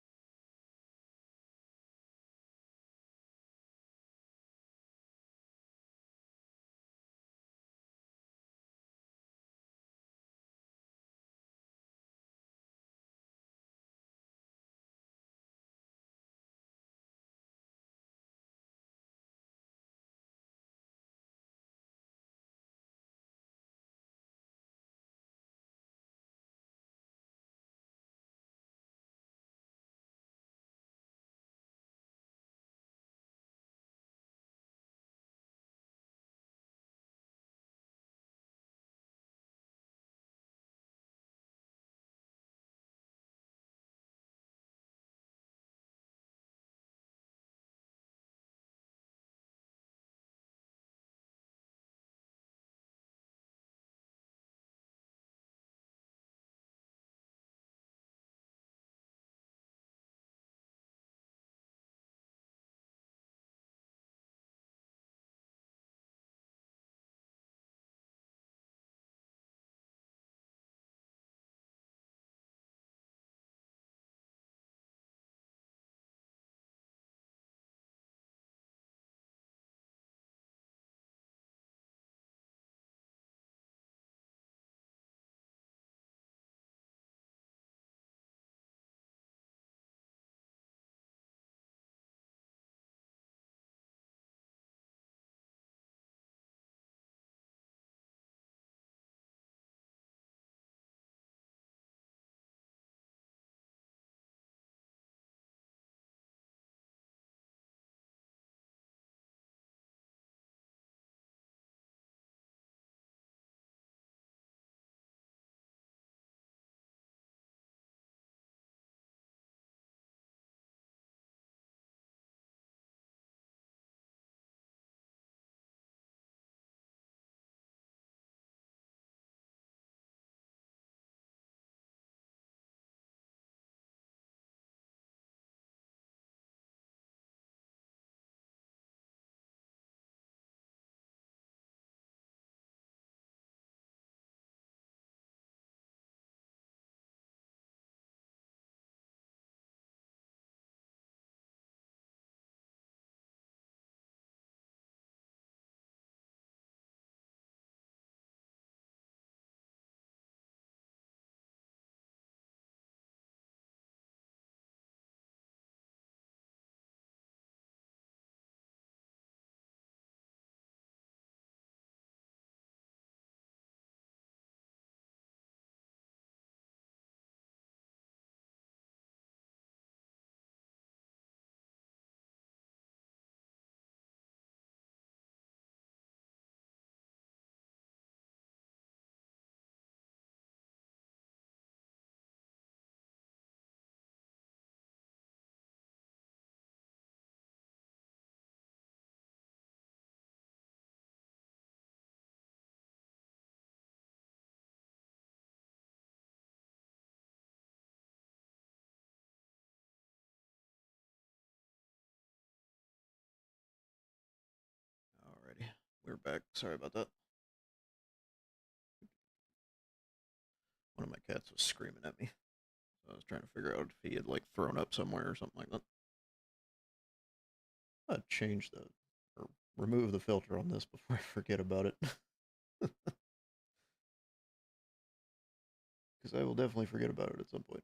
We're back. Sorry about that. One of my cats was screaming at me. So I was trying to figure out if he had, like, thrown up somewhere or something like that. I'd change the, or remove the filter on this before I forget about it. Because I will definitely forget about it at some point.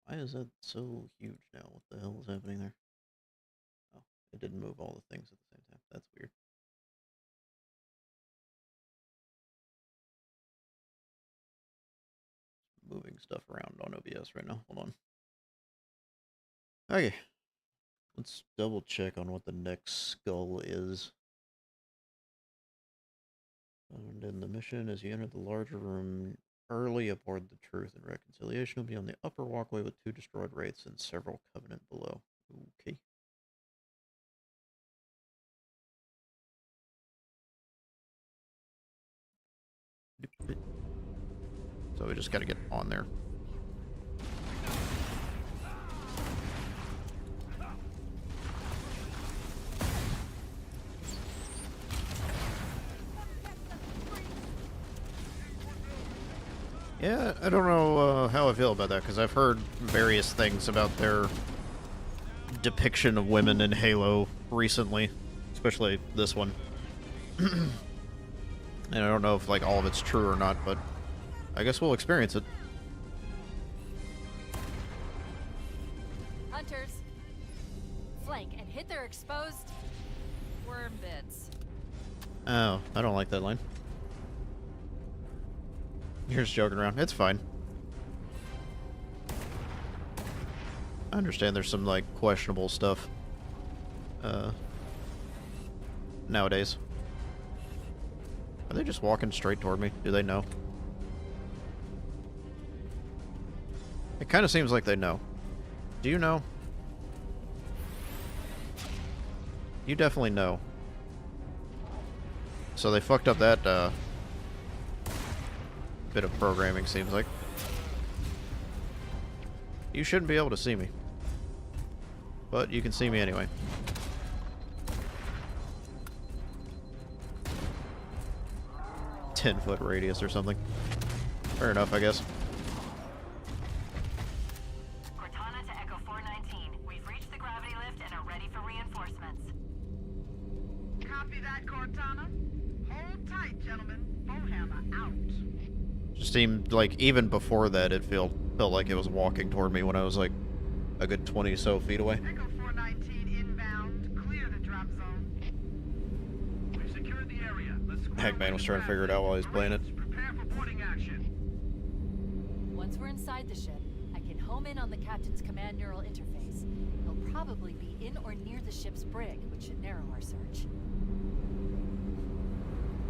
Why is that so huge now? What the hell is happening there? Oh, it didn't move all the things at the same time. That's weird. Moving stuff around on OBS right now. Hold on. Okay. Let's double check on what the next skull is. And in the mission, as you enter the larger room early aboard the Truth and Reconciliation, will be on the upper walkway with 2 destroyed wraiths and several Covenant below. Okay. So we just gotta get on there. Yeah, I don't know how I feel about that, because I've heard various things about their depiction of women in Halo recently, especially this one. And I don't know if, like, all of it's true or not, but I guess we'll experience it. Hunters, flank and hit their exposed worm bits. Oh, I don't like that line. You're just joking around. It's fine. I understand there's some, like, questionable stuff nowadays. Are they just walking straight toward me? Do they know? It kind of seems like they know. Do you know? You definitely know. So they fucked up that bit of programming, seems like. You shouldn't be able to see me. But you can see me anyway. "10-foot radius or something. Fair enough, I guess. Cortana to Echo 419. We've reached the gravity lift and are ready for reinforcements. Copy that, Cortana. Hold tight, gentlemen. Bowhammer out. Just seemed like even before that it felt like it was walking toward me when I was like a good 20 or so feet away. Echo 419 inbound. Clear the drop zone. We've secured the area. Let's Hagman was trying to figure it out while he was playing it. Prepare for boarding action. Once we're inside the ship, I can home in on the captain's command neural interface. He'll probably be in or near the ship's brig, which should narrow our search.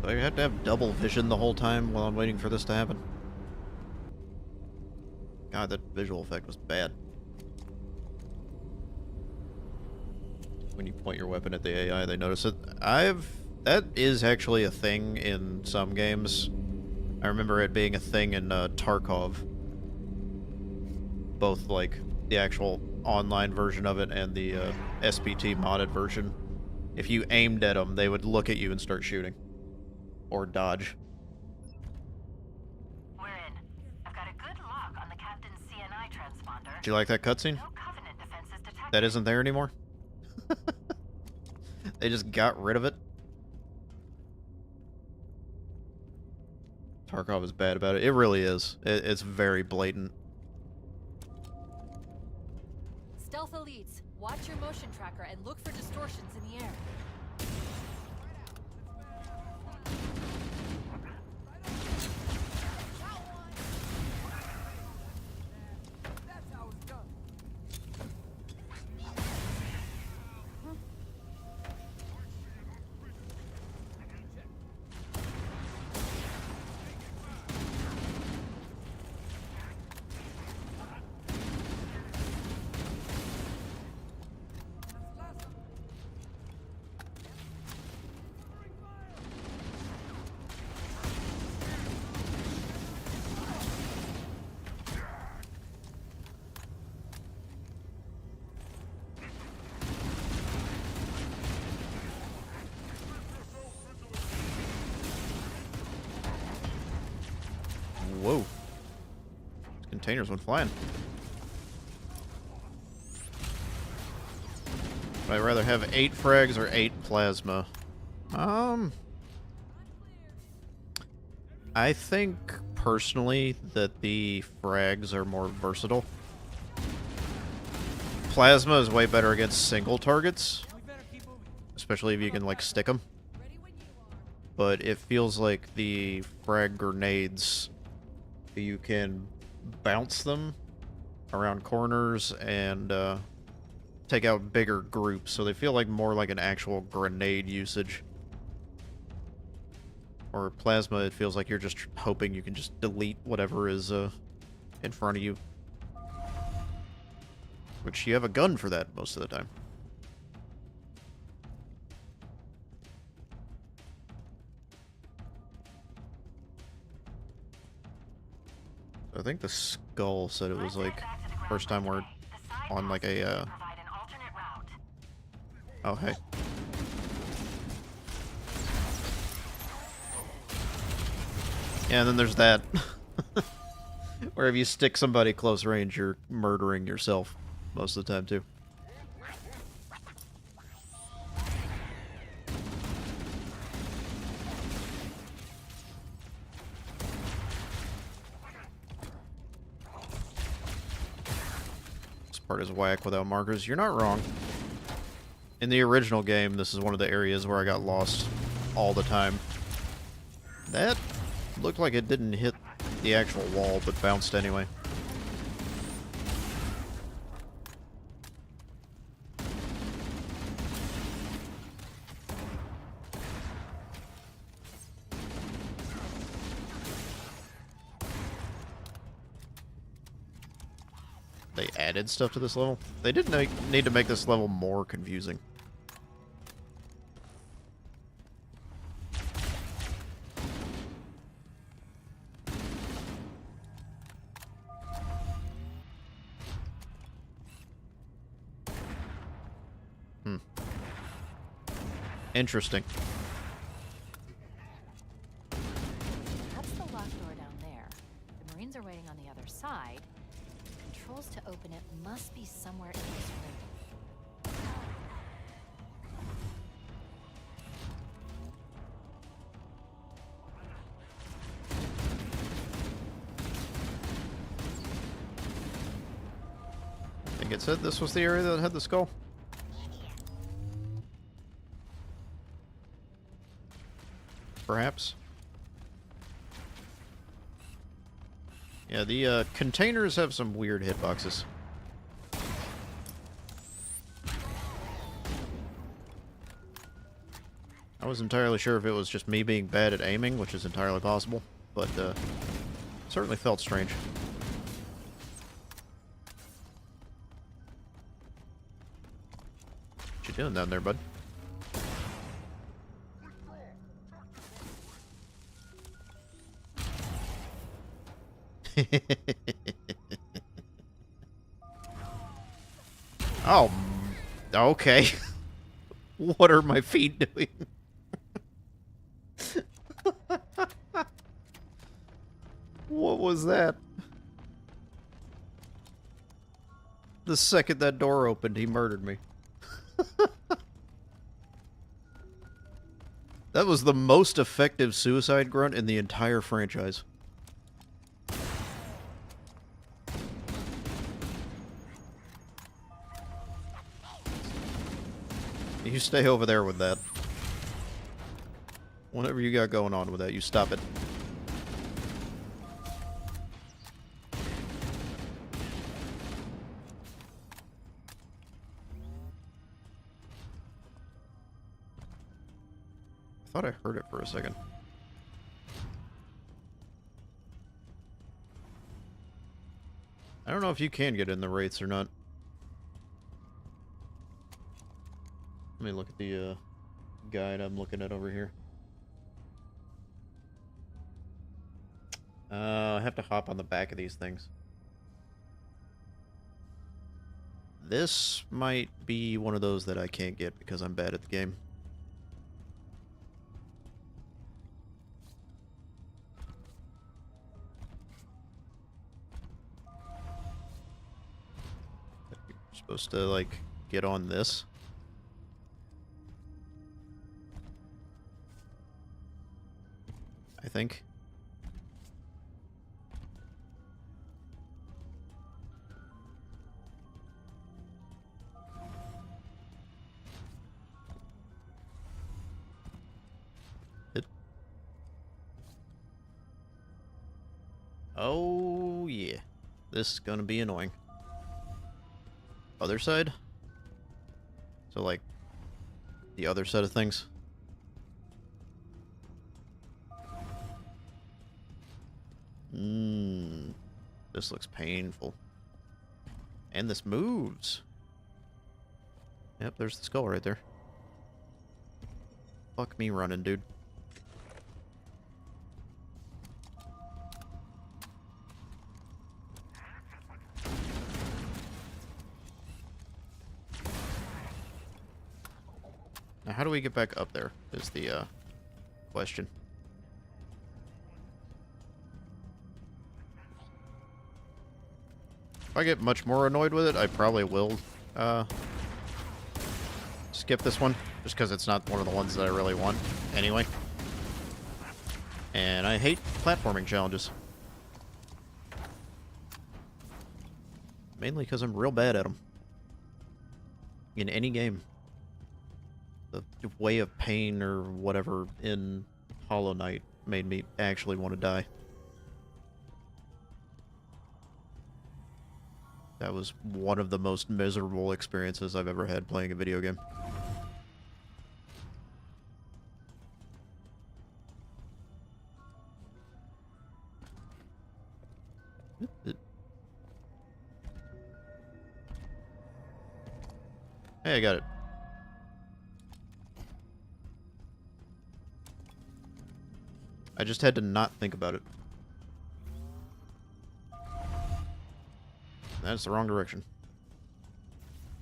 Do I have to have double vision the whole time while I'm waiting for this to happen? God, that visual effect was bad. When you point your weapon at the AI, they notice it. That is actually a thing in some games. I remember it being a thing in Tarkov. Both, like, the actual online version of it and the SPT modded version. If you aimed at them, they would look at you and start shooting. Or dodge. We're in. I've got a good lock on the captain's CNI transponder. Do you like that cutscene? No Covenant defenses detected. That isn't there anymore? They just got rid of it? Tarkov is bad about it. It really is. It's very blatant. Stealth elites, watch your motion tracker and look for distortions in the air. containers went flying. Would I rather have 8 frags or 8 plasma? I think, personally, that the frags are more versatile. Plasma is way better against single targets. Especially if you can, like, stick them. But it feels like the frag grenades, you can bounce them around corners and take out bigger groups, so they feel like more like an actual grenade usage. Or plasma, it feels like you're just hoping you can just delete whatever is in front of you. Which you have a gun for that most of the time. I think the skull said it was like first time we're on like a oh hey. Yeah, and then there's that. Where if you stick somebody close range, you're murdering yourself most of the time too. Part is whack without markers. You're not wrong. In the original game, this is one of the areas where I got lost all the time. That looked like it didn't hit the actual wall, but bounced anyway. They added stuff to this level. They did need to make this level more confusing. Interesting. That's the locked door down there. The Marines are waiting on the other side. Controls to open it must be somewhere in this room. I think it said this was the area that had the skull. Perhaps. Yeah, the containers have some weird hitboxes. I was entirely sure if it was just me being bad at aiming, which is entirely possible, but certainly felt strange. What you doing down there, bud? Oh, okay. What are my feet doing? What was that? The second that door opened, he murdered me. That was the most effective suicide grunt in the entire franchise. You stay over there with that. Whatever you got going on with that, you stop it. I thought I heard it for a second. I don't know if you can get in the wraiths or not. Let me look at the guide I'm looking at over here. I have to hop on the back of these things. This might be one of those that I can't get because I'm bad at the game. Supposed to, like, get on this. I think. Oh, yeah. This is gonna be annoying. Other side? So, like, the other side of things? This looks painful. And this moves. Yep, there's the skull right there. Fuck me running, dude. Now, how do we get back up there, is the, question. If I get much more annoyed with it, I probably will, skip this one, just because it's not one of the ones that I really want, anyway. And I hate platforming challenges. Mainly because I'm real bad at them. In any game. The Way of Pain or whatever in Hollow Knight made me actually want to die. That was one of the most miserable experiences I've ever had playing a video game. Hey, I got it. I just had to not think about it. That's the wrong direction.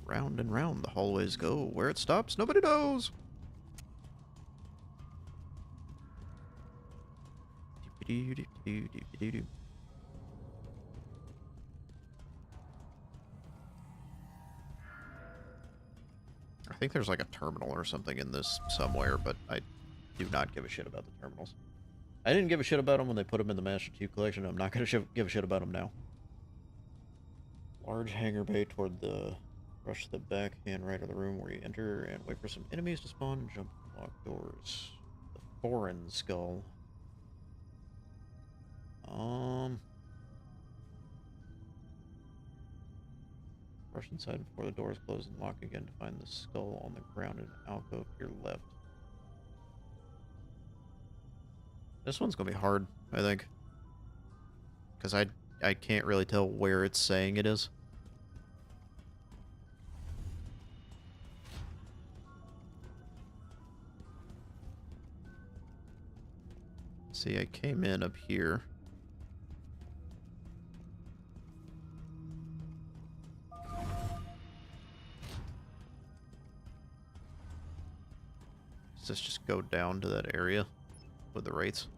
Round and round the hallways go. Where it stops, nobody knows. I think there's like a terminal or something in this somewhere, but I do not give a shit about the terminals. I didn't give a shit about them when they put them in the Master Chief Collection. I'm not going to give a shit about them now. Large hangar bay toward the... Rush to the back hand right of the room where you enter and wait for some enemies to spawn and jump locked doors. The foreign skull. Rush inside before the doors close and lock again to find the skull on the ground in an alcove to your left. This one's gonna be hard, I think. Because I can't really tell where it's saying it is. See, I came in up here. Does this just go down to that area with the wraiths?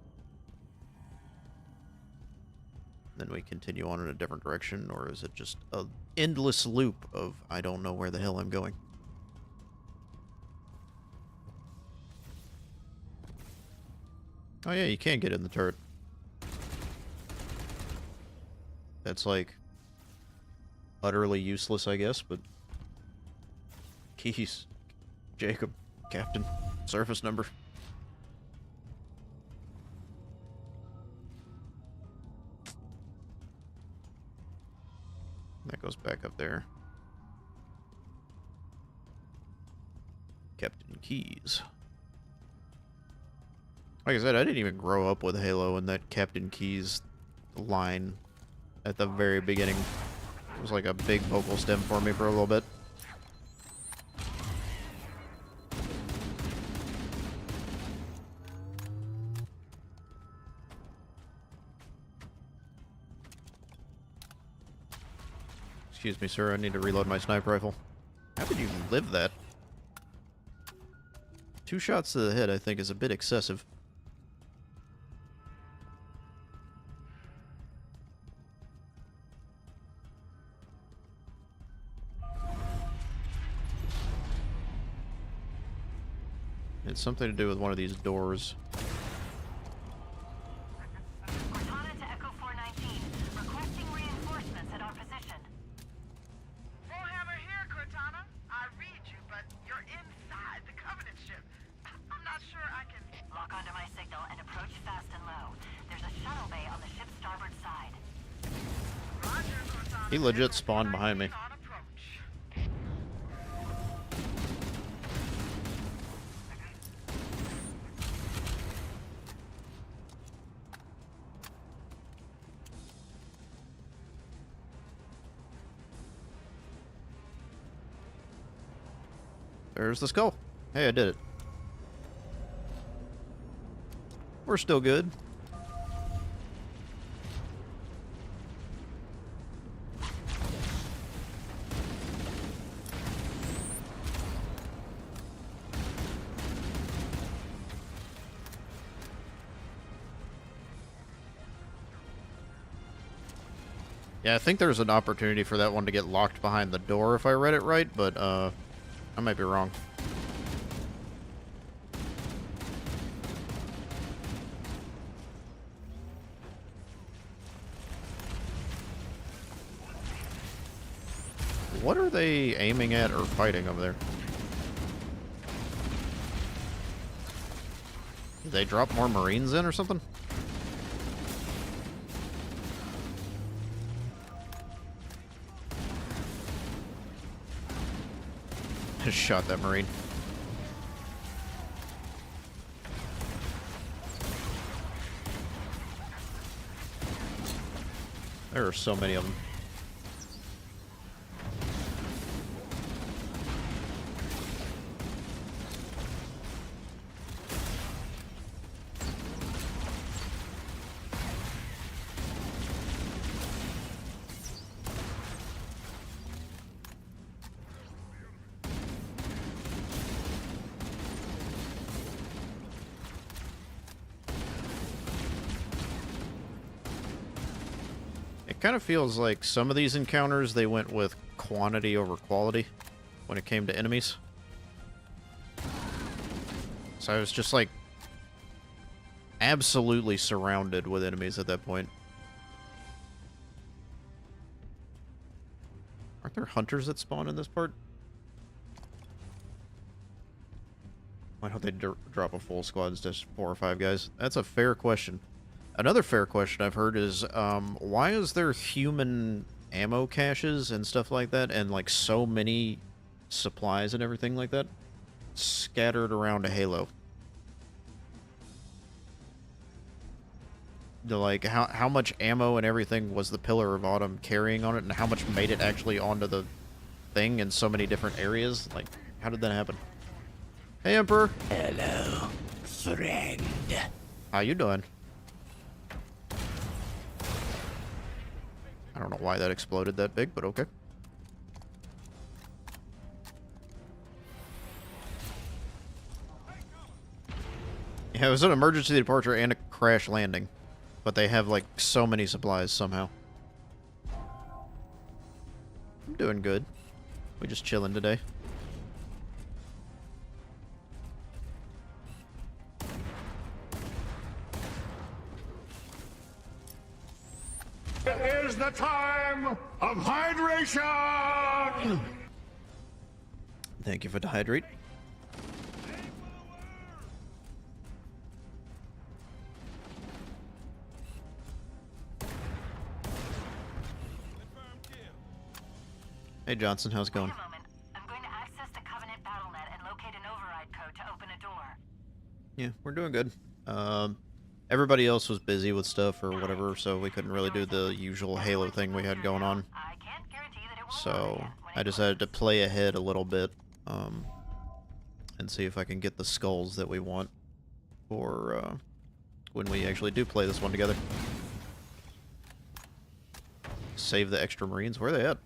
Then we continue on in a different direction, or is it just an endless loop of I don't know where the hell I'm going? Oh yeah, you can get in the turret. That's like utterly useless, I guess, but keys. Jacob, Captain, surface number. That goes back up there. Captain Keys. Like I said, I didn't even grow up with Halo, and that Captain Keys line at the very beginning was like a big vocal stem for me for a little bit. Excuse me, sir, I need to reload my sniper rifle. How did you live that? 2 shots to the head, I think, is a bit excessive. It's something to do with one of these doors. Cortana to Echo 419. Requesting reinforcements at our position. Warhammer here, Cortana. I read you, but you're inside the Covenant ship. I'm not sure I can... Lock onto my signal and approach fast and low. There's a shuttle bay on the ship's starboard side. Roger, Cortana. He legit spawned behind me. On approach. There's the skull. Hey, I did it. We're still good. Yeah, I think there's an opportunity for that one to get locked behind the door if I read it right, but I might be wrong. What are they aiming at or fighting over there? Did they drop more Marines in or something? Just shot that Marine. There are so many of them. It kind of feels like some of these encounters, they went with quantity over quality when it came to enemies. So I was just like absolutely surrounded with enemies at that point. Aren't there hunters that spawn in this part? Why don't they drop a full squad instead of 4 or 5 guys? That's a fair question. Another fair question I've heard is, why is there human ammo caches and stuff like that, and like so many supplies and everything like that scattered around a Halo? Like, how much ammo and everything was the Pillar of Autumn carrying on it, and how much made it actually onto the thing in so many different areas? Like, how did that happen? Hey, Emperor. Hello, friend. How you doing? I don't know why that exploded that big, but okay. Yeah, it was an emergency departure and a crash landing. But they have, like, so many supplies somehow. I'm doing good. We just chilling today. It is the time of hydration! Thank you for the hydrate. Hey Johnson, how's it going? Wait a moment. I'm going to access the Covenant BattleNet and locate an override code to open a door. Yeah, we're doing good. Everybody else was busy with stuff or whatever, so we couldn't really do the usual Halo thing we had going on. I can't guarantee that it will So I decided to play ahead a little bit, and see if I can get the skulls that we want for when we actually do play this one together. Save the extra Marines. Where are they at?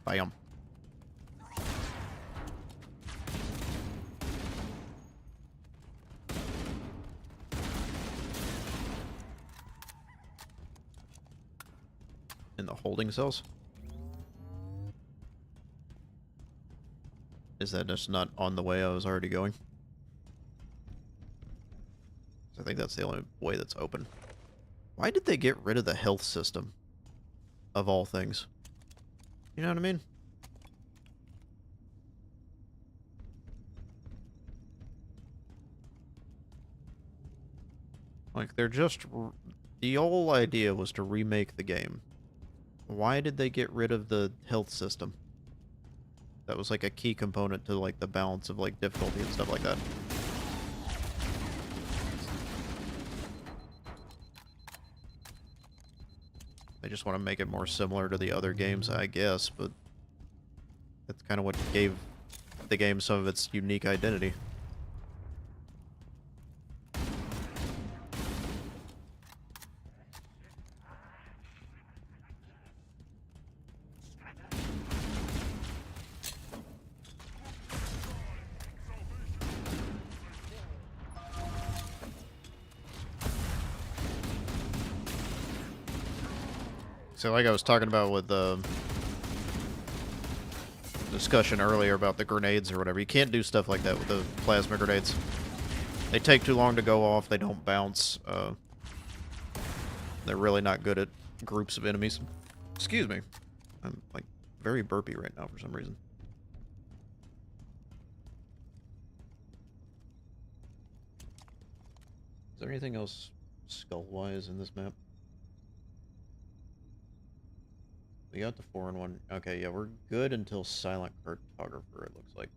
Bam. In the holding cells. Is that just not on the way I was already going? I think that's the only way that's open. Why did they get rid of the health system? Of all things. You know what I mean? Like, they're just... The whole idea was to remake the game. Why did they get rid of the health system? That was like a key component to like the balance of like difficulty and stuff like that. They just want to make it more similar to the other games, I guess, but that's kind of what gave the game some of its unique identity. So like I was talking about with the discussion earlier about the grenades or whatever, you can't do stuff like that with the plasma grenades. They take too long to go off, they don't bounce. They're really not good at groups of enemies. Excuse me. I'm like very burpy right now for some reason. Is there anything else skull-wise in this map? We got the 4-in-1. Okay, yeah, we're good until Silent Cartographer, it looks like.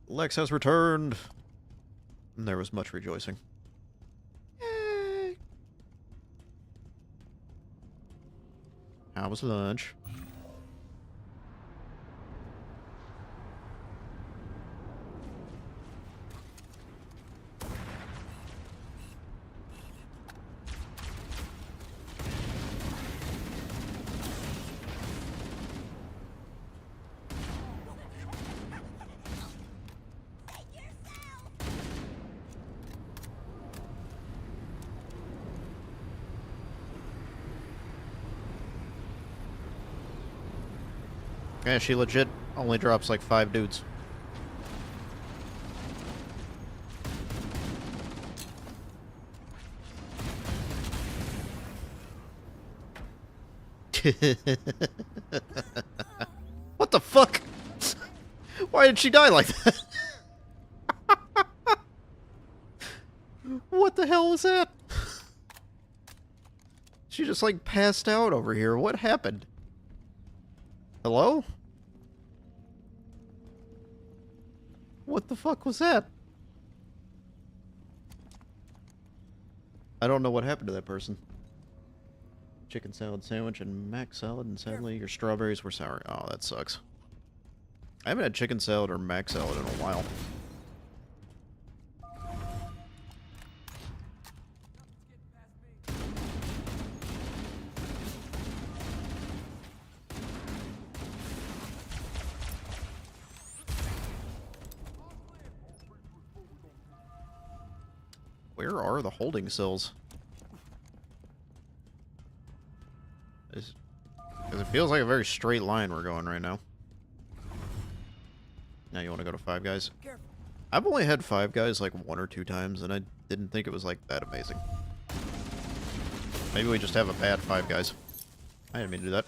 Lex has returned! And there was much rejoicing. Yay! How was lunch? Yeah, she legit only drops like 5 dudes. What the fuck? Why did she die like that? What the hell was that? She just like passed out over here. What happened? Hello? What the fuck was that? I don't know what happened to that person. Chicken salad sandwich and mac salad, and sadly your strawberries were sour. Oh, that sucks. I haven't had chicken salad or mac salad in a while. Where are the holding cells? Because it feels like a very straight line we're going right now. Now you want to go to Five Guys? I've only had Five Guys like 1 or 2 times, and I didn't think it was like that amazing. Maybe we just have a bad Five Guys. I didn't mean to do that.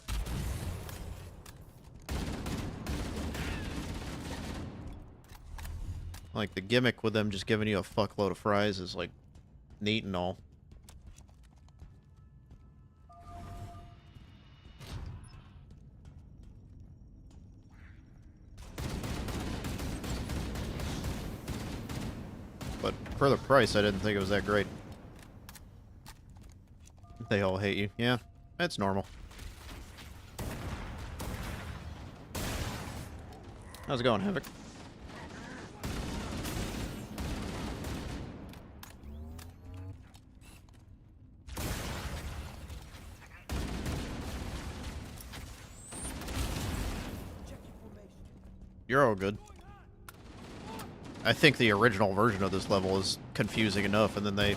Like, the gimmick with them just giving you a fuckload of fries is, like, neat and all. But for the price, I didn't think it was that great. They all hate you. Yeah, that's normal. How's it going, Havoc? You're all good. I think the original version of this level is confusing enough, and then they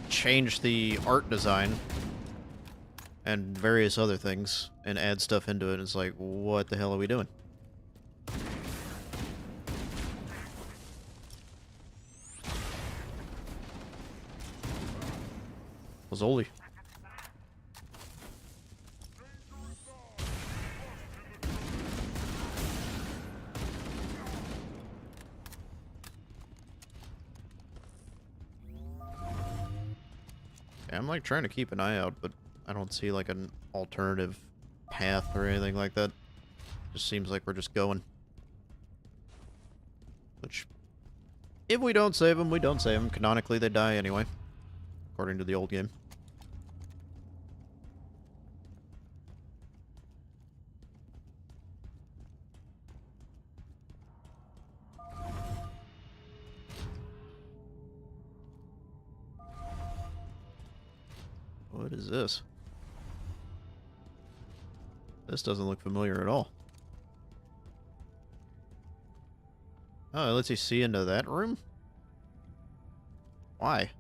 changed the art design and various other things and add stuff into it. It's like, what the hell are we doing? Mazzoli. Yeah, I'm like trying to keep an eye out, but I don't see like an alternative path or anything like that. Just seems like we're just going. Which, if we don't save them, we don't save them. Canonically, they die anyway, according to the old game. What is this? This doesn't look familiar at all. Oh, it lets you see into that room? Why?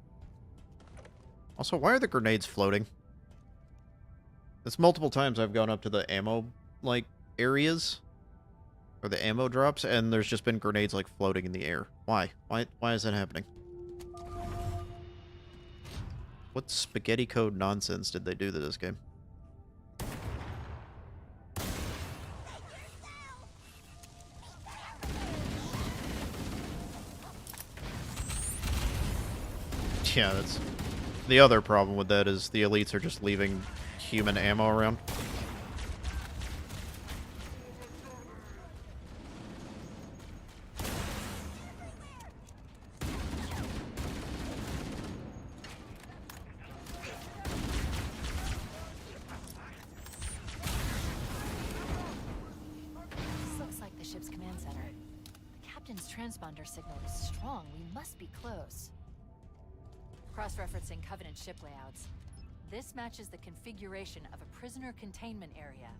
Also, why are the grenades floating? It's multiple times I've gone up to the ammo, like, areas. Or the ammo drops, and there's just been grenades, like, floating in the air. Why? Why is that happening? What spaghetti code nonsense did they do to this game? Yeah, that's... The other problem with that is the elites are just leaving human ammo around. This looks like the ship's command center. The captain's transponder signal is strong. We must be close. Cross-referencing Covenant ship layouts. This matches the configuration of a prisoner containment area.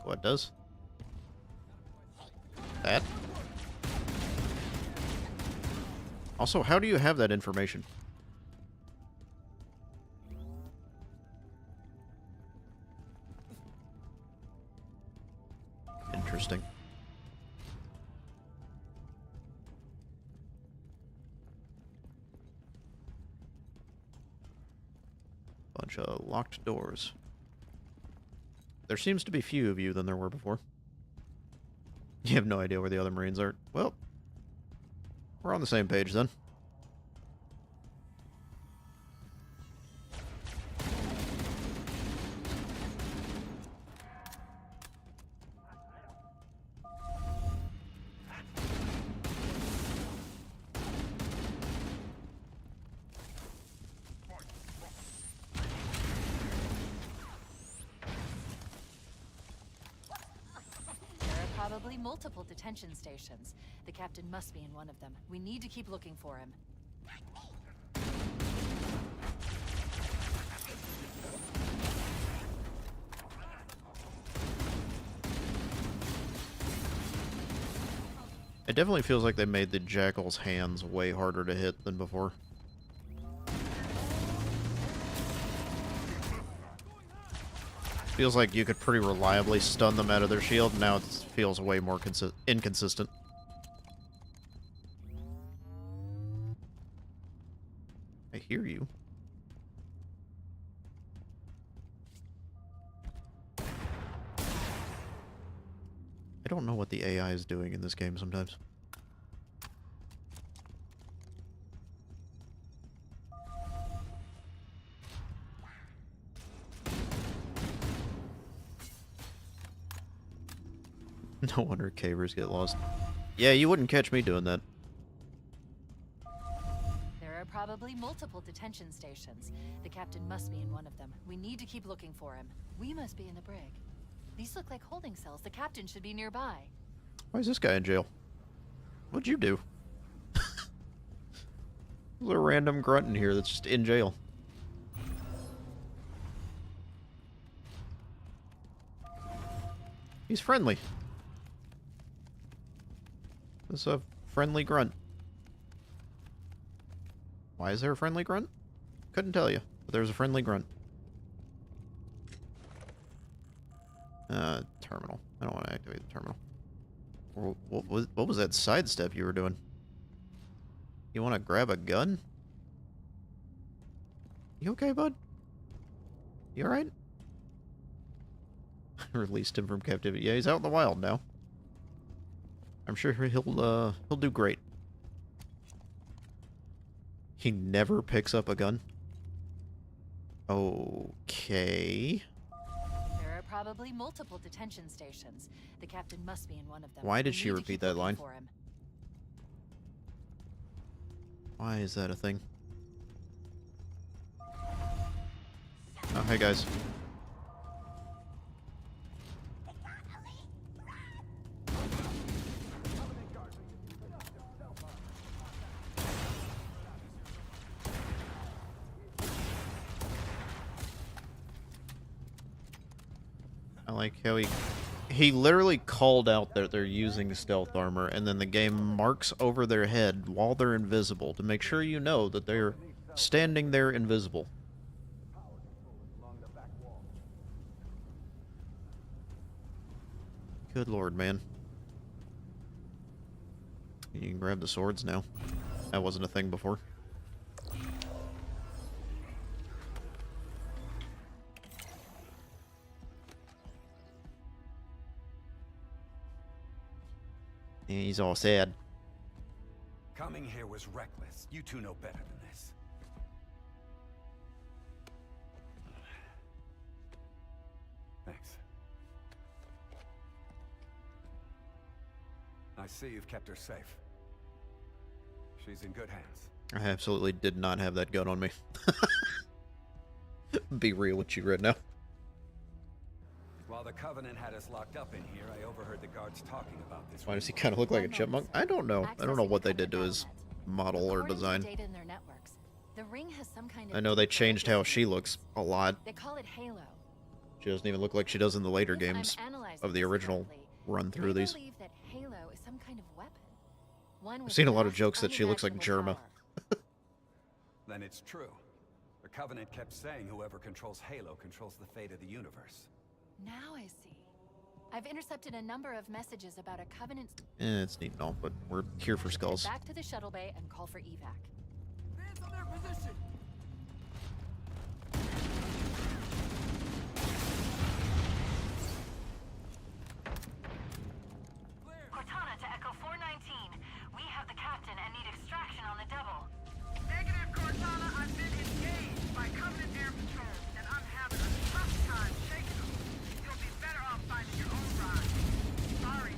What does? That? Also, how do you have that information? Interesting. Bunch of locked doors. There seems to be fewer of you than there were before. You have no idea where the other Marines are. Well, we're on the same page then. Probably multiple detention stations. The captain must be in one of them. We need to keep looking for him. It definitely feels like they made the Jackal's hands way harder to hit than before. Feels like you could pretty reliably stun them out of their shield. Now it feels way more inconsistent. I hear you. I don't know what the AI is doing in this game sometimes. No wonder cavers get lost. Yeah, you wouldn't catch me doing that. There are probably multiple detention stations. The captain must be in one of them. We need to keep looking for him. We must be in the brig. These look like holding cells. The captain should be nearby. Why is this guy in jail? What'd you do? There's a random grunt in here that's just in jail. He's friendly. This is a friendly grunt. Why is there a friendly grunt? Couldn't tell you, but there's a friendly grunt. Terminal. I don't want to activate the terminal. What was that sidestep you were doing? You want to grab a gun? You okay, bud? You alright? Released him from captivity. Yeah, he's out in the wild now. I'm sure he'll do great. He never picks up a gun. Okay. There are probably multiple detention stations. The captain must be in one of them. Why did We she need to repeat keep that looking line? for him. Why is that a thing? Oh, hey guys. I like how he literally called out that they're using stealth armor, and then the game marks over their head while they're invisible to make sure you know that they're standing there invisible. Good lord, man. You can grab the swords now. That wasn't a thing before. And he's all sad. Coming here was reckless. You two know better than this. Thanks. I see you've kept her safe. She's in good hands. I absolutely did not have that gun on me. Be real with you right now. While the Covenant had us locked up in here, I overheard the guards talking about this. Why does he kind of look like a chipmunk? I don't know. I don't know what they did to his model or design. Data in their networks, the ring has some kind of I know they changed how she looks a lot. They call it Halo. She doesn't even look like she does in the later games of the original run through these. I believe that Halo is some kind of weapon. One I've seen a lot of jokes that she looks like Germa. Then it's true. The Covenant kept saying whoever controls Halo controls the fate of the universe. Now I see. I've intercepted a number of messages about a Covenant. It's neat and all, but we're here for skulls. Back to the shuttle bay and call for evac. Hands on their position! Cortana to Echo 419. We have the captain and need extraction on the double. Negative, Cortana. I've been engaged by Covenant Air Patrol, and I'm having a tough time shaking them. You'll be better off finding your own ride. Sorry.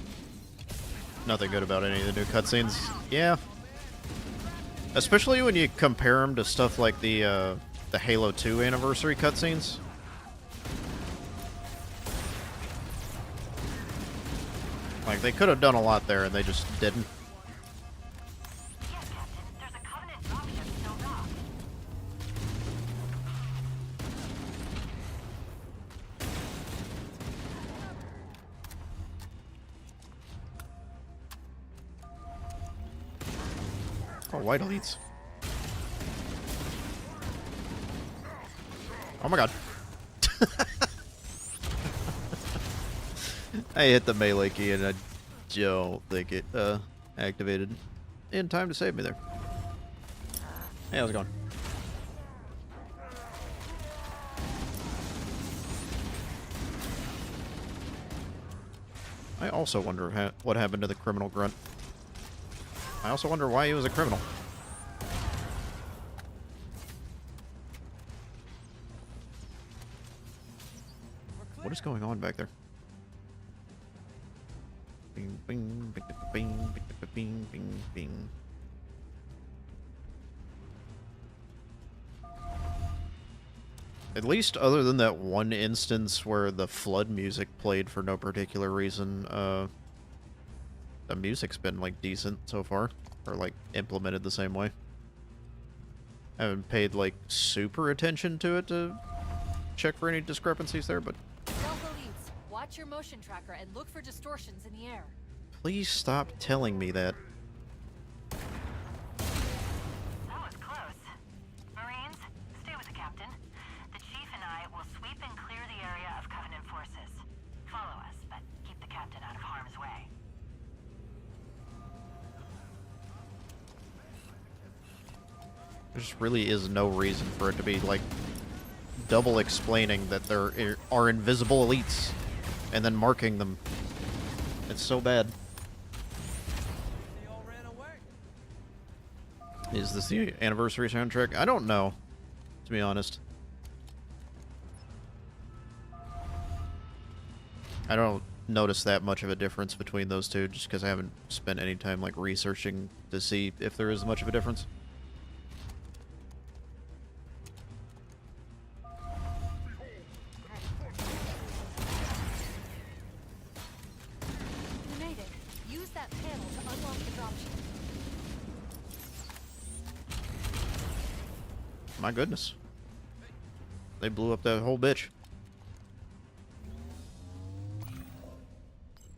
Nothing good about any of the new cutscenes. Yeah. Especially when you compare them to stuff like the Halo 2 anniversary cutscenes. Like, they could have done a lot there, and they just didn't. Yes, Captain. There's a Covenant dropship still docked. Oh, white elites. Oh my god. I hit the melee key and I don't think it activated in time to save me there. Hey, how's it going? I also wonder what happened to the criminal grunt. I also wonder why he was a criminal. What is going on back there? Bing, bing, bing, bing, bing, bing, bing, bing. At least other than that one instance where the flood music played for no particular reason, the music's been, like, decent so far. Or, like, implemented the same way. I haven't paid, like, super attention to it to check for any discrepancies there, but... Delta leads, watch your motion tracker and look for distortions in the air. Please stop telling me that. That was close. Marines, stay with the captain. The chief and I will sweep and clear the area of Covenant forces. Follow us, but keep the captain out of harm's way. There just really is no reason for it to be, like, double explaining that there are invisible elites and then marking them. It's so bad. They all ran away. Is this the anniversary soundtrack? I don't know, to be honest. I don't notice that much of a difference between those two, just because I haven't spent any time, like, researching to see if there is much of a difference. You made it. Use that panel to unlock the dropship. My goodness. They blew up that whole bitch.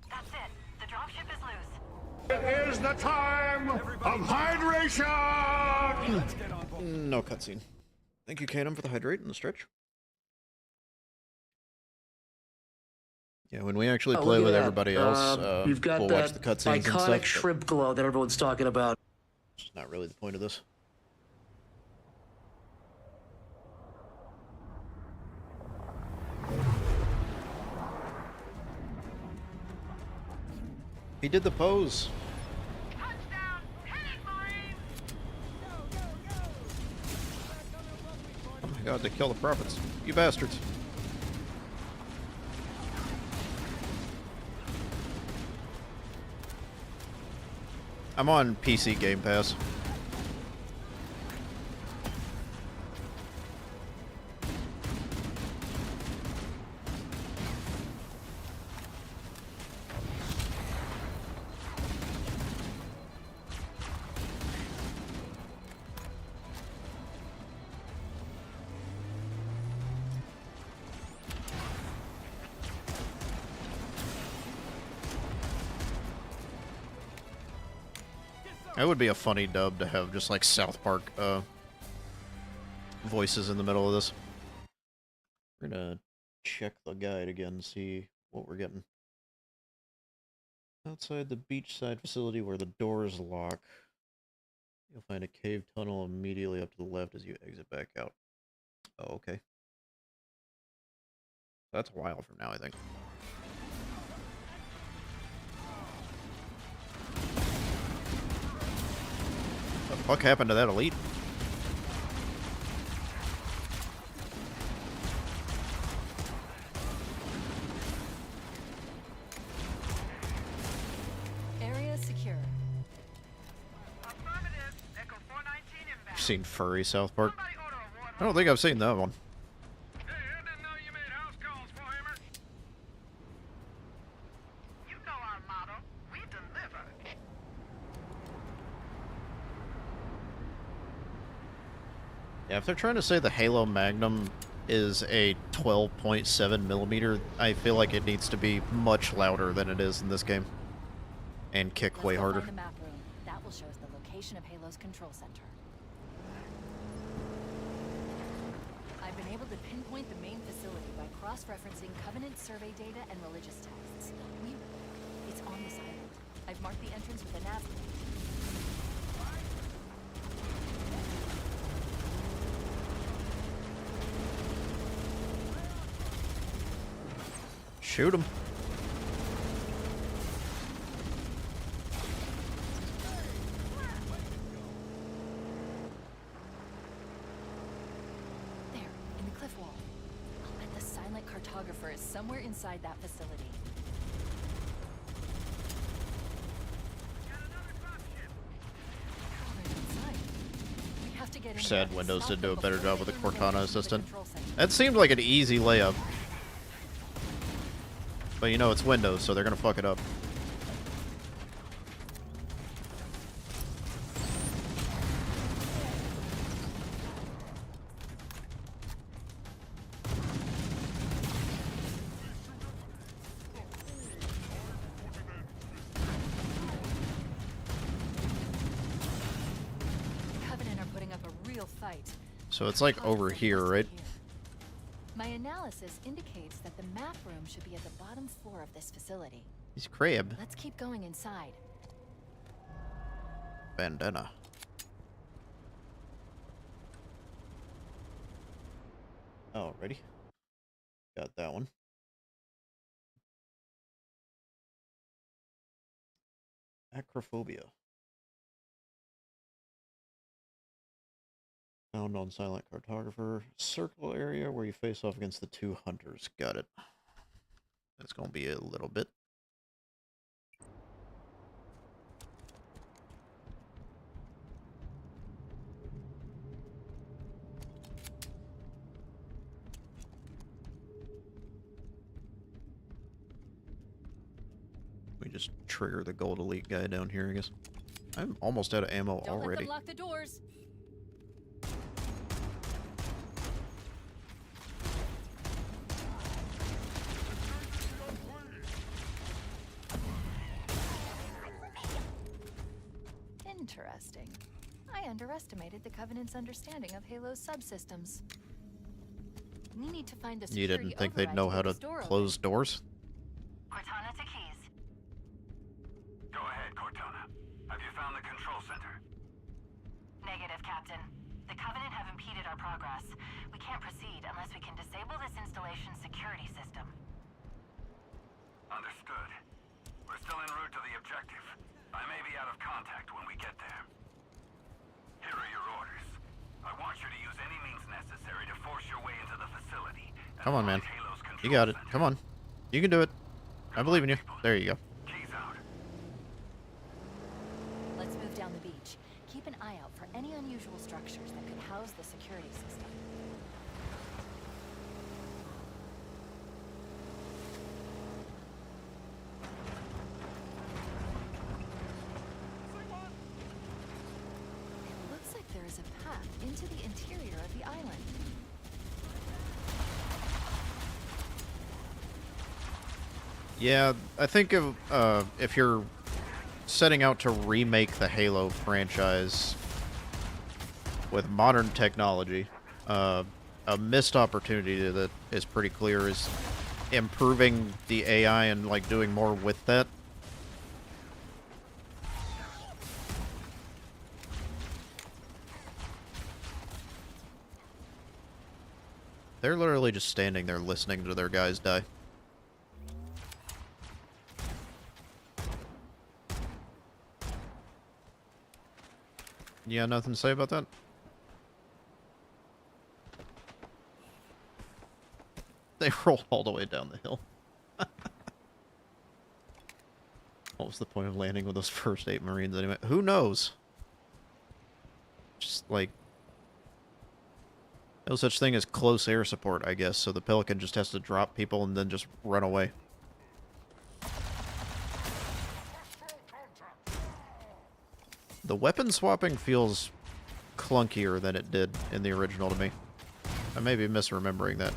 That's it. The dropship is loose. It is the time of hydration! Let's get on board. No cutscene. Thank you, Canum, for the hydrate and the stretch. Yeah, when we actually play with everybody else, you've got we'll that watch the cutscenes and iconic stuff. shrimp glow that everyone's talking about. It's not really the point of this. He did the pose. Touchdown! Hit it, Marine! Oh my god, they kill the prophets. You bastards. I'm on PC Game Pass. That would be a funny dub to have just like South Park voices in the middle of this. We're gonna check the guide again, see what we're getting. Outside the beachside facility where the doors lock, you'll find a cave tunnel immediately up to the left as you exit back out. Oh, okay. That's a while from now, I think. What the fuck happened to that elite? Area secure. Affirmative. Echo 419 inbound. You've seen Furry South Park? Somebody order a water. I don't think I've seen that one. Hey, I didn't know you made house calls, Warhammer. You know our motto. We deliver. Yeah, if they're trying to say the Halo Magnum is a 12.7 millimeter, I feel like it needs to be much louder than it is in this game. And kick way Let's go harder. find the map room. That will show us the location of Halo's control center. I've been able to pinpoint the main facility by cross-referencing Covenant survey data and religious texts. It's on this island. I've marked the entrance with a nav point. Shoot him. There, in the cliff wall. I'll bet the silent cartographer is somewhere inside that facility. They're inside. We have to get in there Sad and Windows stop did do a them better before job they with the learn Cortana location of the assistant. control center. That seemed like an easy layup. But you know, it's Windows, so they're gonna fuck it up. Covenant are putting up a real fight. So it's like over here, right? My analysis indicates that the map room should be at the bottom floor of this facility. He's crab. Let's keep going inside. Bandana. Alrighty. Got that one. Acrophobia. Found on Silent Cartographer. Circle area where you face off against the 2 hunters. Got it. That's going to be a little bit. We just trigger the gold elite guy down here, I guess. I'm almost out of ammo Don't already. let them lock the doors. Interesting. I underestimated the Covenant's understanding of Halo's subsystems. We need to find the You security didn't think they'd know how to close doors? Cortana to Keys. Go ahead, Cortana. Have you found the control center? Negative, Captain. The Covenant have impeded our progress. We can't proceed unless we can disable this installation's security system. Understood. We're still en route to the objective. I may be out of contact when we get there. Here are your orders. I want you to use any means necessary to force your way into the facility. Come on, man. You got it. Come on. You can do it. I believe in you. There you go. Keys out. Let's move down the beach. Keep an eye out for any unusual structures that could house the security system. It looks like there is a path into the interior of the island. Yeah, I think if you're setting out to remake the Halo franchise with modern technology, a missed opportunity that is pretty clear is improving the AI and like doing more with that. They're literally just standing there listening to their guys die. You got nothing to say about that? They rolled all the way down the hill. What was the point of landing with those first 8 Marines anyway? Who knows? Just like... no such thing as close air support, I guess, so the Pelican just has to drop people and then just run away. The weapon swapping feels clunkier than it did in the original to me. I may be misremembering that.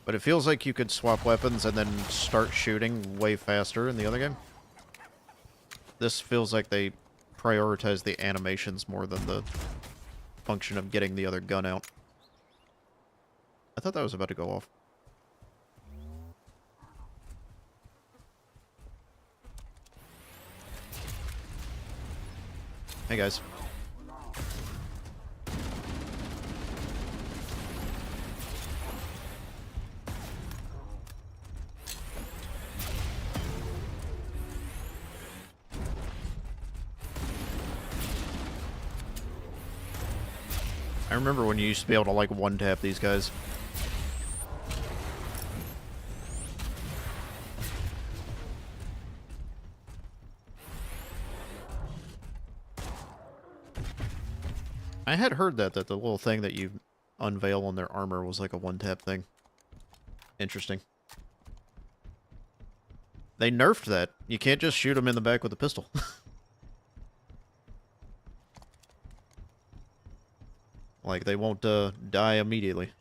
But it feels like you could swap weapons and then start shooting way faster in the other game. This feels like they prioritize the animations more than the function of getting the other gun out. I thought that was about to go off. Hey guys. I remember when you used to be able to like one-tap these guys. I had heard that the little thing that you unveil on their armor was like a one-tap thing. Interesting. They nerfed that. You can't just shoot them in the back with a pistol. Like, they won't die immediately.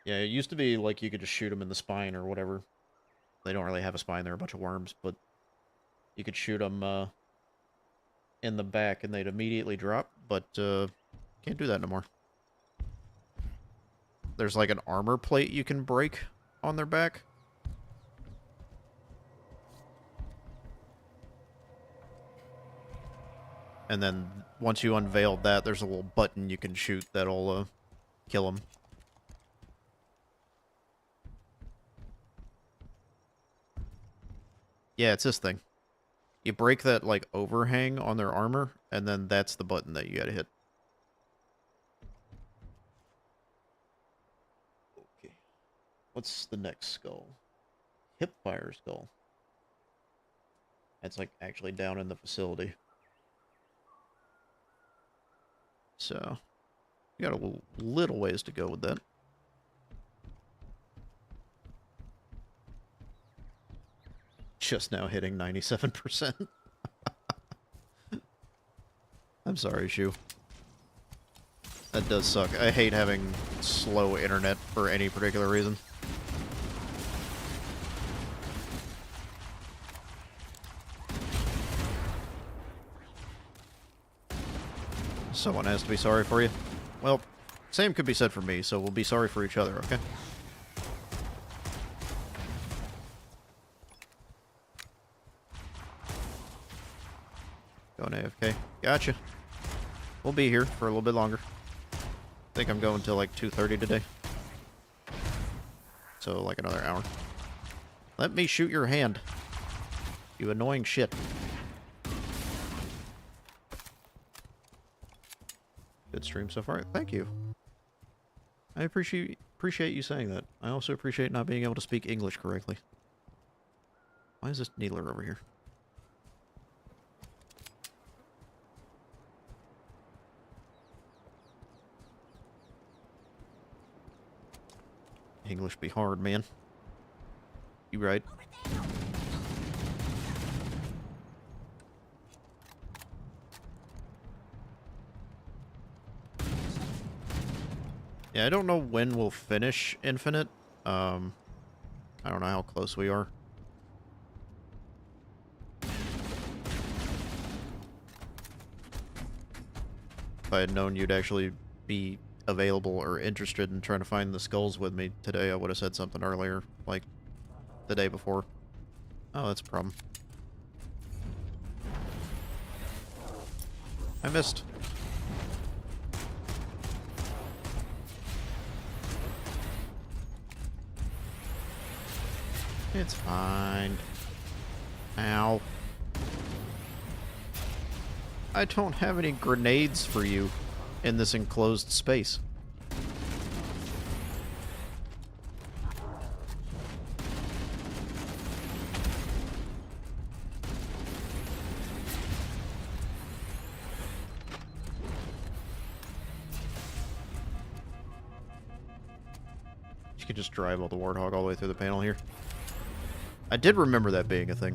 Yeah, it used to be like you could just shoot them in the spine or whatever. They don't really have a spine, they're a bunch of worms, but you could shoot them in the back and they'd immediately drop, but can't do that no more. There's like an armor plate you can break on their back. And then once you unveiled that, there's a little button you can shoot that'll kill him. Yeah, it's this thing. You break that, like, overhang on their armor, and then that's the button that you gotta hit. Okay. What's the next skull? Hipfire skull. That's, like, actually down in the facility. So, you got a little ways to go with that. Just now hitting 97%. I'm sorry, Shu. That does suck. I hate having slow internet for any particular reason. Someone has to be sorry for you. Well, same could be said for me, so we'll be sorry for each other, okay? Going AFK. Gotcha. We'll be here for a little bit longer. I think I'm going till like 2:30 today. So like another hour. Let me shoot your hand. You annoying shit. Good stream so far. Thank you. I appreciate you saying that. I also appreciate not being able to speak English correctly. Why is this needler over here? English be hard, man. You right. Yeah, I don't know when we'll finish Infinite. I don't know how close we are. If I had known you'd actually be available or interested in trying to find the skulls with me today, I would have said something earlier, like the day before. Oh, that's a problem. I missed. It's fine. Ow. I don't have any grenades for you in this enclosed space. You could just drive all the Warthog all the way through the panel here. I did remember that being a thing.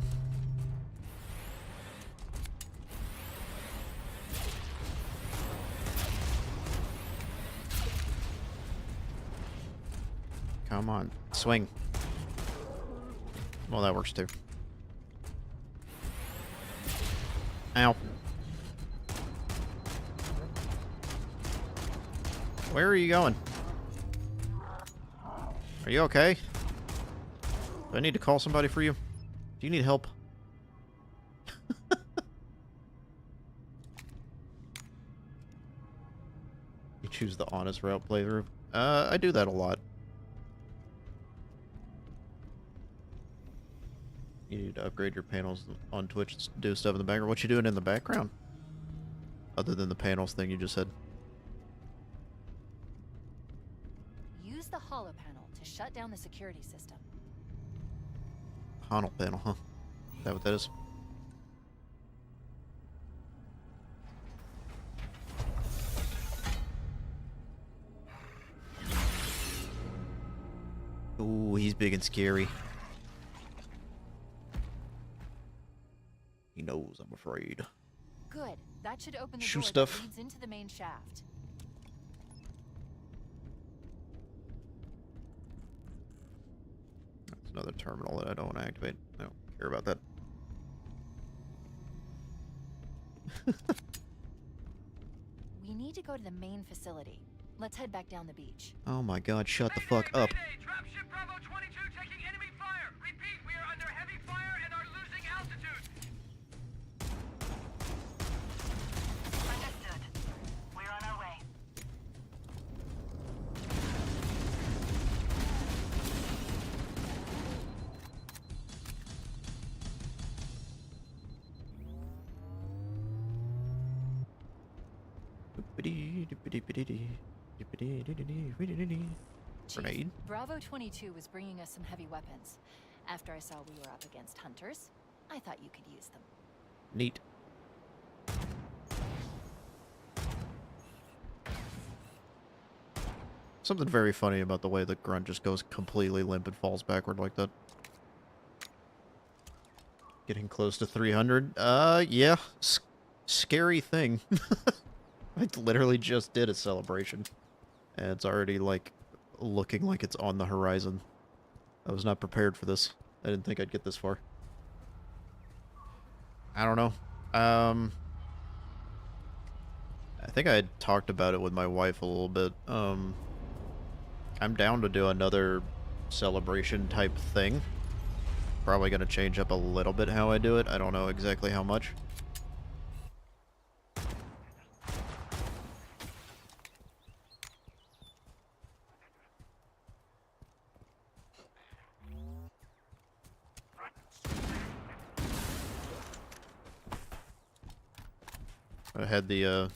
Come on, swing. Well, that works too. Ow. Where are you going? Are you okay? Do I need to call somebody for you? Do you need help? You choose the honest route playthrough. I do that a lot. You need to upgrade your panels on Twitch and do stuff in the background. What you doing in the background? Other than the panels thing you just said. Use the holo panel to shut down the security system. Holo panel, huh? Is that what that is? Ooh, he's big and scary. He knows I'm afraid. Good. That should open the Shoot door stuff. that leads into the main shaft. That's another terminal that I don't want to activate. I don't care about that. We need to go to the main facility. Let's head back down the beach. Oh my god, shut the fuck up. Dropship Bravo 22 taking enemy fire. Repeat, we are under heavy fire and are losing altitude. Chief, Bravo 22 was bringing us some heavy weapons. After I saw we were up against hunters, I thought you could use them. Neat. Something very funny about the way the grunt just goes completely limp and falls backward like that. Getting close to 300. Yeah. Scary thing. I literally just did a celebration. And it's already, like, looking like it's on the horizon. I was not prepared for this. I didn't think I'd get this far. I don't know. I think I had talked about it with my wife a little bit. I'm down to do another celebration type thing. Probably going to change up a little bit how I do it. I don't know exactly how much. I had the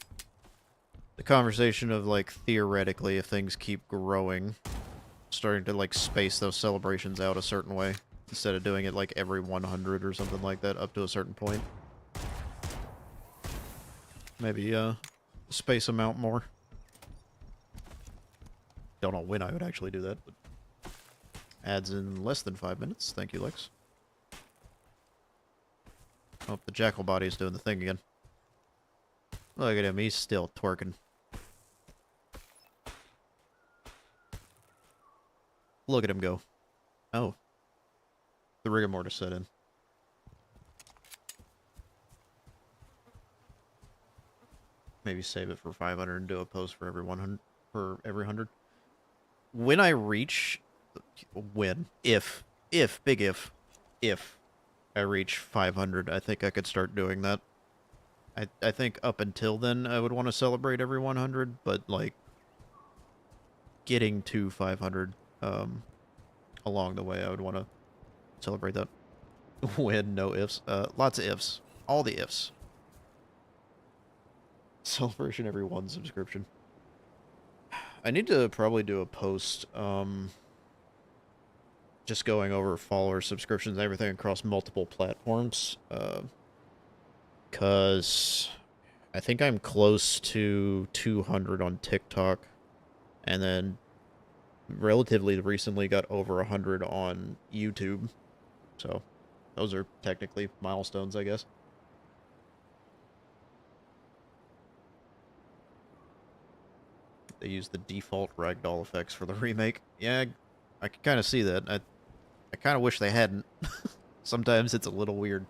conversation of, like, theoretically, if things keep growing, starting to, like, space those celebrations out a certain way, instead of doing it, like, every 100 or something like that, up to a certain point. Maybe, space them out more. Don't know when I would actually do that, but adds in less than 5 minutes. Thank you, Lex. Oh, the jackal body is doing the thing again. Look at him, he's still twerking. Look at him go. Oh. The rigor mortis set in. Maybe save it for 500 and do a post for every 100, for every 100. When I reach... If I reach 500, I think I could start doing that. I think up until then, I would want to celebrate every 100, but, like, getting to 500, along the way, I would want to celebrate that. When, no ifs. Lots of ifs. All the ifs. Celebration every 1 subscription. I need to probably do a post, just going over follower subscriptions and everything across multiple platforms, because I think I'm close to 200 on TikTok, and then relatively recently got over 100 on YouTube. So those are technically milestones, I guess. They use the default ragdoll effects for the remake. Yeah, I can kind of see that. I kind of wish they hadn't. Sometimes it's a little weird.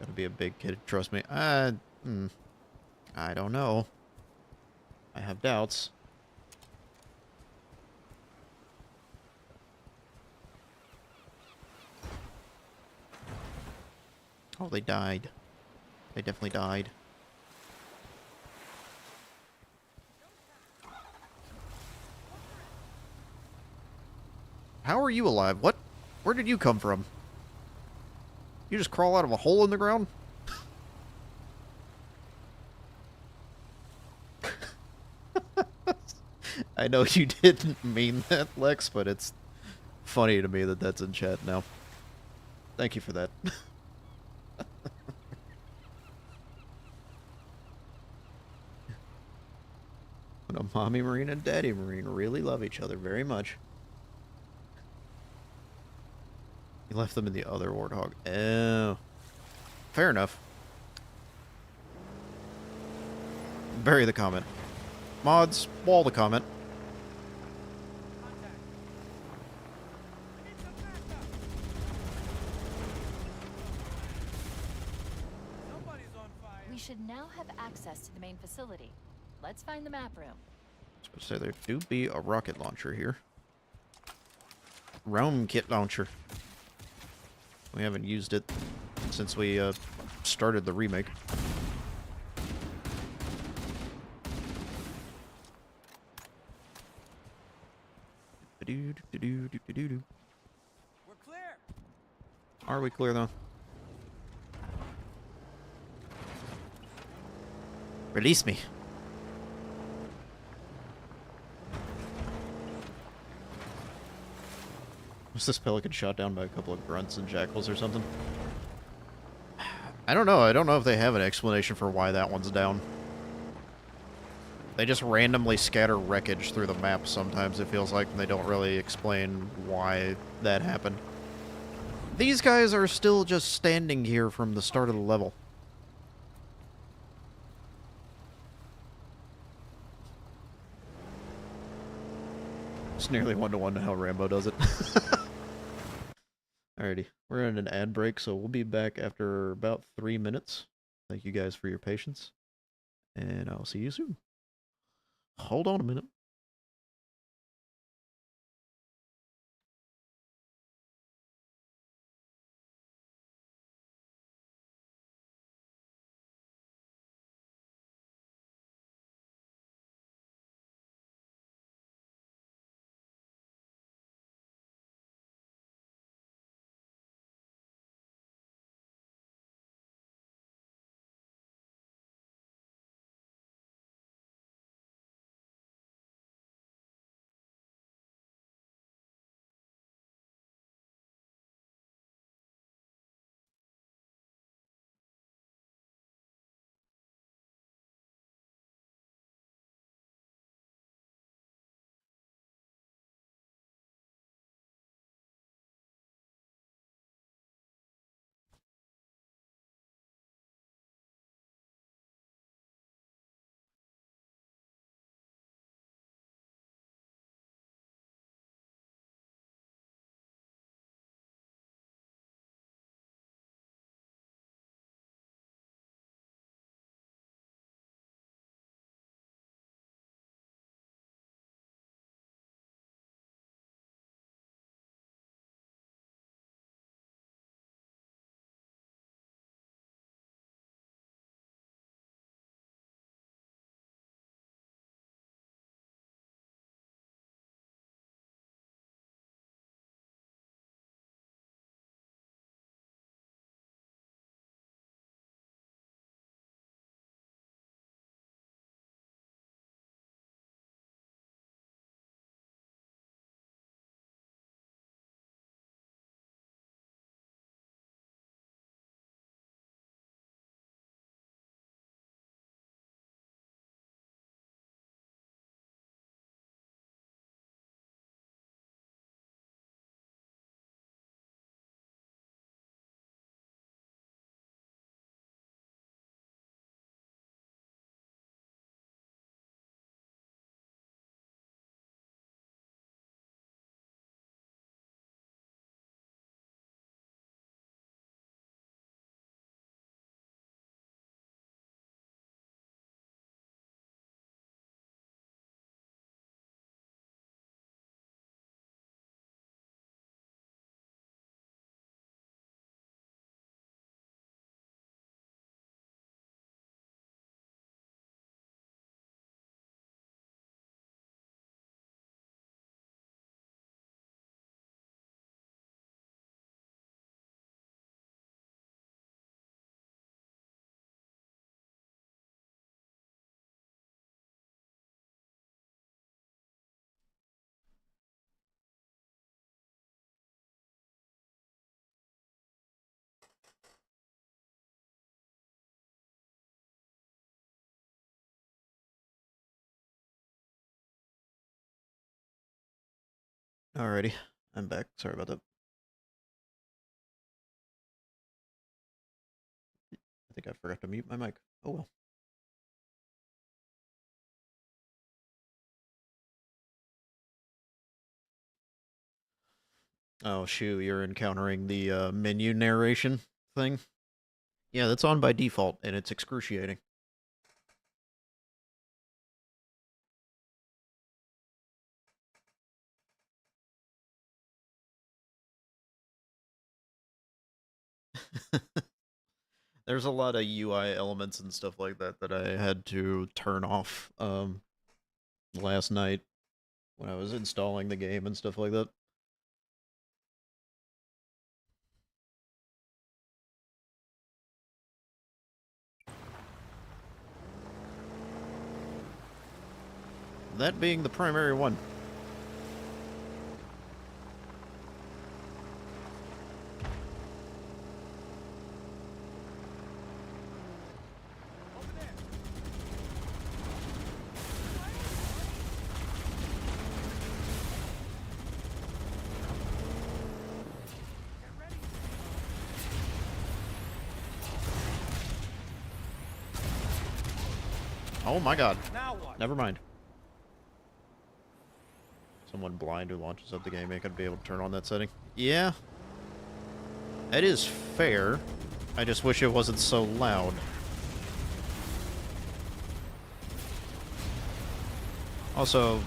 Gotta be a big kid, trust me. I don't know. I have doubts. Oh, they died. They definitely died. How are you alive? What? Where did you come from? You just crawl out of a hole in the ground? I know you didn't mean that, Lex, but it's funny to me that that's in chat now. Thank you for that. When a mommy marine and daddy marine really love each other very much. You left them in the other warthog. Oh. Fair enough. Bury the comment. Mods, wall the comment. We should now have access to the main facility. Let's find the map room. I was supposed to say there do be a rocket launcher here. Realm kit launcher. We haven't used it since we started the remake. We're clear. Are we clear though? Release me. Was this pelican shot down by a couple of grunts and jackals or something? I don't know. I don't know if they have an explanation for why that one's down. They just randomly scatter wreckage through the map sometimes, it feels like, and they don't really explain why that happened. These guys are still just standing here from the start of the level. It's nearly one-to-one to how Rambo does it. Alrighty, we're in an ad break, so we'll be back after about 3 minutes. Thank you guys for your patience, and I'll see you soon. Hold on a minute. Alrighty, I'm back. Sorry about that. I think I forgot to mute my mic. Oh well. Oh shoot, you're encountering the menu narration thing? Yeah, that's on by default, and it's excruciating. There's a lot of UI elements and stuff like that that I had to turn off last night when I was installing the game and stuff like that. that being the primary one. Oh my god. Now what? Never mind. Someone blind who launches up the game ain't gonna be able to turn on that setting. Yeah. That is fair. I just wish it wasn't so loud. Also,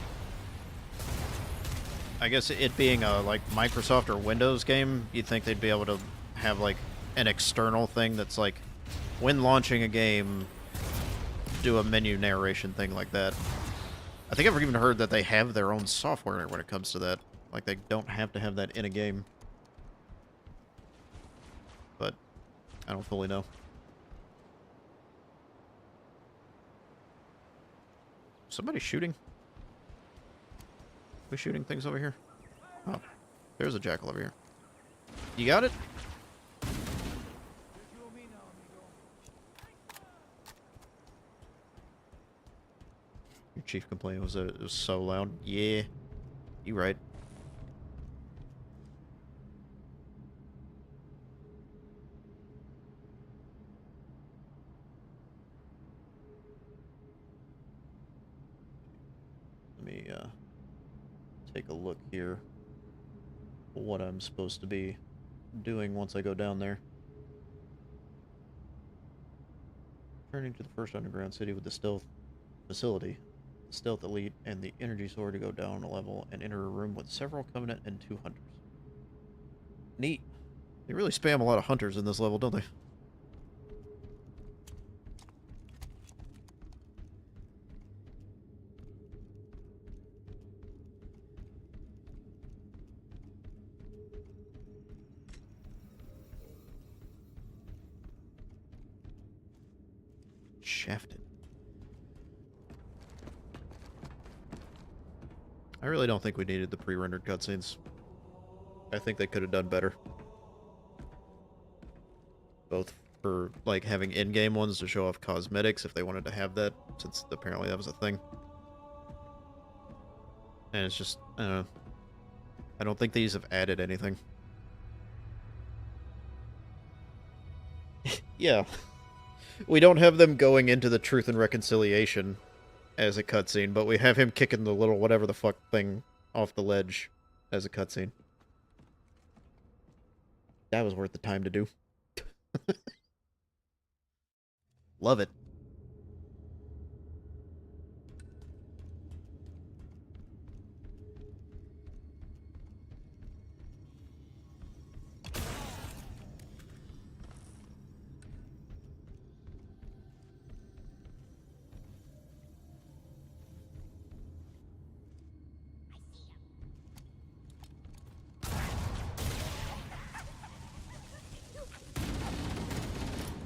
I guess it being a, like, Microsoft or Windows game, you'd think they'd be able to have, like, an external thing that's, like, when launching a game, do a menu narration thing like that. I think I've even heard that they have their own software when it comes to that. Like, they don't have to have that in a game. But I don't fully know. Somebody shooting? We shooting things over here? Oh, there's a jackal over here. You got it? Your chief complaint was that it was so loud. Yeah, you right. Let me take a look here. What I'm supposed to be doing once I go down there. Turning to the first underground city with the stealth facility. Stealth Elite and the Energy Sword to go down a level and enter a room with several Covenant and 2 hunters. Neat. They really spam a lot of hunters in this level, don't they? Shafted. I really don't think we needed the pre-rendered cutscenes. I think they could have done better. Both for, like, having in-game ones to show off cosmetics if they wanted to have that, since apparently that was a thing. And it's just, I don't know. I don't think these have added anything. Yeah. We don't have them going into the Truth and Reconciliation as a cutscene, but we have him kicking the little whatever the fuck thing off the ledge as a cutscene. That was worth the time to do. Love it.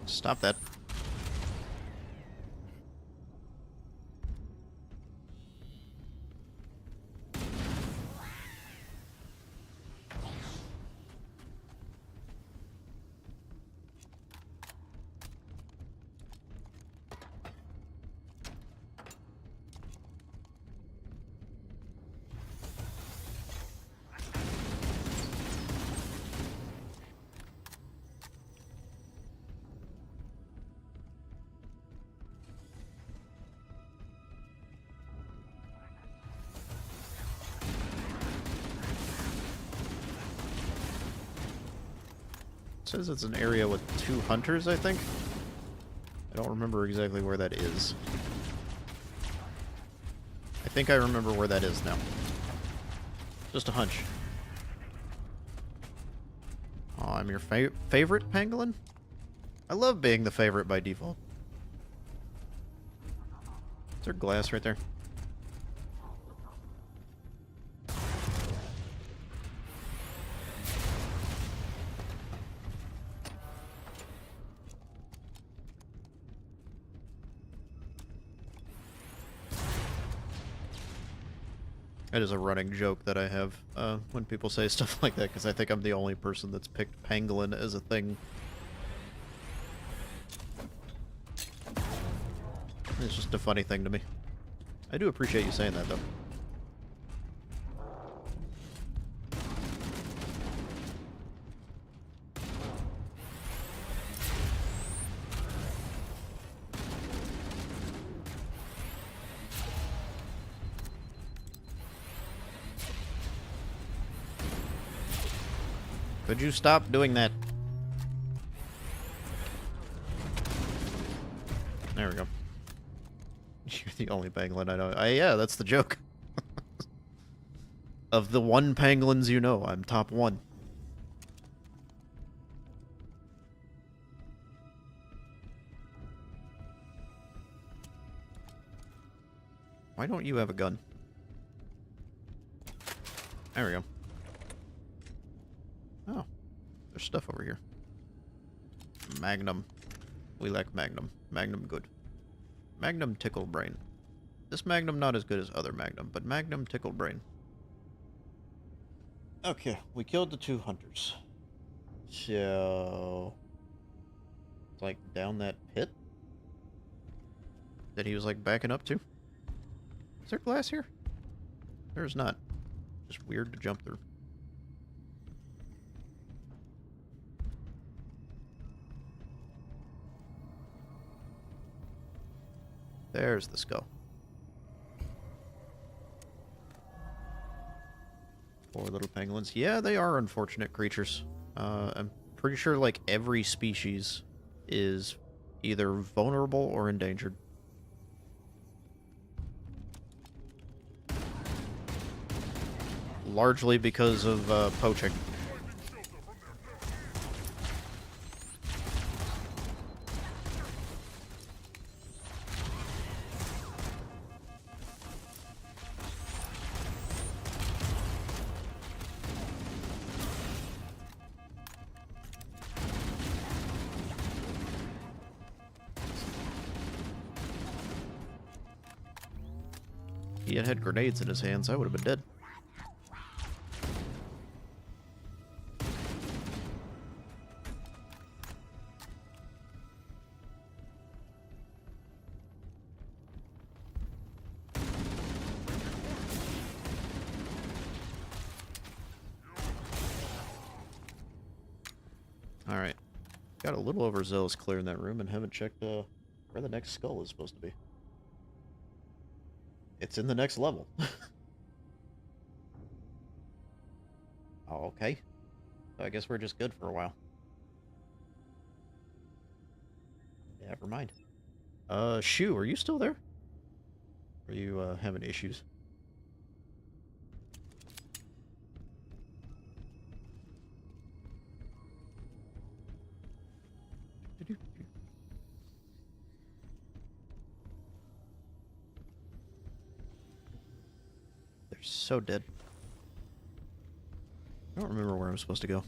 Stop that. It says it's an area with 2 hunters, I think. I don't remember exactly where that is. I think I remember where that is now. Just a hunch. Oh, I'm your favorite pangolin? I love being the favorite by default. Is there glass right there? It is a running joke that I have when people say stuff like that, because I think I'm the only person that's picked pangolin as a thing. It's just a funny thing to me. I do appreciate you saying that, though. Could you stop doing that? There we go. You're the only pangolin I know. Yeah, that's the joke. Of the one pangolins you know, I'm top 1. Why don't you have a gun? There we go. Oh, there's stuff over here. Magnum. We like Magnum. Magnum good. Magnum tickle brain. This Magnum not as good as other Magnum, but Magnum tickle brain. Okay, we killed the 2 hunters. So... it's like down that pit? That he was like backing up to? Is there glass here? There's not. Just weird to jump through. There's the skull. Poor little pangolins. Yeah, they are unfortunate creatures. I'm pretty sure like every species is either vulnerable or endangered. Largely because of poaching. He had grenades in his hands, I would have been dead. Alright. Got a little overzealous clearing that room and haven't checked where the next skull is supposed to be. It's in the next level. Oh, okay. So I guess we're just good for a while. Never mind. Shu, are you still there? Are you having issues? They're so dead. I don't remember where I'm supposed to go.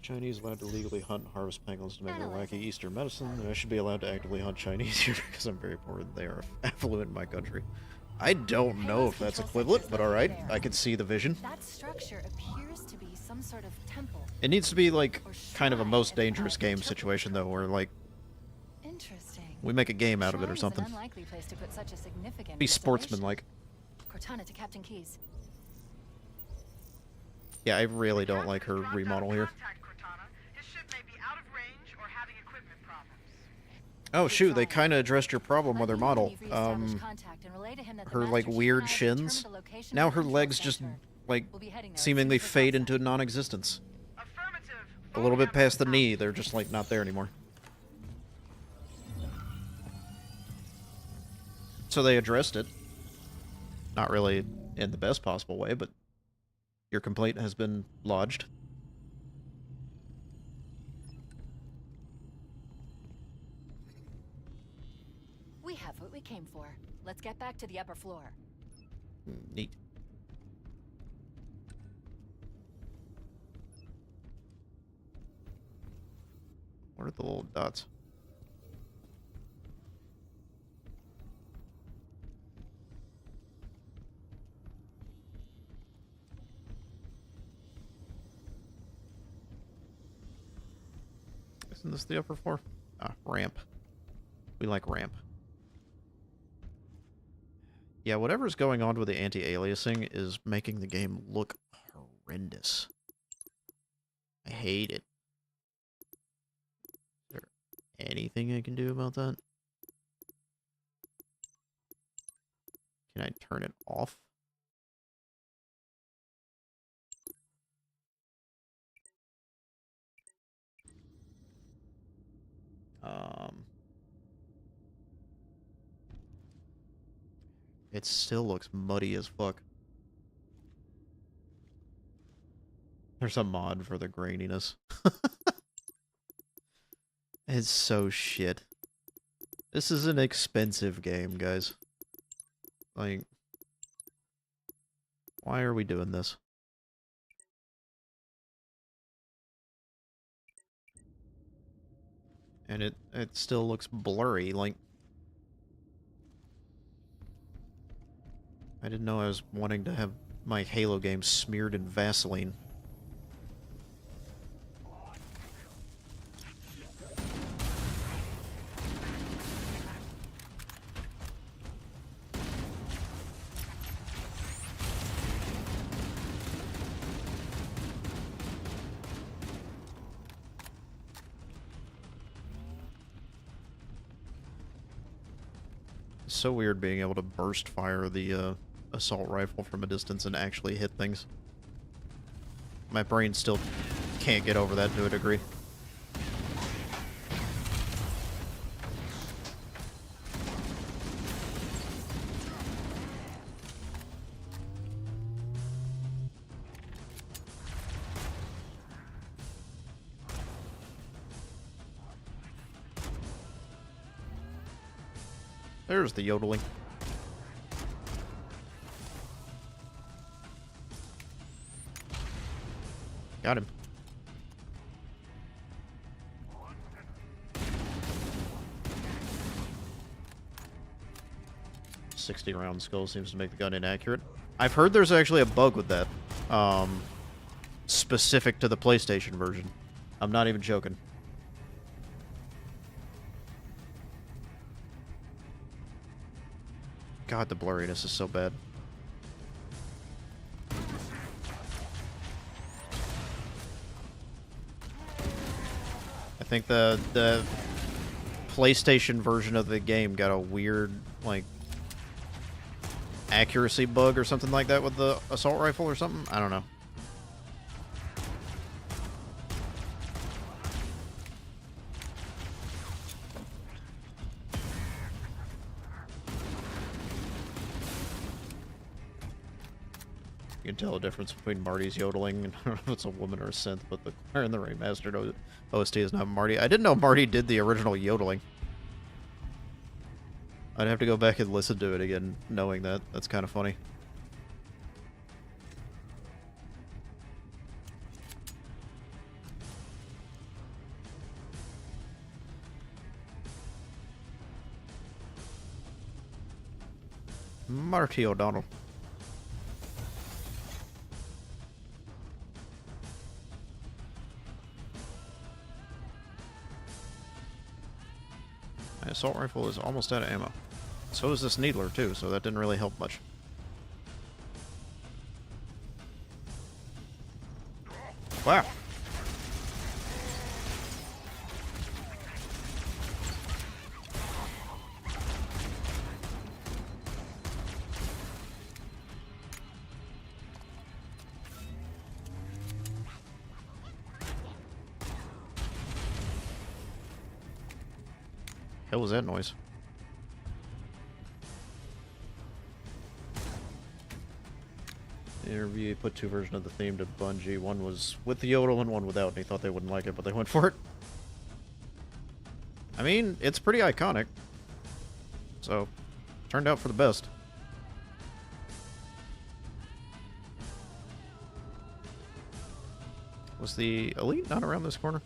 Chinese allowed to legally hunt and harvest pangolins to make their wacky Eastern medicine, and I should be allowed to actively hunt Chinese here because I'm very poor and they are affluent in my country. I don't know if that's equivalent, but alright, I can see the vision. That structure appears to be some sort of temple. It needs to be like kind of a most dangerous game situation though, where like we make a game out of it or something. Be sportsmanlike. Cortana to Captain Keyes. Yeah, I really don't like her remodel here. Oh shoot, they kind of addressed your problem with her model. Her like weird shins. Now her legs just like seemingly fade into non-existence. A little bit past the knee, they're just like not there anymore. So they addressed it. Not really in the best possible way, but your complaint has been lodged. We have what we came for. Let's get back to the upper floor. Neat. What are the little dots? Isn't this the upper floor? Ah, ramp. We like ramp. Yeah, whatever's going on with the anti-aliasing is making the game look horrendous. I hate it. Is there anything I can do about that? Can I turn it off? It still looks muddy as fuck. There's a mod for the graininess. It's so shit. This is an expensive game, guys. Like, why are we doing this? And it still looks blurry, like... I didn't know I was wanting to have my Halo game smeared in Vaseline. It's so weird being able to burst fire the assault rifle from a distance and actually hit things. My brain still can't get over that to a degree. There's the yodeling. Got him. .60-round skull seems to make the gun inaccurate. I've heard there's actually a bug with that. Specific to the PlayStation version. I'm not even joking. God, the blurriness is so bad. I think the PlayStation version of the game got a weird, like, accuracy bug or something like that with the assault rifle or something. I don't know. You can tell the difference between Marty's yodeling, and I don't know if it's a woman or a synth, but the choir in the remastered OST is not Marty. I didn't know Marty did the original yodeling. I'd have to go back and listen to it again, knowing that. That's kind of funny. Marty O'Donnell. My assault rifle is almost out of ammo. So is this needler too, so that didn't really help much. Wow. Hell was that noise? Interview put two versions of the theme to Bungie. One was with the yodel and one without, and he thought they wouldn't like it, but they went for it. I mean, it's pretty iconic. So, turned out for the best. Was the Elite not around this corner?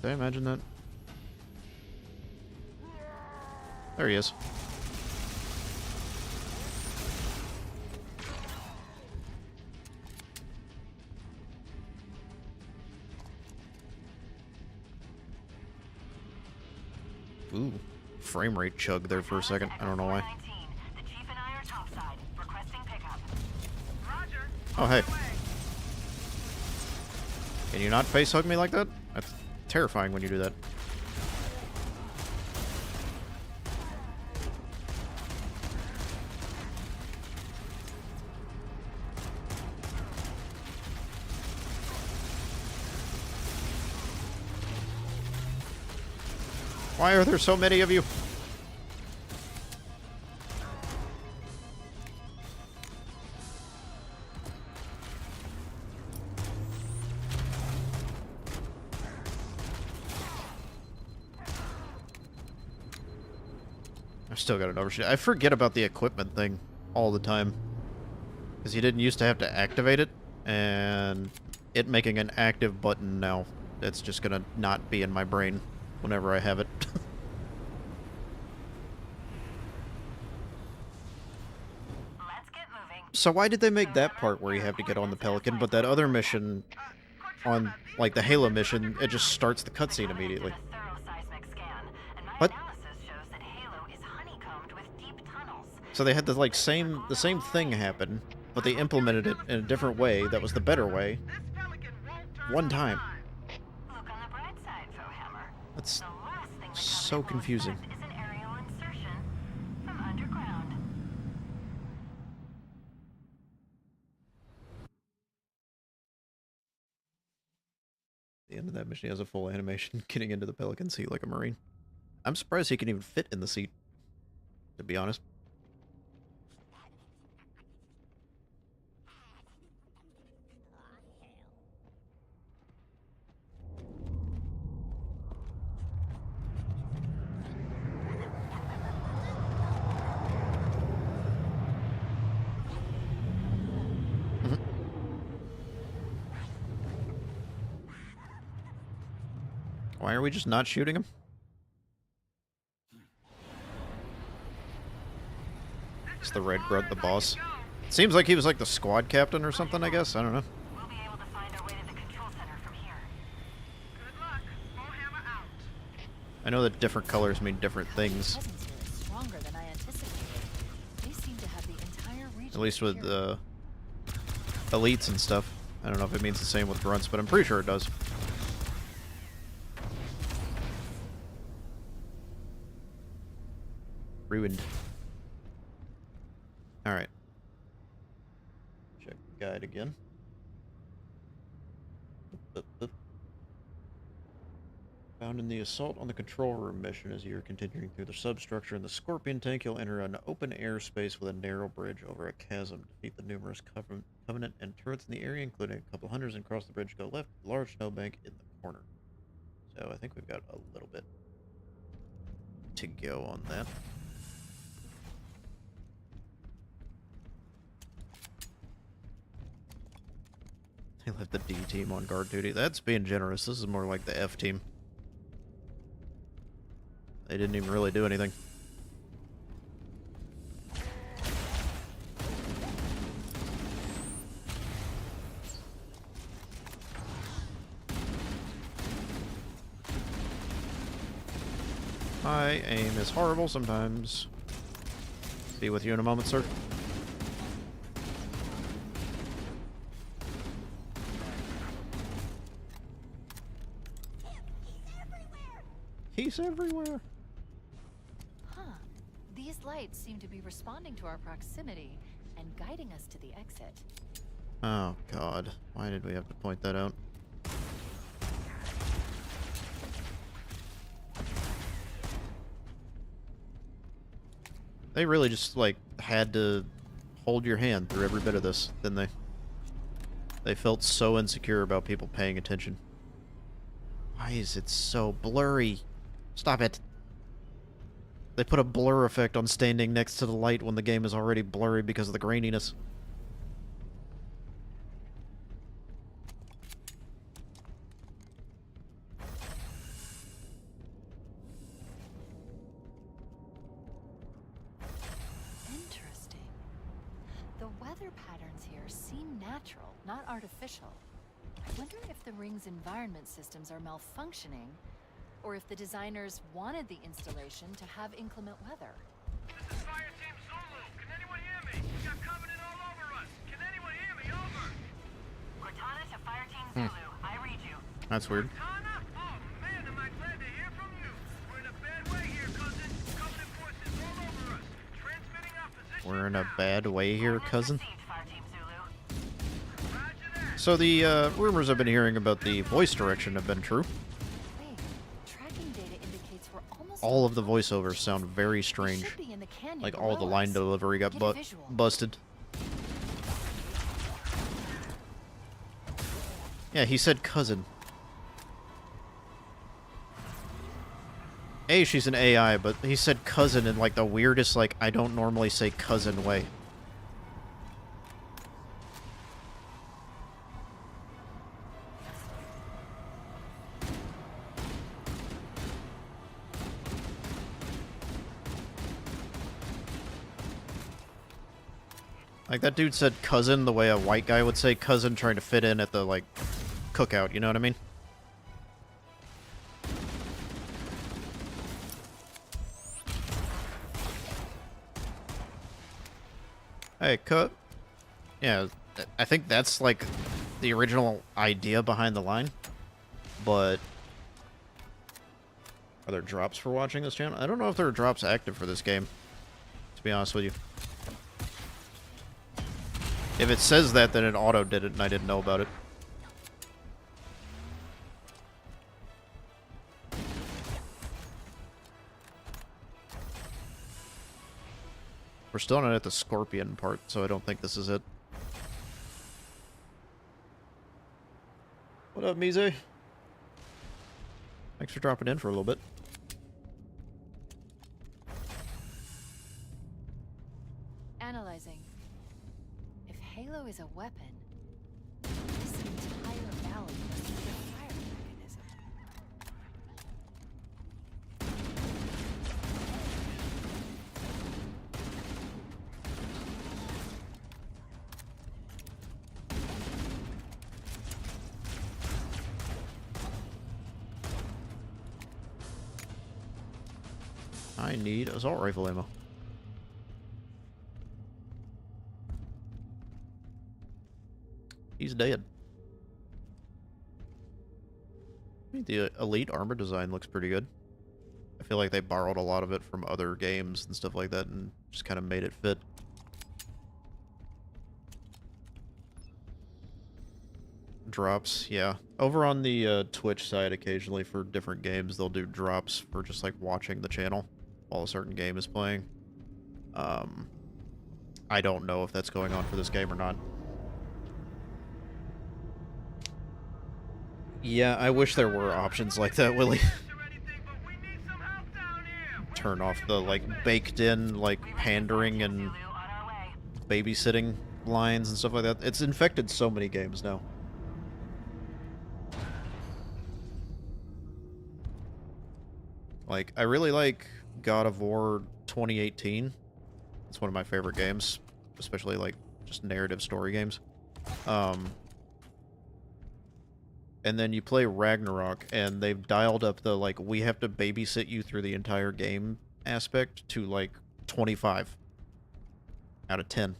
Did I imagine that? There he is. Ooh, frame rate chug there for a second. I don't know why. The chief and I are topside, requesting pickup. Oh, hey. Can you not face hug me like that? That's terrifying when you do that. Why are there so many of you? I've still got an overshoot. I forget about the equipment thing all the time. Because you didn't used to have to activate it, and it making an active button now, it's just gonna not be in my brain whenever I have it. Let's get moving. So why did they make that part where you have to get on the Pelican, but that other mission on, like, the Halo mission, it just starts the cutscene immediately? What? So they had the, like, the same thing happen, but they implemented it in a different way that was the better way. One time. That's so confusing. The end of that mission, he has a full animation getting into the Pelican seat like a Marine. I'm surprised he can even fit in the seat, to be honest. Why are we just not shooting him? It's the Red Grunt, the boss. Seems like he was like the squad captain or something, I guess. I don't know. We'll be able to find our way to the control center from here. Good luck. Bullhammer out. I know that different colors mean different things. Presence here is stronger than I anticipated. They seem to have the entire region. At least with elites and stuff. I don't know if it means the same with grunts, but I'm pretty sure it does. Ruined. Alright. Check the guide again. Found in the assault on the control room mission as you're continuing through the substructure in the Scorpion tank, you'll enter an open airspace with a narrow bridge over a chasm. Defeat the numerous Covenant and turrets in the area, including a couple hunters, and cross the bridge. Go left, large snowbank in the corner. So I think we've got a little bit to go on that. They left the D team on guard duty. That's being generous. This is more like the F team. They didn't even really do anything. My aim is horrible sometimes. Be with you in a moment, sir. He's everywhere. Huh. These lights seem to be responding to our proximity and guiding us to the exit. Oh, God. Why did we have to point that out? They really just, like, had to hold your hand through every bit of this, didn't they? They felt so insecure about people paying attention. Why is it so blurry? Stop it. They put a blur effect on standing next to the light when the game is already blurry because of the graininess. weather patterns here seem natural, not artificial. I wonder if the ring's environment systems are malfunctioning, or if the designers wanted the installation to have inclement weather. This is Fire Team Zulu. Can anyone hear me? We got Covenant all over us. Can anyone hear me? Over. Cortana to Fire Team Zulu. I read you. That's weird. Cortana? Oh, man, am I glad to hear from you. We're in a bad way here, cousin. Covenant forces all over us. Transmitting our position. We're in a bad way here, cousin. Received, Fire Team Zulu. Roger that. So the rumors I've been hearing about the voice direction have been true. Wait, tracking data indicates we're almost All of the voiceovers sound very strange. should be in the canyon Like all the below line us. delivery got Get a visual. busted. Yeah, he said cousin. She's an AI, but he said cousin in like the weirdest, like, I don't normally say cousin way. Like, that dude said cousin the way a white guy would say cousin trying to fit in at the, like, cookout, you know what I mean? Hey, cut. Yeah, I think that's, like, the original idea behind the line. But are there drops for watching this channel? I don't know if there are drops active for this game, to be honest with you. If it says that, then it auto did it, and I didn't know about it. We're still not at the scorpion part, so I don't think this is it. What up, Mise? Thanks for dropping in for a little bit. Analyzing. If Halo is a weapon, this entire valley must be a fire mechanism. I need assault rifle ammo. He's dead. I think the elite armor design looks pretty good. I feel like they borrowed a lot of it from other games and stuff like that and just kind of made it fit. Drops, yeah. Over on the Twitch side, occasionally for different games, they'll do drops for just like watching the channel while a certain game is playing. I don't know if that's going on for this game or not. Yeah, I wish there were options like that, Willie. Turn off the, like, baked-in, like, pandering and babysitting lines and stuff like that. It's infected so many games now. Like, I really like God of War 2018. It's one of my favorite games, especially, like, just narrative story games. And then you play Ragnarok, and they've dialed up the, like, we have to babysit you through the entire game aspect to, like, 25 out of 10.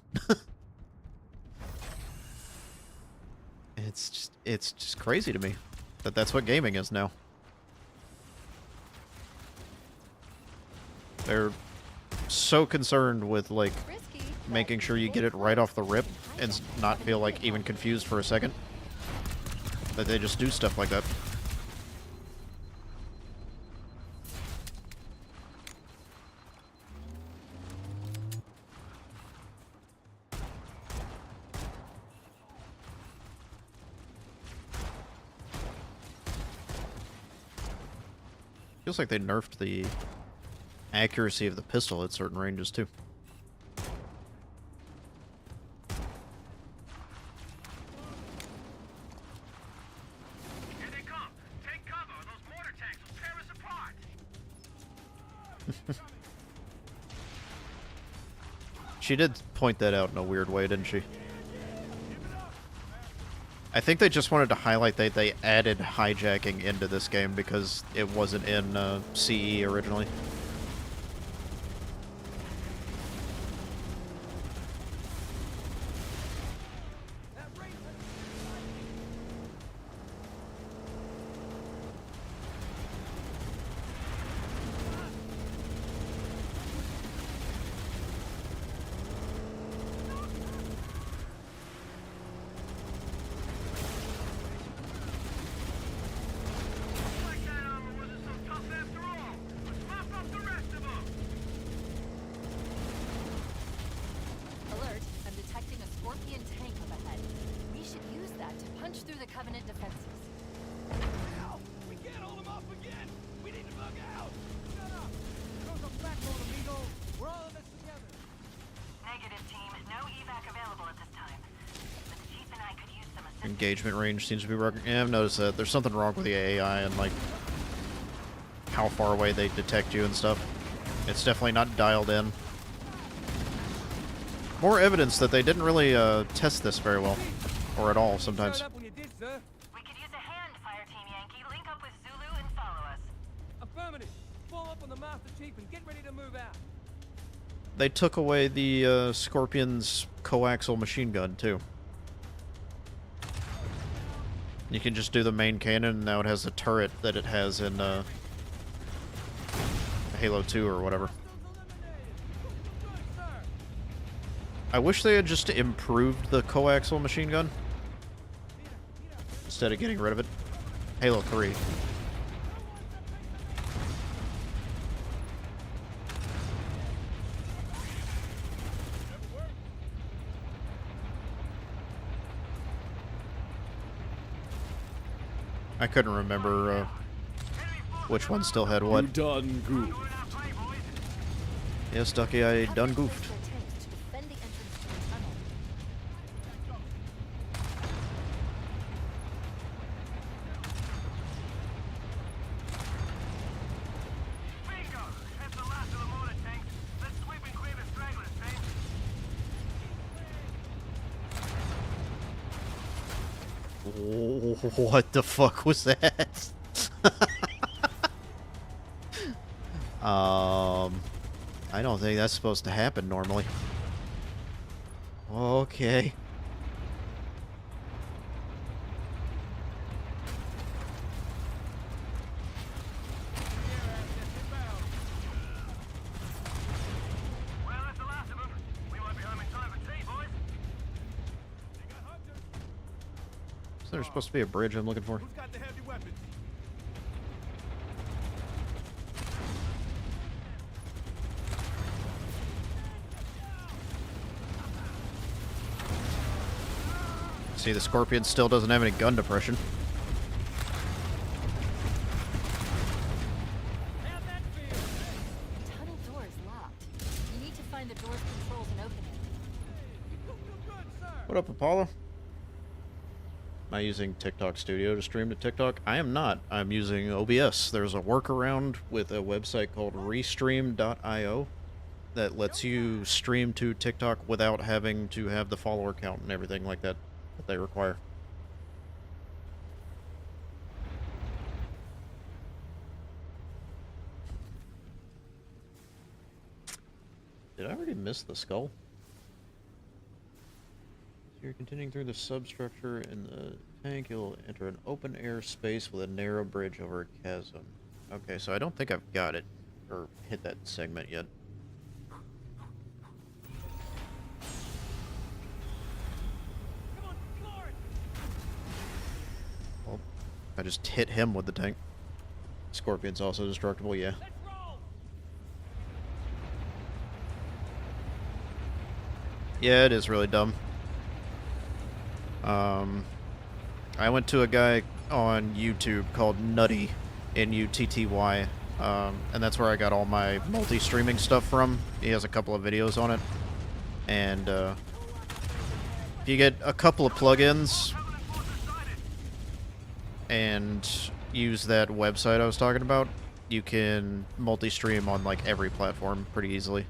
It's just crazy to me that that's what gaming is now. They're so concerned with, like, making sure you get it right off the rip and not feel, like, even confused for a second. That they just do stuff like that. Feels like they nerfed the accuracy of the pistol at certain ranges too. She did point that out in a weird way, didn't she? I think they just wanted to highlight that they added hijacking into this game because it wasn't in CE originally. Alert, I'm detecting a Scorpion tank up ahead. We should use that to punch through the Covenant defenses. We can't hold them off again! We need to bug out! Shut up! Throw some backbone, amigo! We're all in this together! Negative, team. No evac available at this time. But the Chief and I could use some assistance. Engagement range seems to be working. Yeah, I've noticed that. There's something wrong with the AI and, like, how far away they detect you and stuff. It's definitely not dialed in. More evidence that they didn't really test this very well. Or at all, sometimes. We could use a hand, Fire Team Yankee. Link up with Zulu and follow us. Affirmative. Fall up on the Master Chief and get ready to move out. They took away the Scorpion's coaxial machine gun, too. You can just do the main cannon, and now it has the turret that it has in Halo 2 or whatever. I wish they had just improved the coaxial machine gun instead of getting rid of it. Halo 3. I couldn't remember which one still had what. You done goofed. Yes, Ducky, I done goofed. What the fuck was that? I don't think that's supposed to happen normally. Okay. So there's supposed to be a bridge I'm looking for. Who's got the heavy weapons? See, the Scorpion still doesn't have any gun depression. The tunnel door is locked. You need to find the door's controls and open it. What up, Apollo? Am I using TikTok Studio to stream to TikTok? I am not. I'm using OBS. There's a workaround with a website called restream.io that lets you stream to TikTok without having to have the follower count and everything like that that they require. Did I already miss the skull? You're continuing through the substructure in the tank. You'll enter an open air space with a narrow bridge over a chasm. Okay, so I don't think I've got it or hit that segment yet. Well, I just hit him with the tank. Scorpion's also destructible, yeah. Yeah, it is really dumb. I went to a guy on YouTube called Nutty, N-U-T-T-Y, and that's where I got all my multi-streaming stuff from. He has a couple of videos on it, and if you get a couple of plugins and use that website I was talking about, you can multi-stream on like every platform pretty easily.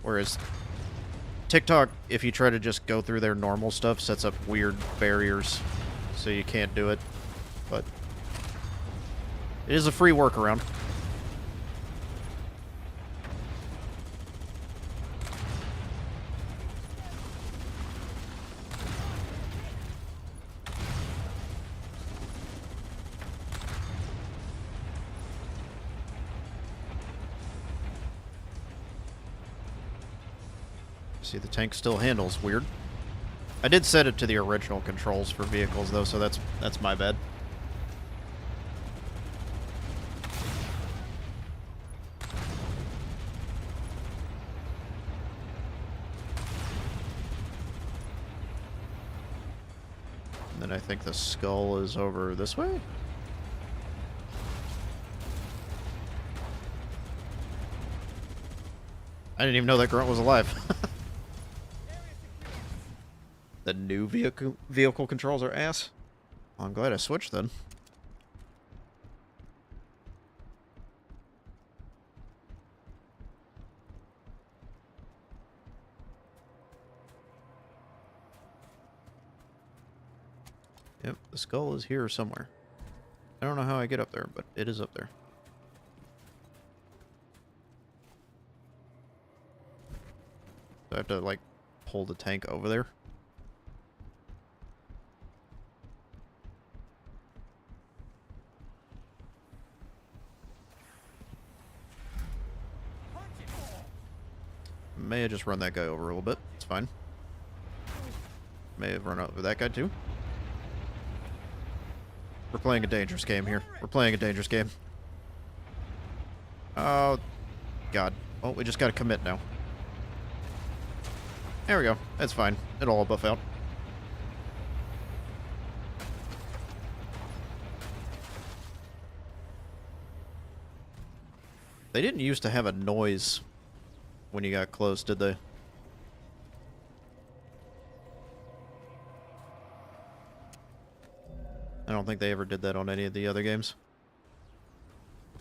Whereas TikTok, if you try to just go through their normal stuff, sets up weird barriers, so you can't do it. But it is a free workaround. See, the tank still handles weird. I did set it to the original controls for vehicles, though, so that's my bad. And then I think the skull is over this way? I didn't even know that grunt was alive. The new vehicle controls are ass. Well, I'm glad I switched then. Yep, the skull is here somewhere. I don't know how I get up there, but it is up there. Do I have to, like, pull the tank over there? May have just run that guy over a little bit. It's fine. May have run over that guy too. We're playing a dangerous game here. We're playing a dangerous game. Oh, God. Well, we just gotta commit now. There we go. That's fine. It'll all buff out. They didn't used to have a noise when you got close, did they? I don't think they ever did that on any of the other games.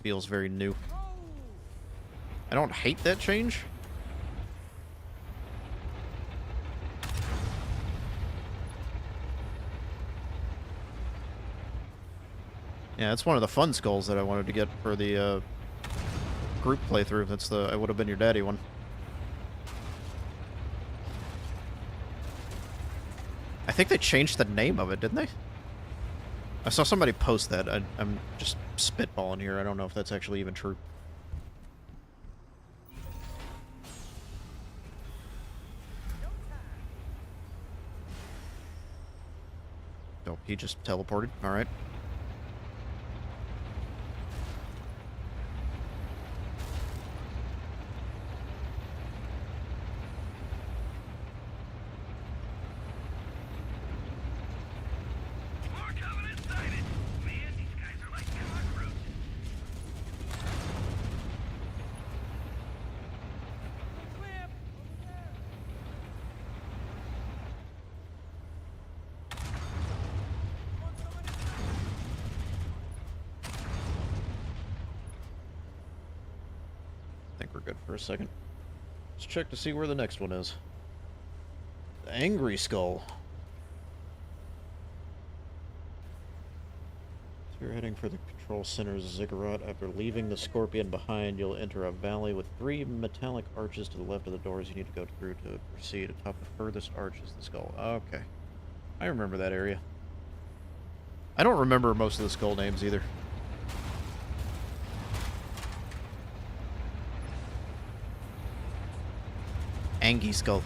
Feels very new. I don't hate that change. Yeah, it's one of the fun skulls that I wanted to get for the group playthrough. That's the I Would Have Been Your Daddy one. I think they changed the name of it, didn't they? I saw somebody post that. I'm just spitballing here. I don't know if that's actually even true. Oh, he just teleported. All right. I think we're good for a second. Let's check to see where the next one is. The Angry Skull. So you're heading for the control center's ziggurat. After leaving the Scorpion behind, you'll enter a valley with 3 metallic arches to the left of the doors you need to go through to proceed. Atop the furthest arch is the skull. Okay. I remember that area. I don't remember most of the skull names either. Angie Skull.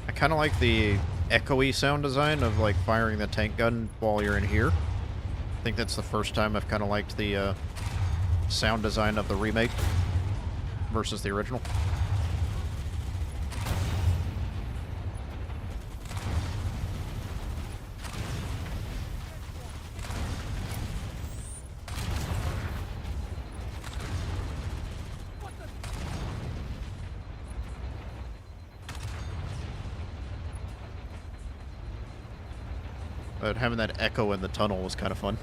I kind of like the echoey sound design of like firing the tank gun while you're in here. I think that's the first time I've kind of liked the sound design of the remake versus the original. But having that echo in the tunnel was kind of fun.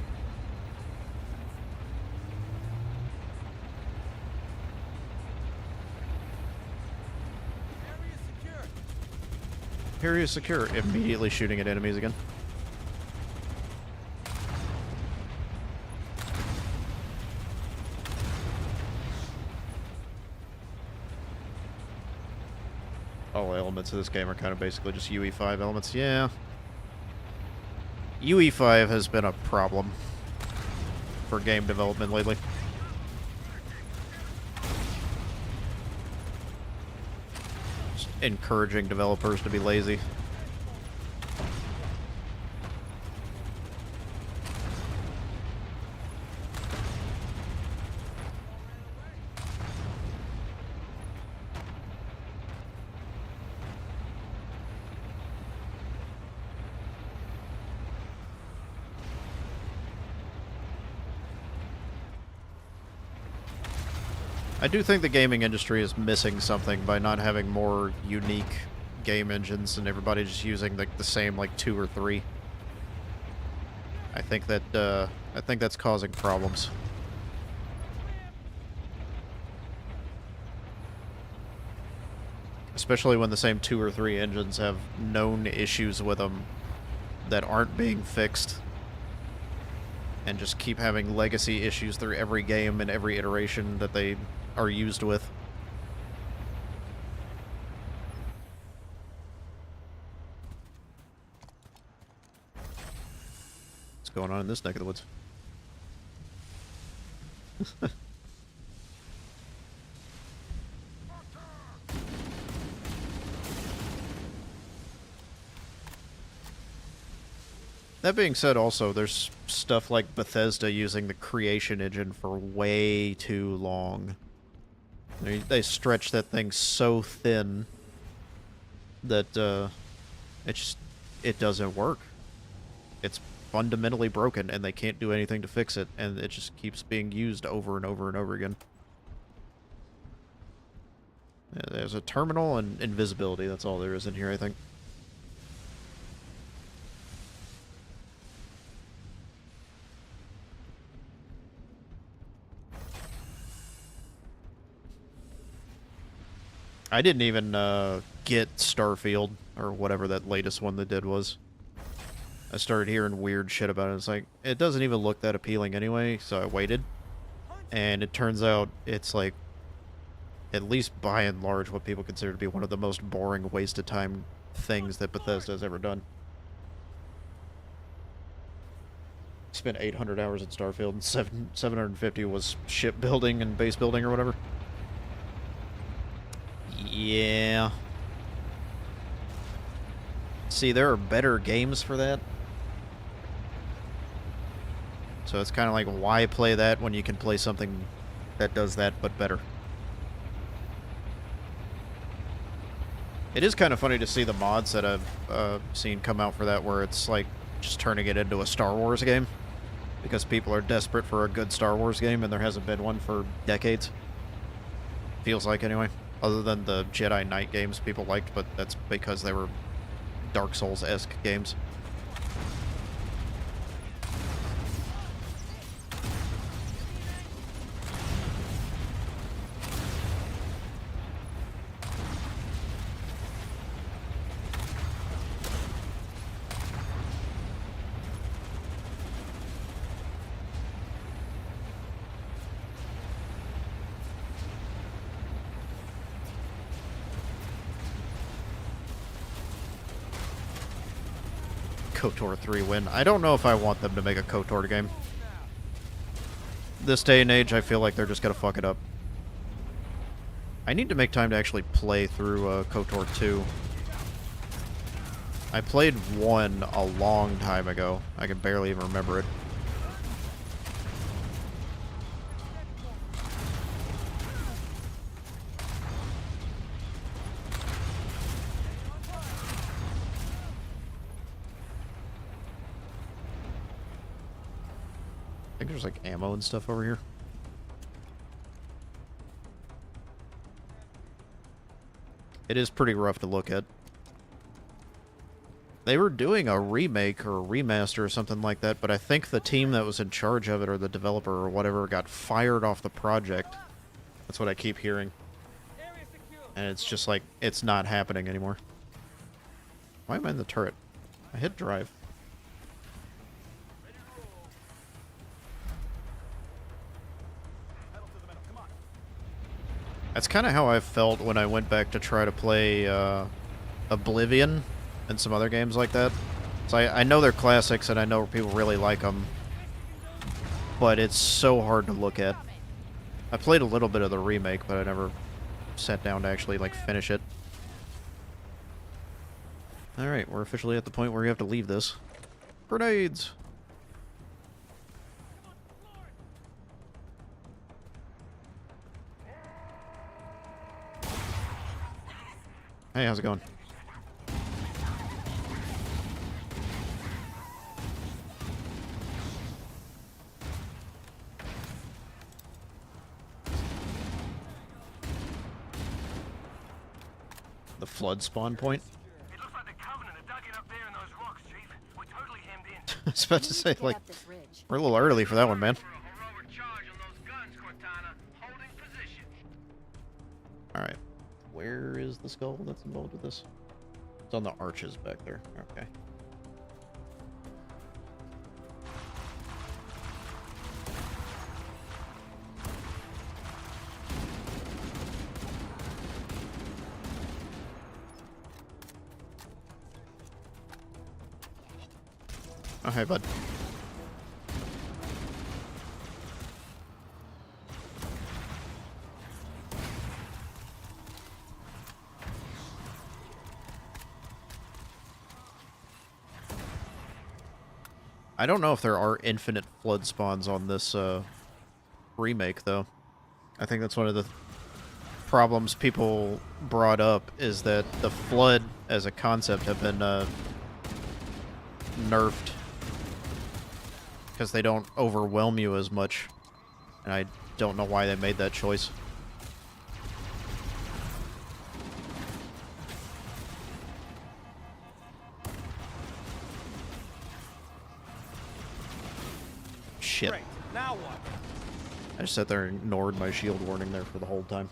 Area is secure. Immediately shooting at enemies again. All elements of this game are kind of basically just UE5 elements. Yeah. UE5 has been a problem for game development lately. Just encouraging developers to be lazy. I do think the gaming industry is missing something by not having more unique game engines and everybody just using the same like 2 or 3. I think that's causing problems. Especially when the same 2 or 3 engines have known issues with them that aren't being fixed. And just keep having legacy issues through every game and every iteration that they are used with. What's going on in this neck of the woods? That being said, also, there's stuff like Bethesda using the creation engine for way too long. They stretch that thing so thin that it doesn't work. It's fundamentally broken, and they can't do anything to fix it, and it just keeps being used over and over and over again. Yeah, there's a terminal and invisibility. That's all there is in here, I think. I didn't even get Starfield, or whatever that latest one they did was. I started hearing weird shit about it. It's like, it doesn't even look that appealing anyway, so I waited. And it turns out it's like, at least by and large, what people consider to be one of the most boring, waste of time things that Bethesda has ever done. Spent 800 hours at Starfield, and 750 was shipbuilding and base building or whatever. Yeah. See, there are better games for that. So it's kind of like, why play that when you can play something that does that, but better? It is kind of funny to see the mods that I've seen come out for that, where it's like just turning it into a Star Wars game. Because people are desperate for a good Star Wars game, and there hasn't been one for decades. Feels like, anyway. Other than the Jedi Knight games people liked, but that's because they were Dark Souls-esque games. KOTOR 3 win. I don't know if I want them to make a KOTOR game. This day and age, I feel like they're just gonna fuck it up. I need to make time to actually play through KOTOR 2. I played 1 a long time ago. I can barely even remember it. I think there's like ammo and stuff over here. It is pretty rough to look at. They were doing a remake or a remaster or something like that, but I think the team that was in charge of it, or the developer or whatever, got fired off the project. That's what I keep hearing. And it's just like, it's not happening anymore. Why am I in the turret? I hit drive. That's kind of how I felt when I went back to try to play Oblivion and some other games like that. So I know they're classics and I know people really like them, but it's so hard to look at. I played a little bit of the remake, but I never sat down to actually like finish it. Alright, we're officially at the point where we have to leave this. Grenades! Hey, how's it going? The flood spawn point? It looks like the Covenant are dug in up there in those rocks, Chief. We're totally hemmed in. I was about to say, like, we're a little early for that one, man. Alright. Where is the skull that's involved with this? It's on the arches back there. Okay. Oh, hey, bud. I don't know if there are infinite flood spawns on this remake, though. I think that's one of the problems people brought up, is that the flood as a concept have been nerfed because they don't overwhelm you as much, and I don't know why they made that choice. Shit. Great. Now what? I just sat there and ignored my shield warning there for the whole time.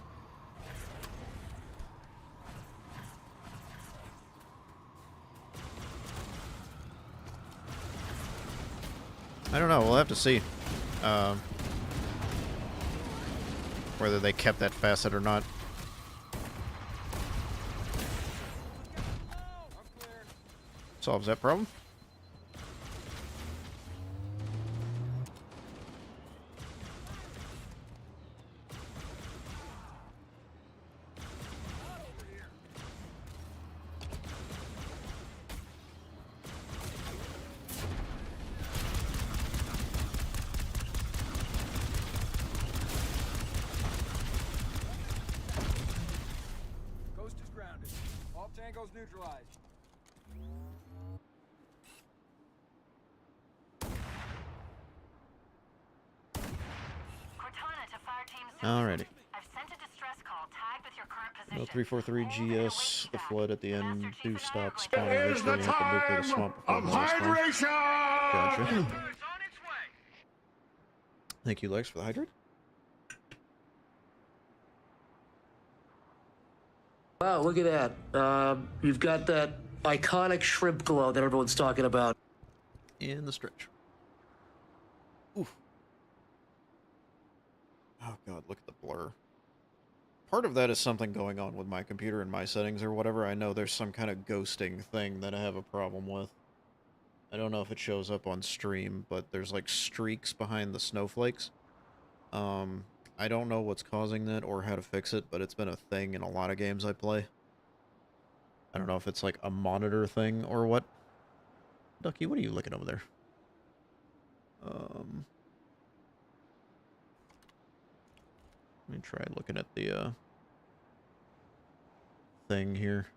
I don't know, we'll have to see whether they kept that facet or not. Solves that problem. Tangos neutralized. Cortana to fire team Alrighty. I've sent a distress call tagged with your current position. No 343 GS, the flood at the end, do stop spawning It is the eventually, you have to move through the time swamp before of the next spawn. hydration! Gotcha. Thank you, Lex, for the hydrate. Wow, look at that. You've got that iconic shrimp glow that everyone's talking about. In the stretch. Oof. Oh god, look at the blur. Part of that is something going on with my computer and my settings or whatever. I know there's some kind of ghosting thing that I have a problem with. I don't know if it shows up on stream, but there's like streaks behind the snowflakes. I don't know what's causing that or how to fix it, but it's been a thing in a lot of games I play. I don't know if it's like a monitor thing or what. Ducky, what are you looking over there? Let me try looking at the thing here.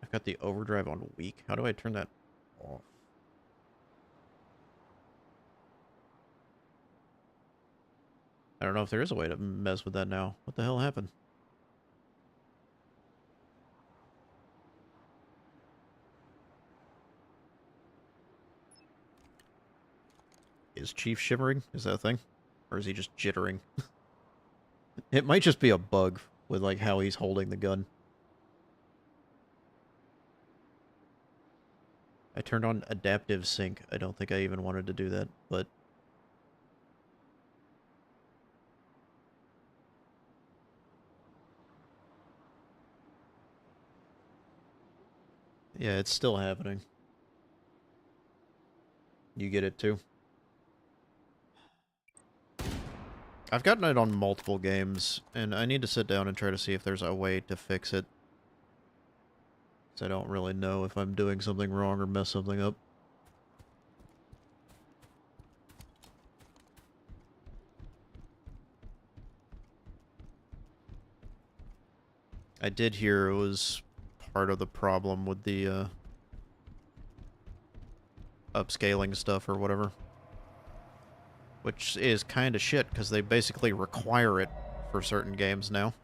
I've got the overdrive on weak. How do I turn that off? I don't know if there is a way to mess with that now. What the hell happened? Is Chief shivering? Is that a thing? Or is he just jittering? It might just be a bug with, like, how he's holding the gun. I turned on adaptive sync. I don't think I even wanted to do that, but... yeah, it's still happening. You get it too? I've gotten it on multiple games, and I need to sit down and try to see if there's a way to fix it. So I don't really know if I'm doing something wrong or mess something up. I did hear it was part of the problem with the upscaling stuff or whatever. Which is kind of shit, because they basically require it for certain games now.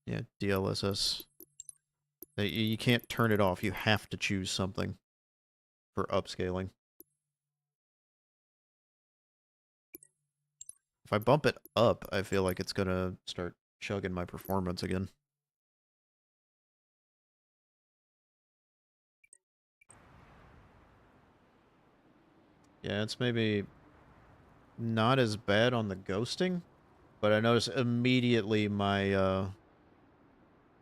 Yeah, DLSS. You can't turn it off. You have to choose something for upscaling. If I bump it up, I feel like it's gonna start chugging my performance again. Yeah, it's maybe not as bad on the ghosting, but I notice immediately my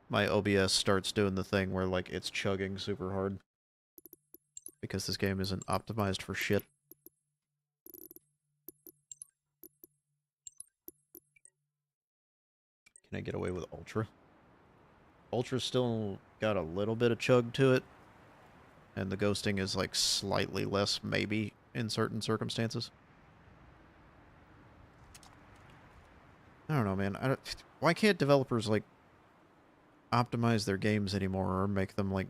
my OBS starts doing the thing where, like, it's chugging super hard. Because this game isn't optimized for shit. Can I get away with Ultra? Ultra's still got a little bit of chug to it. And the ghosting is, like, slightly less, maybe, in certain circumstances. I don't know, man. Why can't developers, like, optimize their games anymore or make them, like,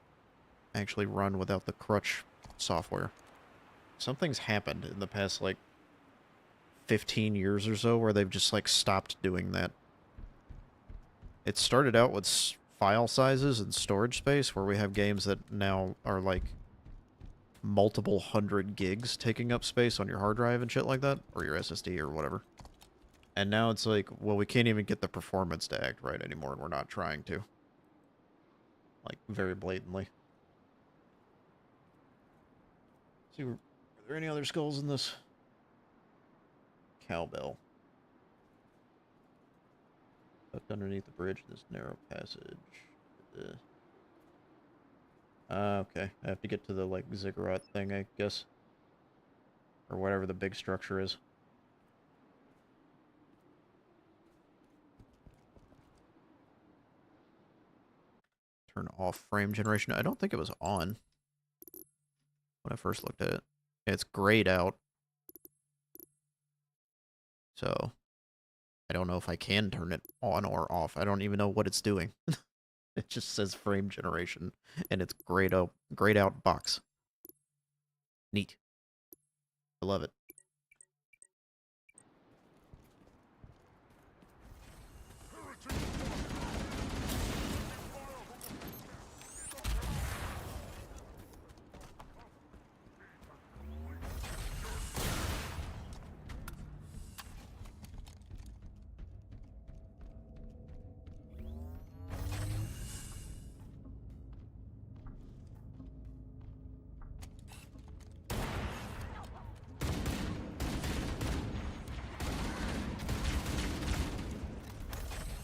actually run without the crutch software? Something's happened in the past, like, 15 years or so where they've just, like, stopped doing that. It started out with file sizes and storage space, where we have games that now are, like, multiple 100 gigs taking up space on your hard drive and shit like that, or your SSD or whatever. And now it's like, well, we can't even get the performance to act right anymore, and we're not trying to. Like, very blatantly. See, are there any other skulls in this? Cowbell. Tucked underneath the bridge, this narrow passage. Okay. I have to get to the, like, ziggurat thing, I guess. Or whatever the big structure is. Turn off frame generation. I don't think it was on when I first looked at it. It's grayed out. So, I don't know if I can turn it on or off. I don't even know what it's doing. It just says frame generation, and it's grayed out box. Neat. I love it.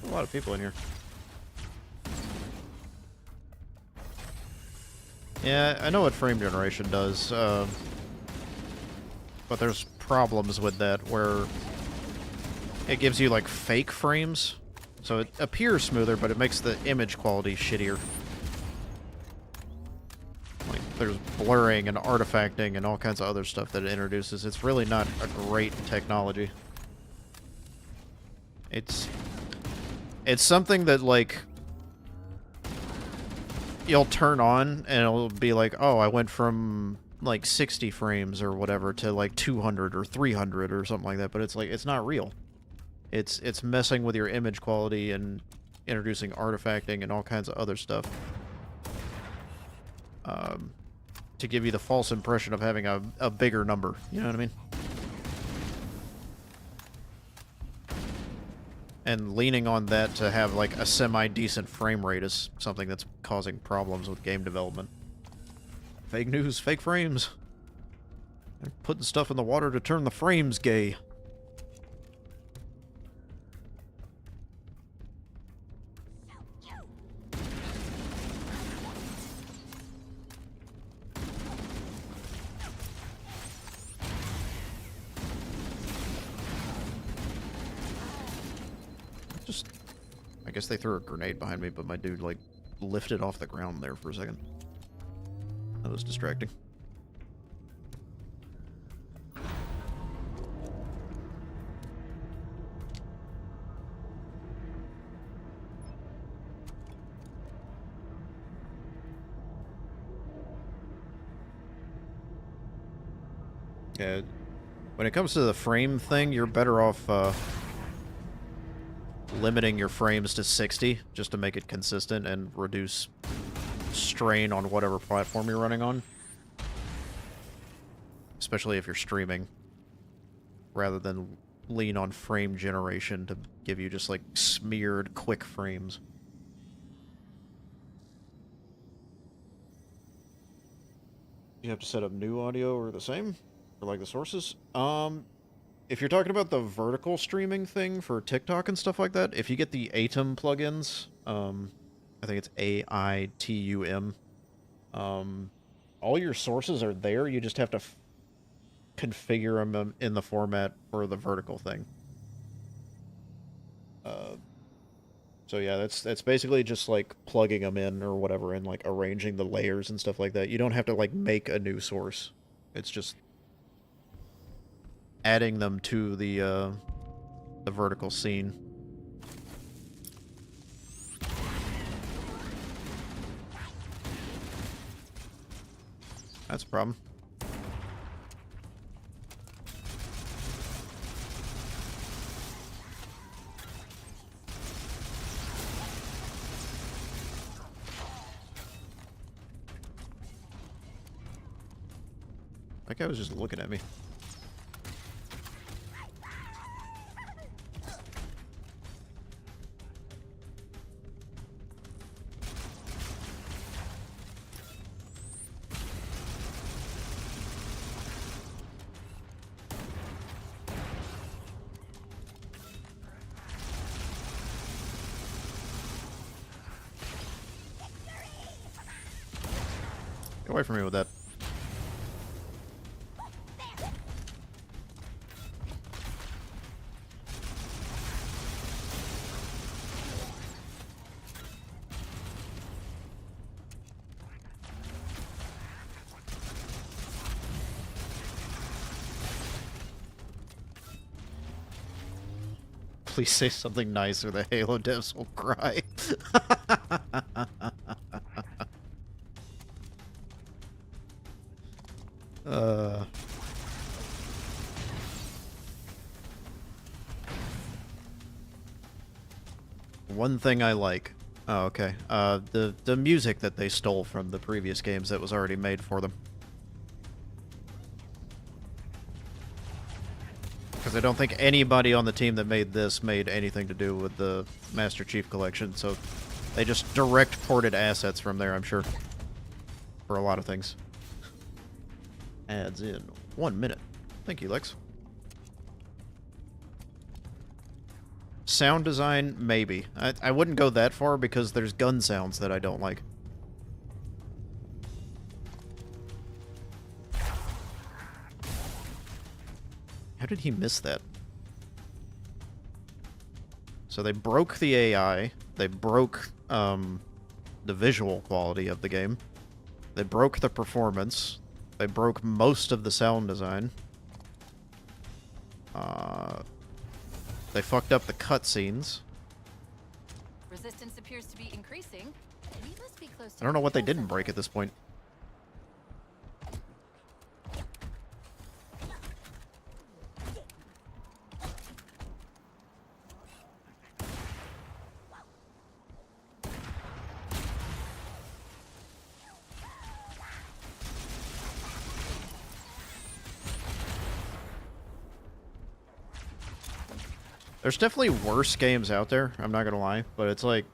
A lot of people in here. Yeah, I know what frame generation does, but there's problems with that where it gives you, like, fake frames. So it appears smoother, but it makes the image quality shittier. Like, there's blurring and artifacting and all kinds of other stuff that it introduces. It's really not a great technology. It's something that, like, you'll turn on and it'll be like, oh, I went from like 60 frames or whatever to like 200 or 300 or something like that, but it's like, it's not real. It's messing with your image quality and introducing artifacting and all kinds of other stuff. To give you the false impression of having a bigger number, you know what I mean? And leaning on that to have like a semi-decent frame rate is something that's causing problems with game development. Fake news, fake frames. They're putting stuff in the water to turn the frames gay. I guess they threw a grenade behind me, but my dude, like, lifted off the ground there for a second. That was distracting. Yeah, when it comes to the frame thing, you're better off, limiting your frames to 60 just to make it consistent and reduce strain on whatever platform you're running on. Especially if you're streaming, rather than lean on frame generation to give you just like smeared quick frames. You have to set up new audio or the same? Or like the sources? If you're talking about the vertical streaming thing for TikTok and stuff like that, if you get the Atom plugins, I think it's AITUM, all your sources are there, you just have to configure them in the format for the vertical thing. So yeah, that's basically just like plugging them in or whatever and like arranging the layers and stuff like that. You don't have to like make a new source. It's just adding them to the vertical scene. That's a problem. That guy was just looking at me. Get away from me with that. Please say something nice or the Halo devs will cry. One thing I like. Oh, okay. The music that they stole from the previous games that was already made for them. Because I don't think anybody on the team that made this made anything to do with the Master Chief Collection, so they just direct ported assets from there, I'm sure. For a lot of things. Ads in 1 minute. Thank you, Lex. Sound design, maybe. I wouldn't go that far because there's gun sounds that I don't like. How did he miss that? So they broke the AI. They broke the visual quality of the game. They broke the performance. They broke most of the sound design. They fucked up the cutscenes. Resistance appears to be increasing. We must be close to I don't know what they control didn't center. break at this point. There's definitely worse games out there, I'm not gonna lie, but it's like...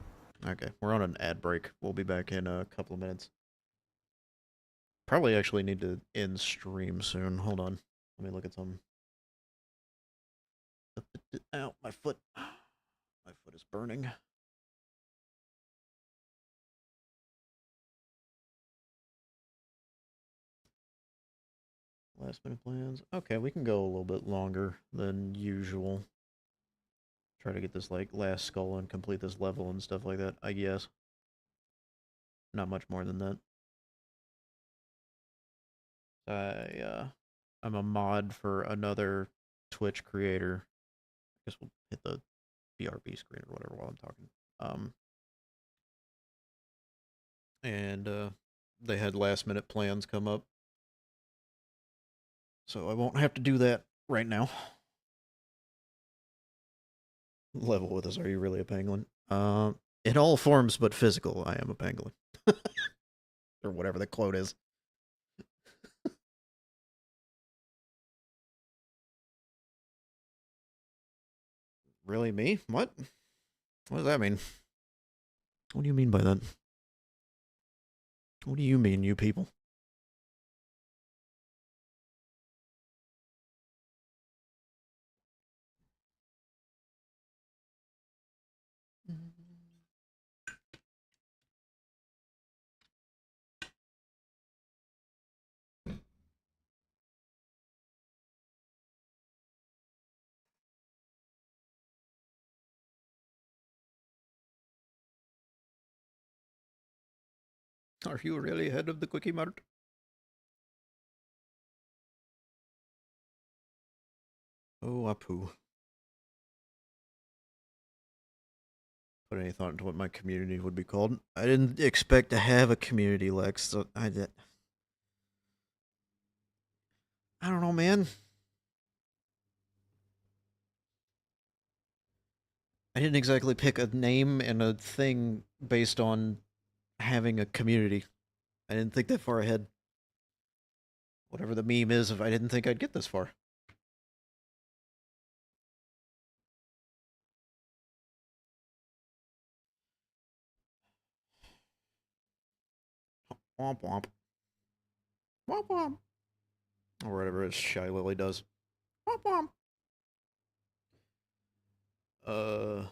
Okay, we're on an ad break. We'll be back in a couple of minutes. Probably actually need to end stream soon. Hold on. Let me look at something. Ow, my foot. My foot is burning. Last minute plans. Okay, we can go a little bit longer than usual. Try to get this, like, last skull and complete this level and stuff like that, I guess. Not much more than that. I'm a mod for another Twitch creator. I guess we'll hit the BRB screen or whatever while I'm talking. And they had last minute plans come up. So I won't have to do that right now. Level with us, are you really a pangolin? In all forms but physical, I am a pangolin. Or whatever the quote is. Really, me? What? What does that mean? What do you mean by that? What do you mean, you people? Are you really head of the Quickie Mart? Oh, Apu. Put any thought into what my community would be called? I didn't expect to have a community, Lex, so I don't know, man. I didn't exactly pick a name and a thing based on having a community. I didn't think that far ahead. Whatever the meme is, if I didn't think I'd get this far. Womp womp. Womp womp. Or whatever his Shy Lily does. Womp womp.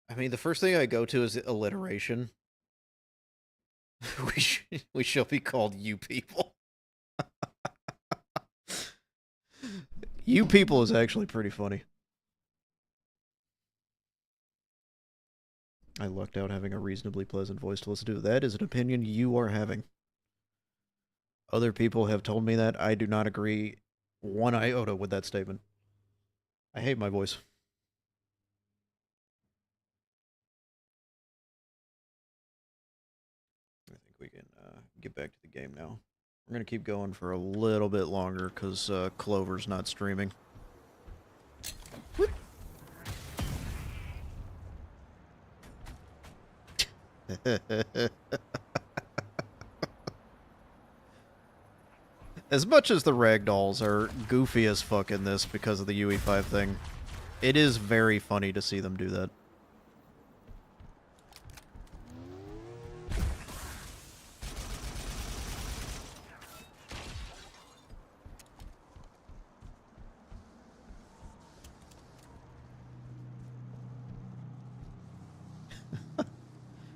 I mean, the first thing I go to is alliteration. we shall be called you people. You people is actually pretty funny. I lucked out having a reasonably pleasant voice to listen to. That is an opinion you are having. Other people have told me that. I do not agree one iota with that statement. I hate my voice. I think we can get back to the game now. We're going to keep going for a little bit longer because Clover's not streaming. Whoop. As much as the ragdolls are goofy as fuck in this because of the UE5 thing, it is very funny to see them do that.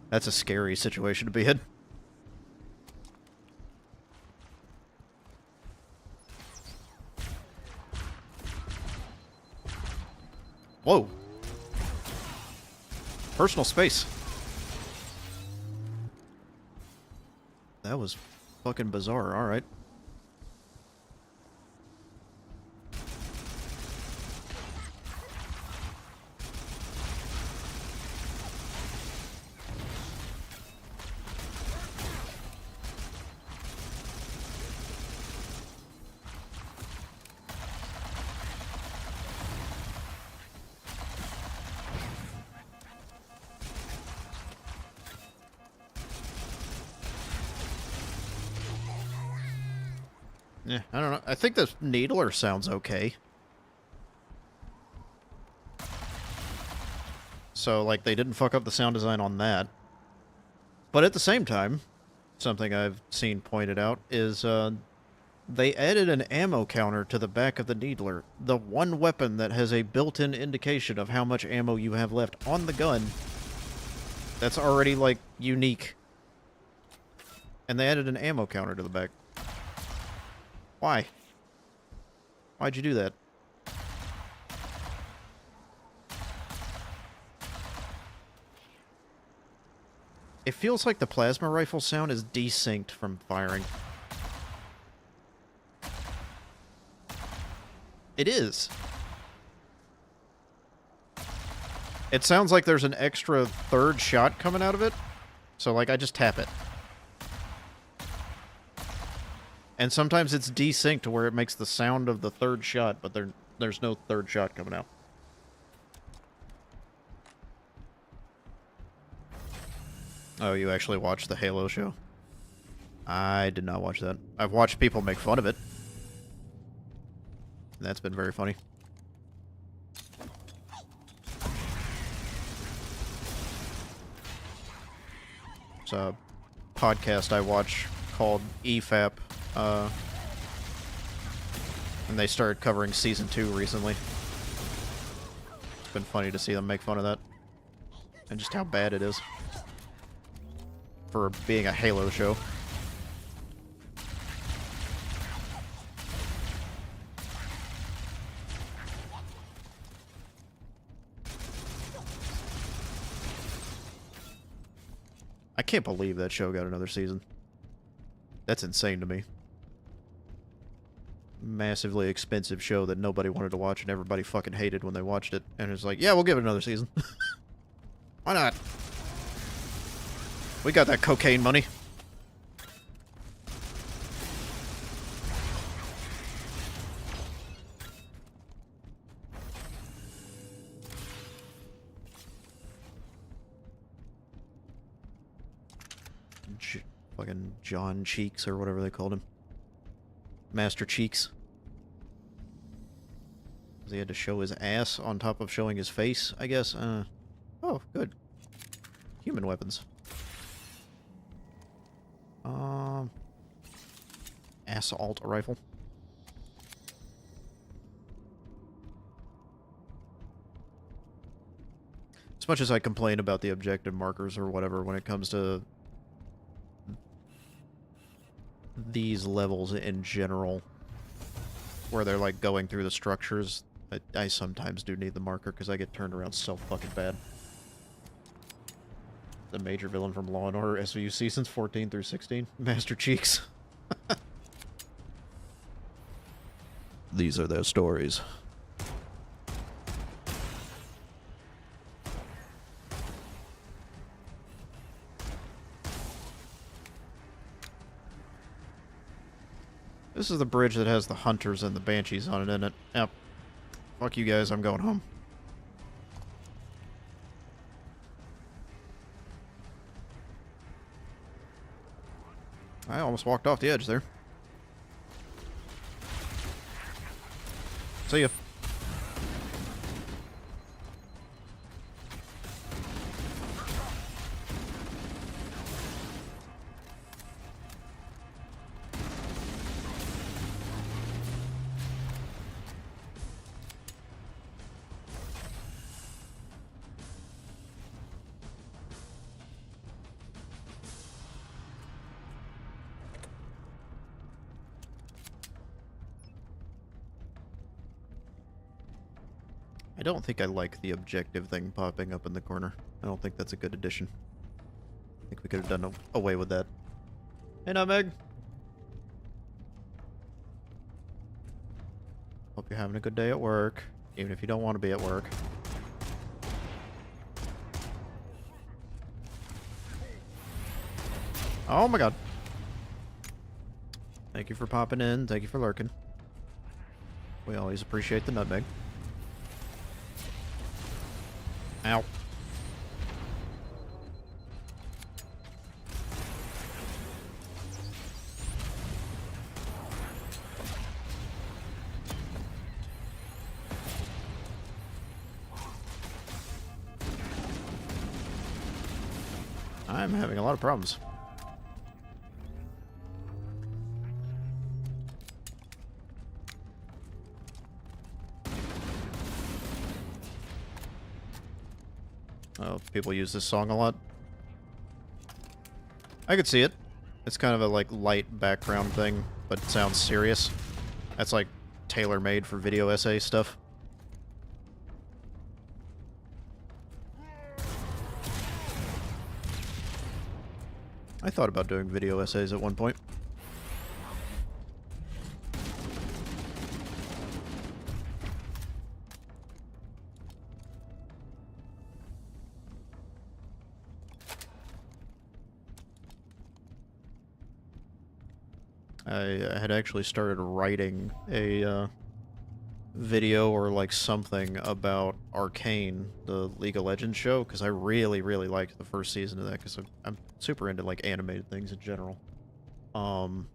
That's a scary situation to be in. Whoa. Personal space. That was fucking bizarre, alright. Yeah, I don't know. I think the needler sounds okay. So, like, they didn't fuck up the sound design on that. But at the same time, something I've seen pointed out is, they added an ammo counter to the back of the needler. The one weapon that has a built-in indication of how much ammo you have left on the gun. That's already, like, unique. And they added an ammo counter to the back. Why? Why'd you do that? It feels like the plasma rifle sound is desynced from firing. It is. It sounds like there's an extra third shot coming out of it. So, like, I just tap it. And sometimes it's desynced to where it makes the sound of the third shot, but there's no third shot coming out. Oh, you actually watched the Halo show? I did not watch that. I've watched people make fun of it. And that's been very funny. It's a podcast I watch called EFAP. And they started covering Season 2 recently. It's been funny to see them make fun of that. And just how bad it is. For being a Halo show. I can't believe that show got another season. That's insane to me. Massively expensive show that nobody wanted to watch and everybody fucking hated when they watched it. And it's like, yeah, we'll give it another season. Why not? We got that cocaine money. Fucking John Cheeks or whatever they called him. Master Cheeks. He had to show his ass on top of showing his face, I guess. Oh, good. Human weapons. Assault rifle. As much as I complain about the objective markers or whatever when it comes to these levels in general, where they're like going through the structures, I sometimes do need the marker because I get turned around so fucking bad. The major villain from Law & Order SVU seasons 14 through 16, Master Cheeks. These are their stories. This is the bridge that has the hunters and the banshees on it, isn't it? Yep. Fuck you guys, I'm going home. I almost walked off the edge there. See ya. I don't think I like the objective thing popping up in the corner. I don't think that's a good addition. I think we could have done away with that. Hey, Nutmeg! Hope you're having a good day at work, even if you don't want to be at work. Oh my god. Thank you for popping in. Thank you for lurking. We always appreciate the nutmeg. Ow. I'm having a lot of problems. Oh, people use this song a lot. I could see it. It's kind of a like light background thing, but it sounds serious. That's like tailor-made for video essay stuff. I thought about doing video essays at one point. I had actually started writing a video or like something about Arcane, the League of Legends show, because I really, really liked the first season of that, because I'm super into like animated things in general. And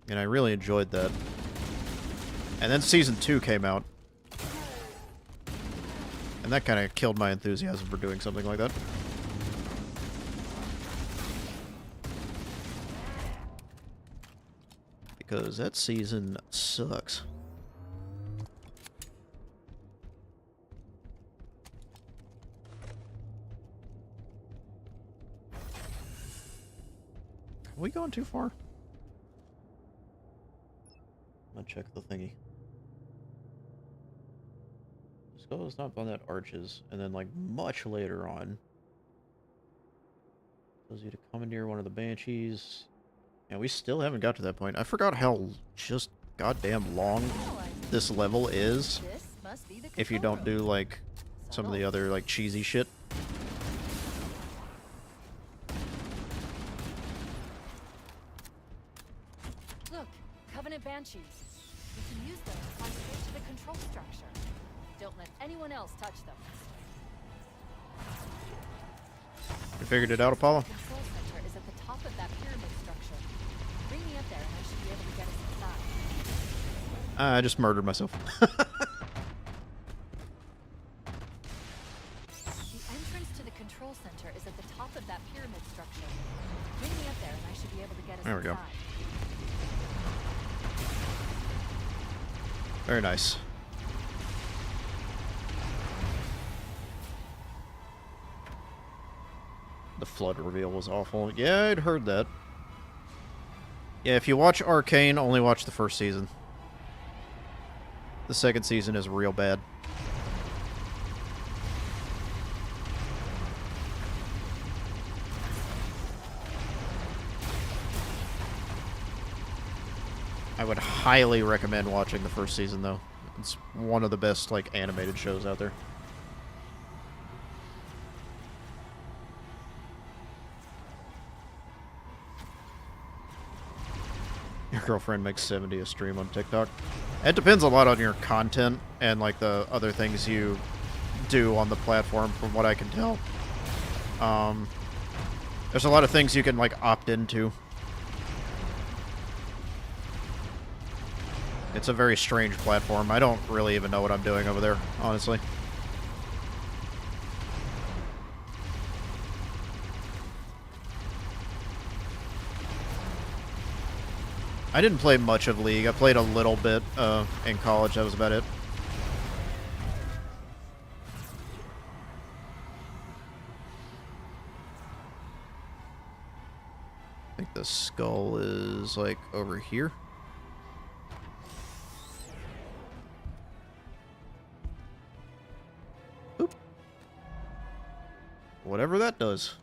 I really enjoyed that. And then season 2 came out. And that kind of killed my enthusiasm for doing something like that. Because that season sucks. Are we going too far? I'm gonna check the thingy. Just go stop on that arches, and then like much later on, tells you to commandeer one of the banshees. Yeah, we still haven't got to that point. I forgot how just goddamn long this level is. If you don't do like some of the other like cheesy shit. Look, Covenant Banshees. We can use them to fly straight to the control structure. Don't let anyone else touch them. You figured it out, Apollo? The control center is at the top of that pyramid structure. Bring me up there and I should be able to get us inside. I just murdered myself. The entrance to the control center is at the top of that pyramid structure. Bring me up there and I should be able to get us There we go. inside. Very nice. The flood reveal was awful. Yeah, I'd heard that. Yeah, if you watch Arcane, only watch the first season. The second season is real bad. I would highly recommend watching the first season, though. It's one of the best, like, animated shows out there. Your girlfriend makes 70 a stream on TikTok. It depends a lot on your content and, like, the other things you do on the platform, from what I can tell. There's a lot of things you can, like, opt into. It's a very strange platform. I don't really even know what I'm doing over there, honestly. I didn't play much of League. I played a little bit in college. That was about it. I think the skull is, like, over here. Oop. Whatever that does.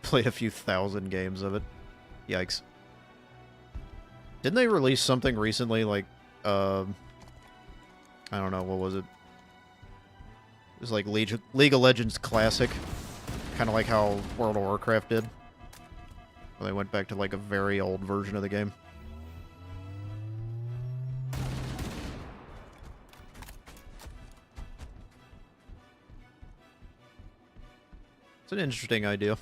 Played a few thousand games of it. Yikes. Didn't they release something recently, like, I don't know, what was it? It was like League of Legends Classic. Kind of like how World of Warcraft did. Where they went back to, like, a very old version of the game. It's an interesting idea.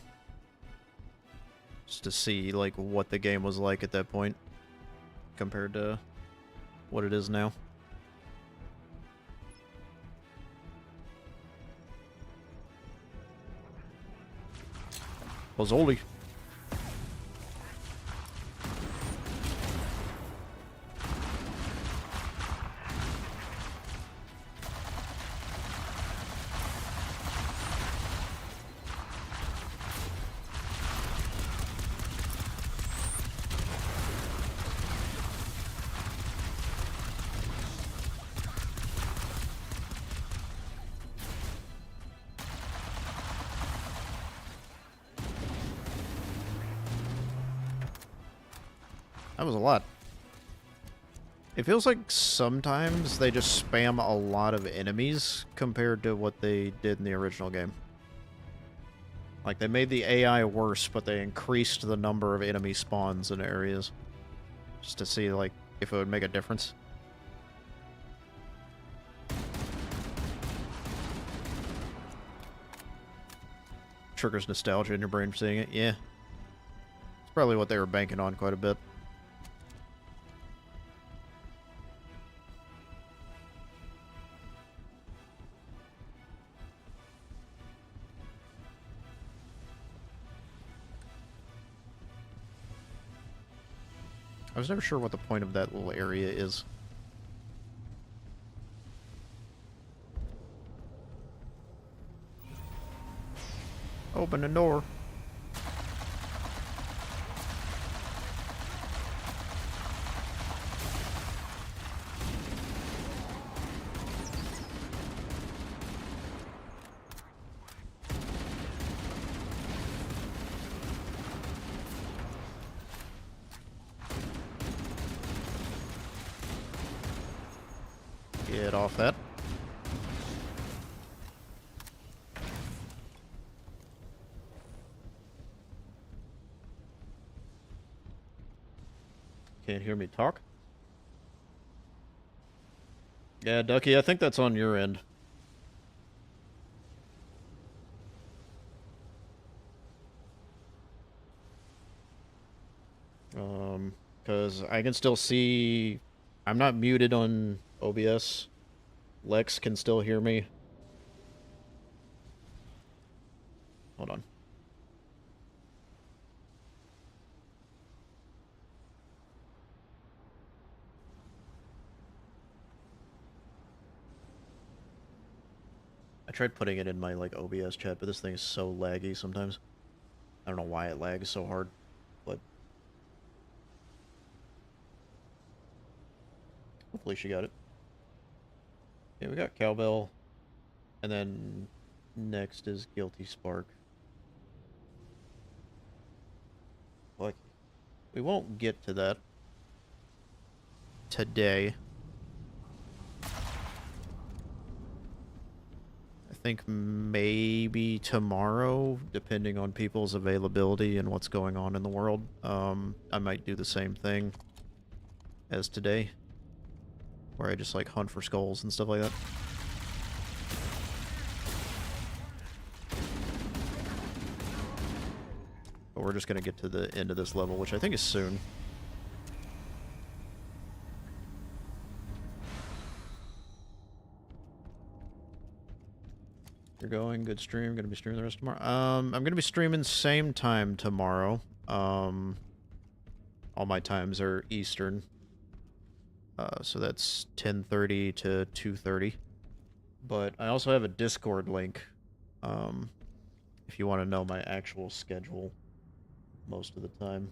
Just to see, like, what the game was like at that point compared to what it is now. Pozzoli. That was a lot. It feels like sometimes they just spam a lot of enemies compared to what they did in the original game. Like, they made the AI worse, but they increased the number of enemy spawns in areas. Just to see, like, if it would make a difference. Triggers nostalgia in your brain for seeing it, yeah. It's probably what they were banking on quite a bit. I was never sure what the point of that little area is. Open the door. Get off that. Can't hear me talk? Yeah, Ducky, I think that's on your end. Because I can still see... I'm not muted on OBS. Lex can still hear me. Hold on. I tried putting it in my, like, OBS chat, but this thing is so laggy sometimes. I don't know why it lags so hard, but... hopefully she got it. Yeah, we got Cowbell, and then next is Guilty Spark. Like, we won't get to that today. I think maybe tomorrow, depending on people's availability and what's going on in the world. I might do the same thing as today, where I just, like, hunt for skulls and stuff like that. But we're just gonna get to the end of this level, which I think is soon. You're going, good stream, gonna be streaming the rest of tomorrow. I'm gonna be streaming same time tomorrow. All my times are Eastern. So that's 10:30 to 2:30. But I also have a Discord link, if you want to know my actual schedule most of the time.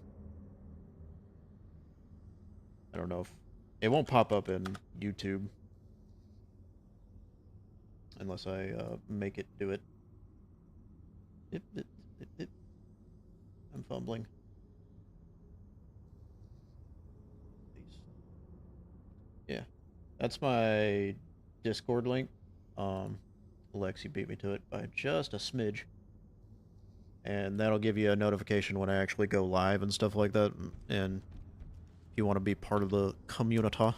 I don't know if... it won't pop up in YouTube. Unless I make it do it. I'm fumbling. Yeah. That's my Discord link. Lexi beat me to it by just a smidge. And that'll give you a notification when I actually go live and stuff like that. And if you want to be part of the community,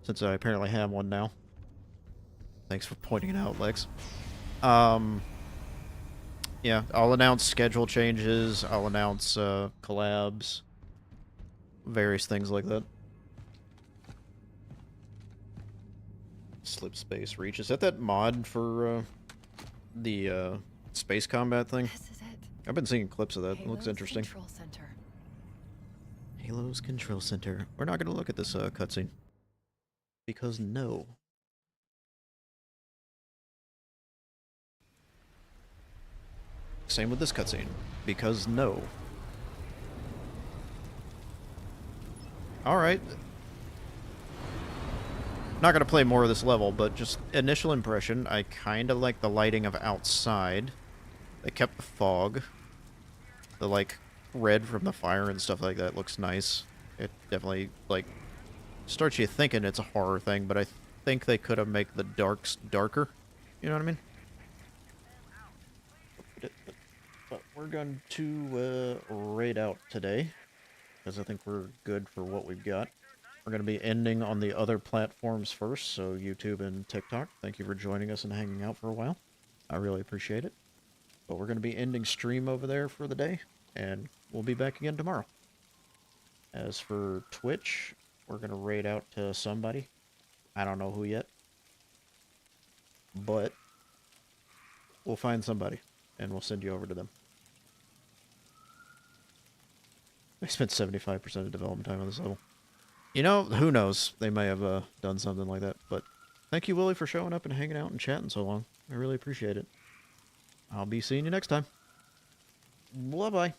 since I apparently have one now. Thanks for pointing it out, Lex. Yeah, I'll announce schedule changes. I'll announce collabs. Various things like that. Slip space reach. Is that mod for the space combat thing? This is it. I've been seeing clips of that. It looks Halo's interesting. Control Center. Halo's Control Center. We're not going to look at this cutscene. Because no. Same with this cutscene. Because no. Alright. Not going to play more of this level, but just initial impression. I kind of like the lighting of outside. They kept the fog. The, like, red from the fire and stuff like that looks nice. It definitely, like, starts you thinking it's a horror thing, but I think they could have made the darks darker. You know what I mean? But we're going to raid out today, because I think we're good for what we've got. We're going to be ending on the other platforms first, so YouTube and TikTok. Thank you for joining us and hanging out for a while. I really appreciate it. But we're going to be ending stream over there for the day, and we'll be back again tomorrow. As for Twitch, we're going to raid out to somebody. I don't know who yet. But we'll find somebody, and we'll send you over to them. I spent 75% of development time on this level. You know, who knows? They may have done something like that. But thank you, Willie, for showing up and hanging out and chatting so long. I really appreciate it. I'll be seeing you next time. Bye-bye.